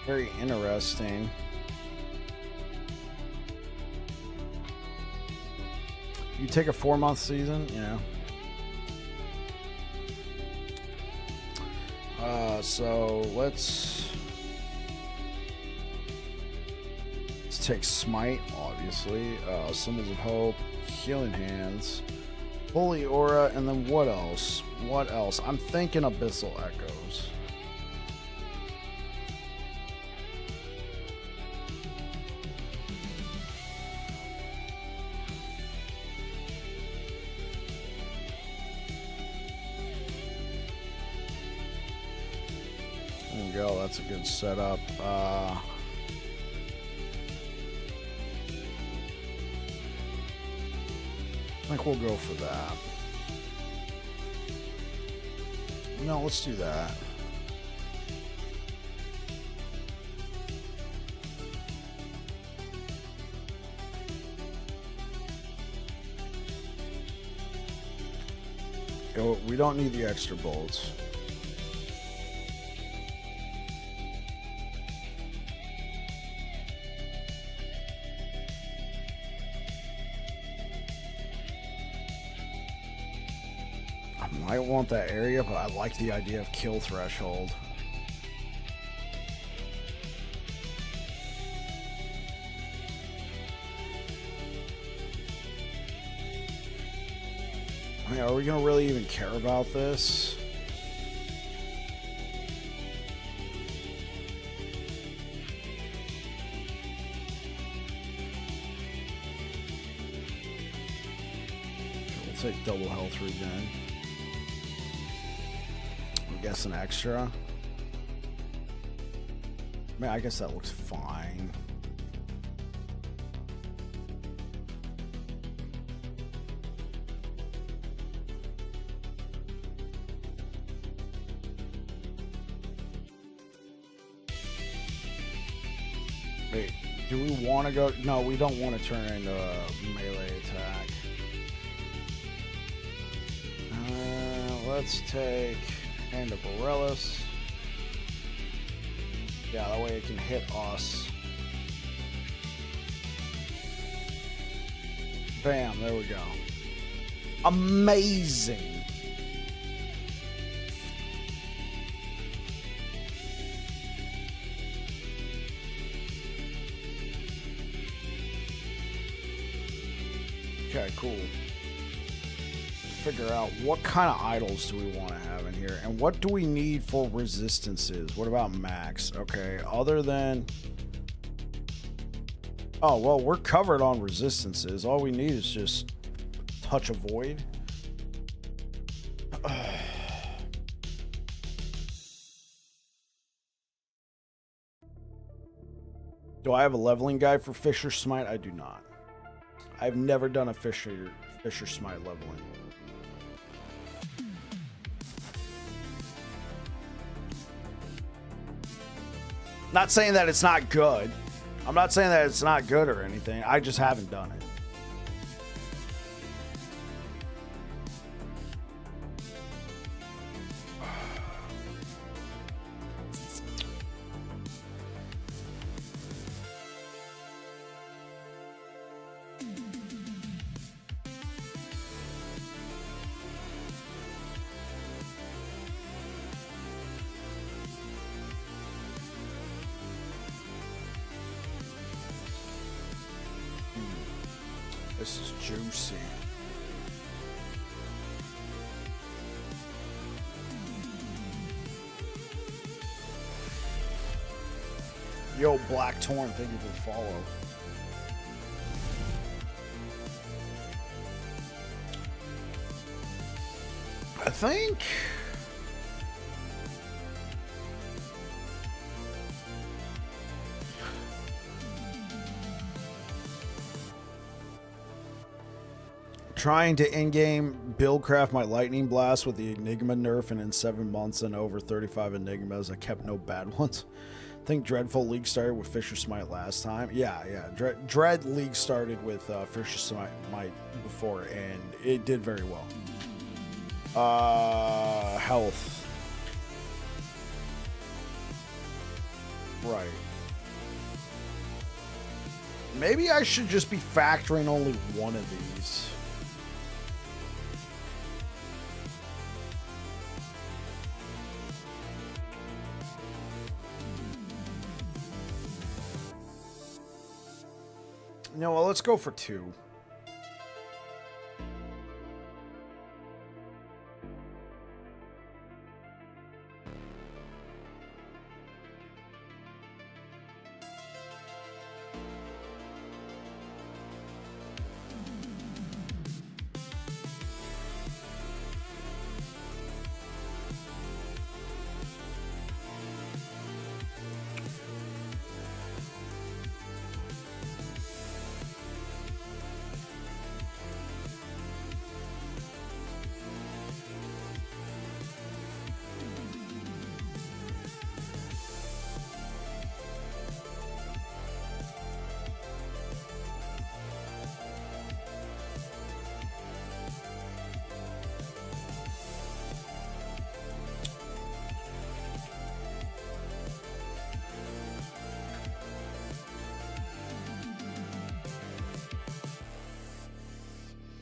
A: very interesting. You take a 4-month season? Yeah. So let's take Smite, obviously. Symbols of Hope, Healing Hands, Holy Aura, and then what else? What else? I'm thinking Abyssal Echoes. There we go. That's a good setup. I think we'll go for that. No, let's do that. Oh, we don't need the extra bolts. I want that area, but I like the idea of kill threshold. I mean, are we gonna really even care about this? We'll take double health regen. Guess an extra. I mean, I guess that looks fine. Wait, do we want to go? No, we don't want to turn into a melee attack. Let's take Hand of Aurelis. Yeah, that way it can hit us. Bam, there we go. Amazing. Okay, cool. Figure out what kind of idols do we want to have in here, and what do we need for resistances? What about max? Okay, other than... Oh, well, we're covered on resistances. All we need is just touch a void. Do I have a leveling guide for Fisher Smite? I do not. I've never done a Fisher Smite leveling. Not saying that it's not good. I'm not saying that it's not good or anything. I just haven't done it. This is juicy. Yo, Black Torn, thank you for the follow. I think... trying to in-game buildcraft my Lightning Blast with the Enigma nerf, and in 7 months and over 35 Enigmas, I kept no bad ones. I think Dreadful League started with Fisher Smite last time. Yeah. Dread League started with Fisher Smite before, and it did very well. Health. Right. Maybe I should just be factoring only one of these. No, well, let's go for 2.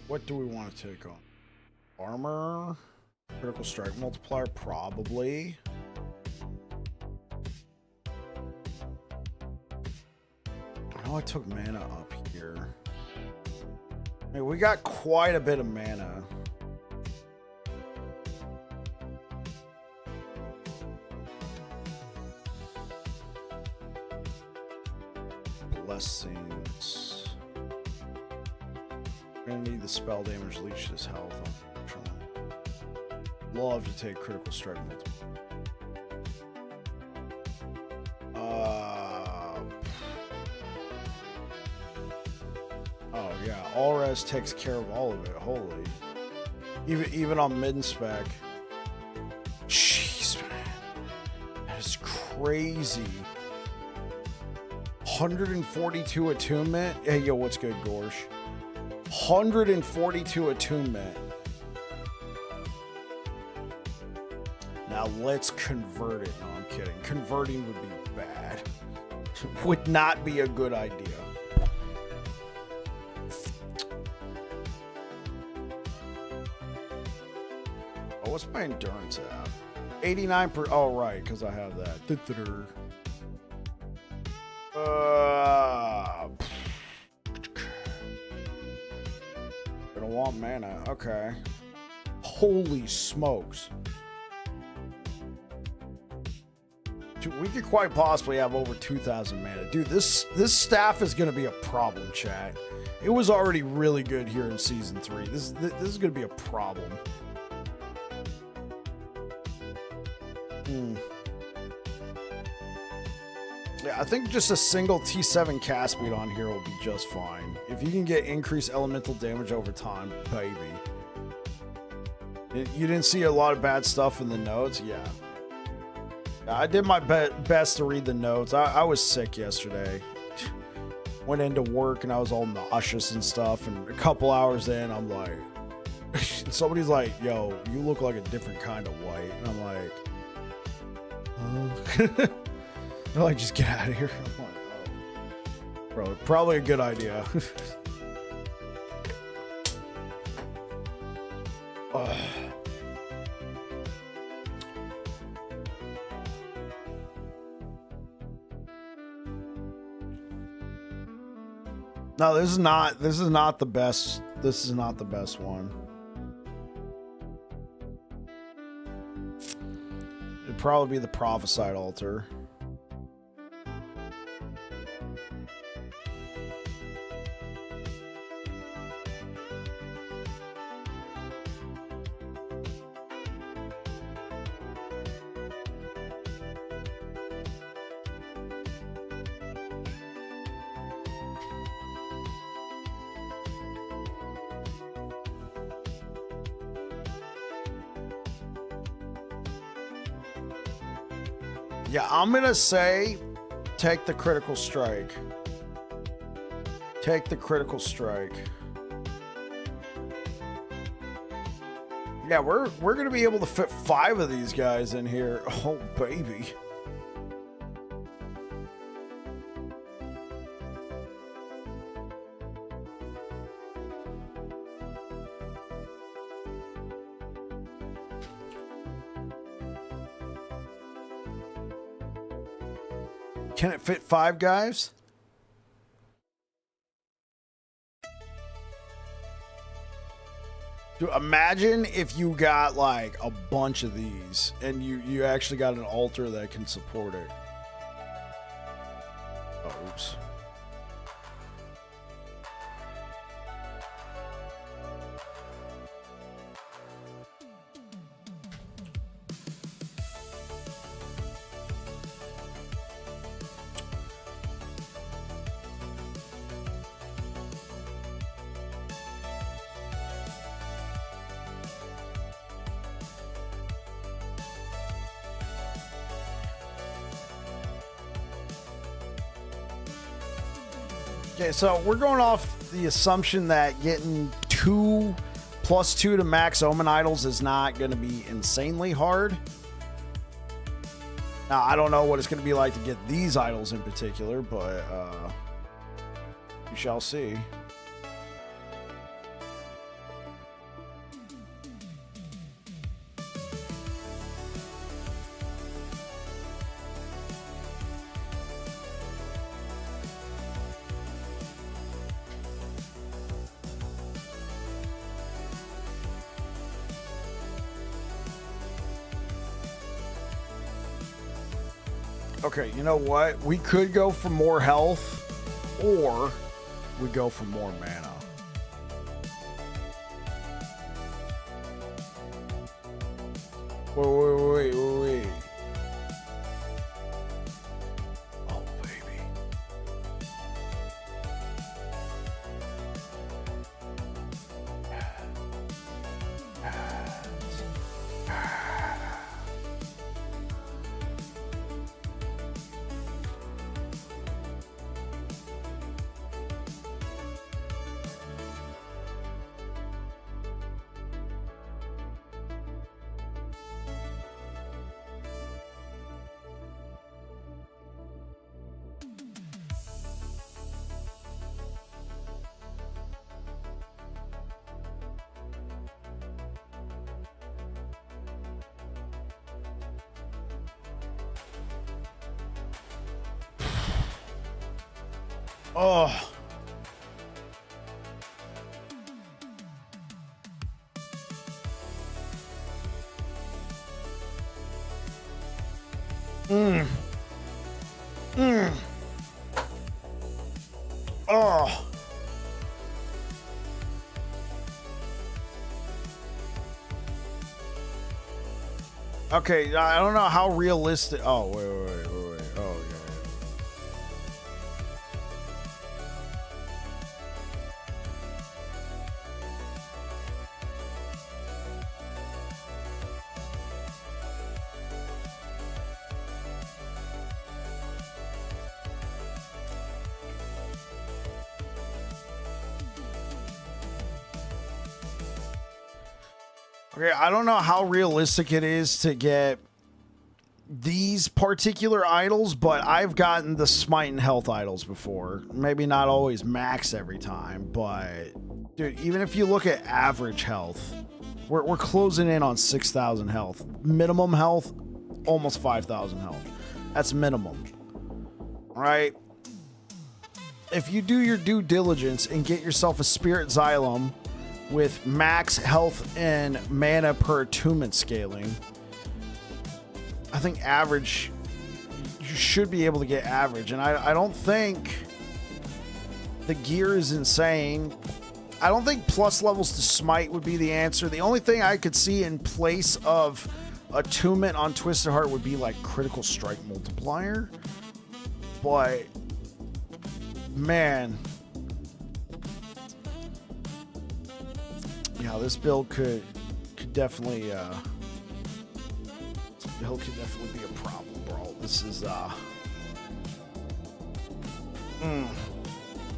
A: What do we want to take on? Armor? Critical strike multiplier? Probably. I know I took mana up here. Hey, we got quite a bit of mana. Blessings. We're gonna need the spell damage leech this health, unfortunately. Love to take critical strike multiplier. Oh yeah, all res takes care of all of it. Holy, even on mid spec. Jeez, man, that is crazy. 142 attunement. Hey, yo, what's good, Gorsh? 142 attunement. Now let's convert it. No, I'm kidding. Converting would be bad. Would not be a good idea. Oh, what's my endurance at? 89 per. Oh, right, because I have that. Gonna want mana. Okay. Holy smokes. Dude, we could quite possibly have over 2,000 mana. Dude, this staff is gonna be a problem, chat. It was already really good here in Season 3. This is gonna be a problem. Yeah, I think just a single T7 cast speed on here will be just fine. If you can get increased elemental damage over time, baby. You didn't see a lot of bad stuff in the notes? Yeah. I did my best to read the notes. I was sick yesterday. Went into work and I was all nauseous and stuff. And a couple hours in, I'm like... somebody's like, yo, you look like a different kind of white. And I'm like... They're like, just get out of here. I'm like, oh. Bro, probably a good idea. No, this is not the best. This is not the best one. It'd probably be the Prophesied Altar. Yeah, I'm gonna say take the critical strike. Take the critical strike. Yeah, we're gonna be able to fit 5 of these guys in here. Oh baby. Can it fit 5 guys? Dude, imagine if you got like a bunch of these and you actually got an altar that can support it. Oh, oops. Okay, so we're going off the assumption that getting 2+2 to max Omen Idols is not going to be insanely hard. Now, I don't know what it's going to be like to get these idols in particular, but we shall see. Okay, you know what? We could go for more health, or we go for more mana. Wait. Oh, baby. Oh. Oh. Okay, I don't know how realistic. Oh, wait. Oh, yeah. Okay, I don't know how realistic it is to get these particular idols, but I've gotten the smite and health idols before. Maybe not always max every time, but dude, even if you look at average health, we're closing in on 6,000 health. Minimum health, almost 5,000 health. That's minimum. All right? If you do your due diligence and get yourself a Spirit Xylem with max health and mana per attunement scaling, I think average, you should be able to get average. And I don't think the gear is insane. I don't think plus levels to smite would be the answer. The only thing I could see in place of attunement on Twisted Heart would be like critical strike multiplier. But man, yeah, this build could definitely could definitely be a problem, bro. This is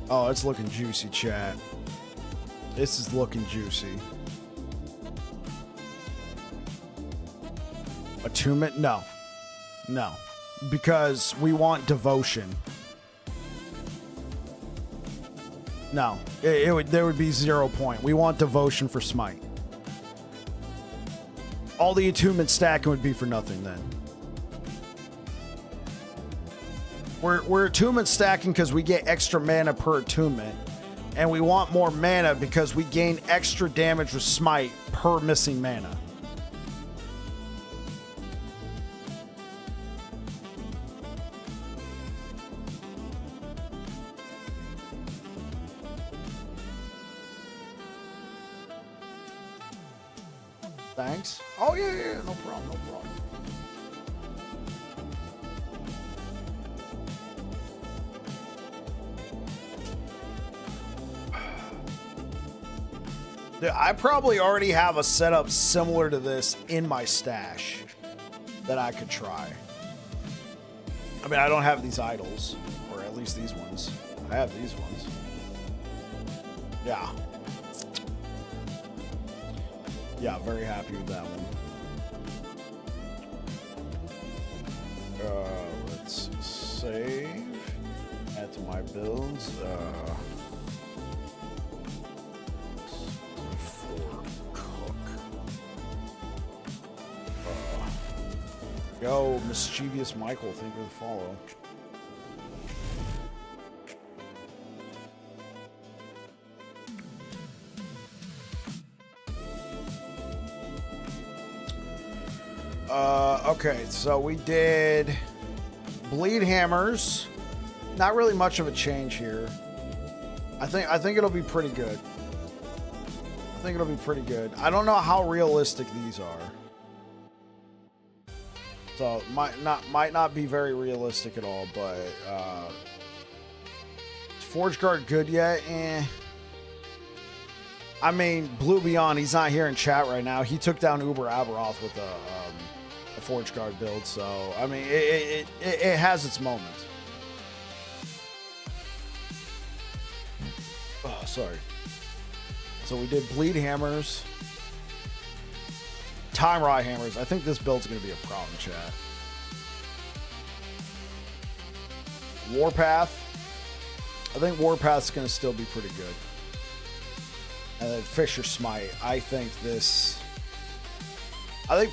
A: oh, it's looking juicy, chat. This is looking juicy. Attunement? No, because we want devotion. No, there would be 0 point. We want devotion for smite. All the attunement stacking would be for nothing then. We're attunement stacking because we get extra mana per attunement, and we want more mana because we gain extra damage with smite per missing mana. Thanks. Oh, yeah, no problem. Dude, I probably already have a setup similar to this in my stash that I could try. I mean, I don't have these idols, or at least these ones. I have these ones. Yeah. Yeah, very happy with that one. Let's save. Add to my builds. Ford Cook. Yo, Mischievous Michael, thank you for the follow. Okay, so we did bleed hammers. Not really much of a change here. I think it'll be pretty good. I don't know how realistic these are. So might not be very realistic at all, but is Forge Guard good yet? I mean, Blue Beyond, he's not here in chat right now. He took down Uber Aberoth with a Forge Guard build, so I mean it has its moments. Oh, sorry. So we did bleed hammers, time ride hammers. I think this build's gonna be a problem, chat. Warpath. I think Warpath's gonna still be pretty good. And then Fisher Smite. I think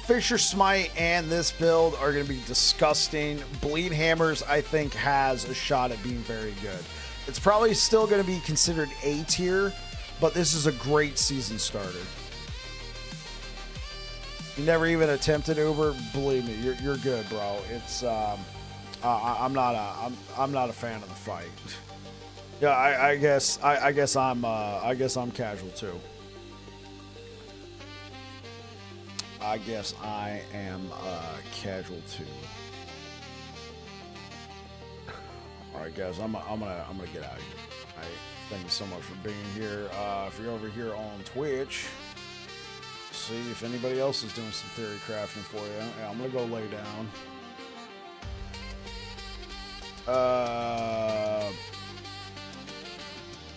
A: Fisher Smite and this build are going to be disgusting. Bleed Hammers, I think, has a shot at being very good. It's probably still going to be considered A tier, but this is a great season starter. You never even attempted Uber? Believe me, you're good, bro. It's I'm not a fan of the fight. Yeah, I guess I'm casual too. I guess I am casual too. All right, guys, I'm gonna get out of here. All right, thank you so much for being here. If you're over here on Twitch, see if anybody else is doing some theory crafting for you. Yeah, I'm gonna go lay down.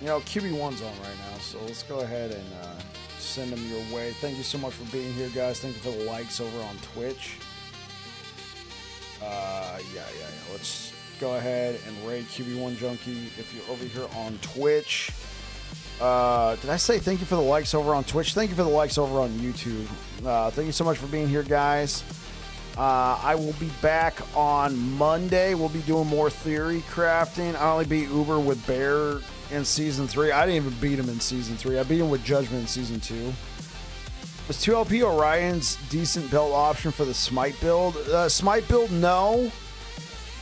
A: You know, QB1's on right now, so let's go ahead and send them your way. Thank you so much for being here, guys. Thank you for the likes over on Twitch. Yeah. Let's go ahead and raid QB1 Junkie if you're over here on Twitch. Did I say thank you for the likes over on Twitch? Thank you for the likes over on YouTube. Thank you so much for being here, guys. I will be back on Monday. We'll be doing more theory crafting. I only beat Uber with Bear in Season 3. I didn't even beat him in Season 3. I beat him with Judgment in Season 2. Was 2LP Orion's decent build option for the Smite build? Smite build, no.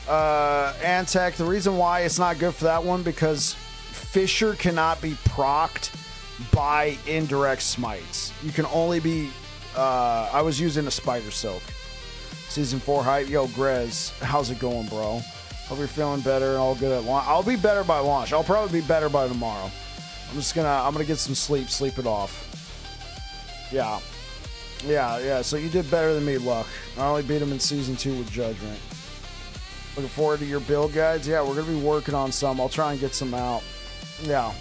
A: Antec, the reason why it's not good for that one, because Fisher cannot be procced by indirect smites. You can only be... I was using a Spider Silk. Season 4 hype. Yo, Grez, how's it going, bro? Hope you're feeling better and all good at launch. I'll be better by launch. I'll probably be better by tomorrow. I'm gonna get some sleep it off. Yeah. So you did better than me, Luck. I only beat him in Season 2 with Judgment. Looking forward to your build guides. Yeah, we're gonna be working on some. I'll try and get some out. Yeah.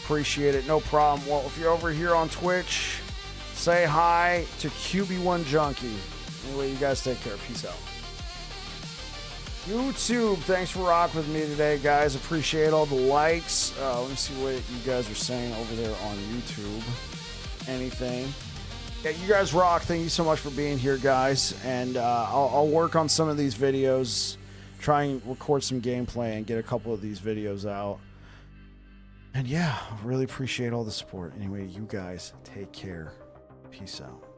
A: Appreciate it. No problem. Well, if you're over here on Twitch, say hi to QB1 Junkie. Anyway, you guys take care. Peace out. YouTube, thanks for rocking with me today, guys. Appreciate all the likes. Let me see what you guys are saying over there on YouTube. Anything? Yeah, you guys rock. Thank you so much for being here, guys. And I'll work on some of these videos, try and record some gameplay and get a couple of these videos out. And yeah, I really appreciate all the support. Anyway, you guys take care. Peace out.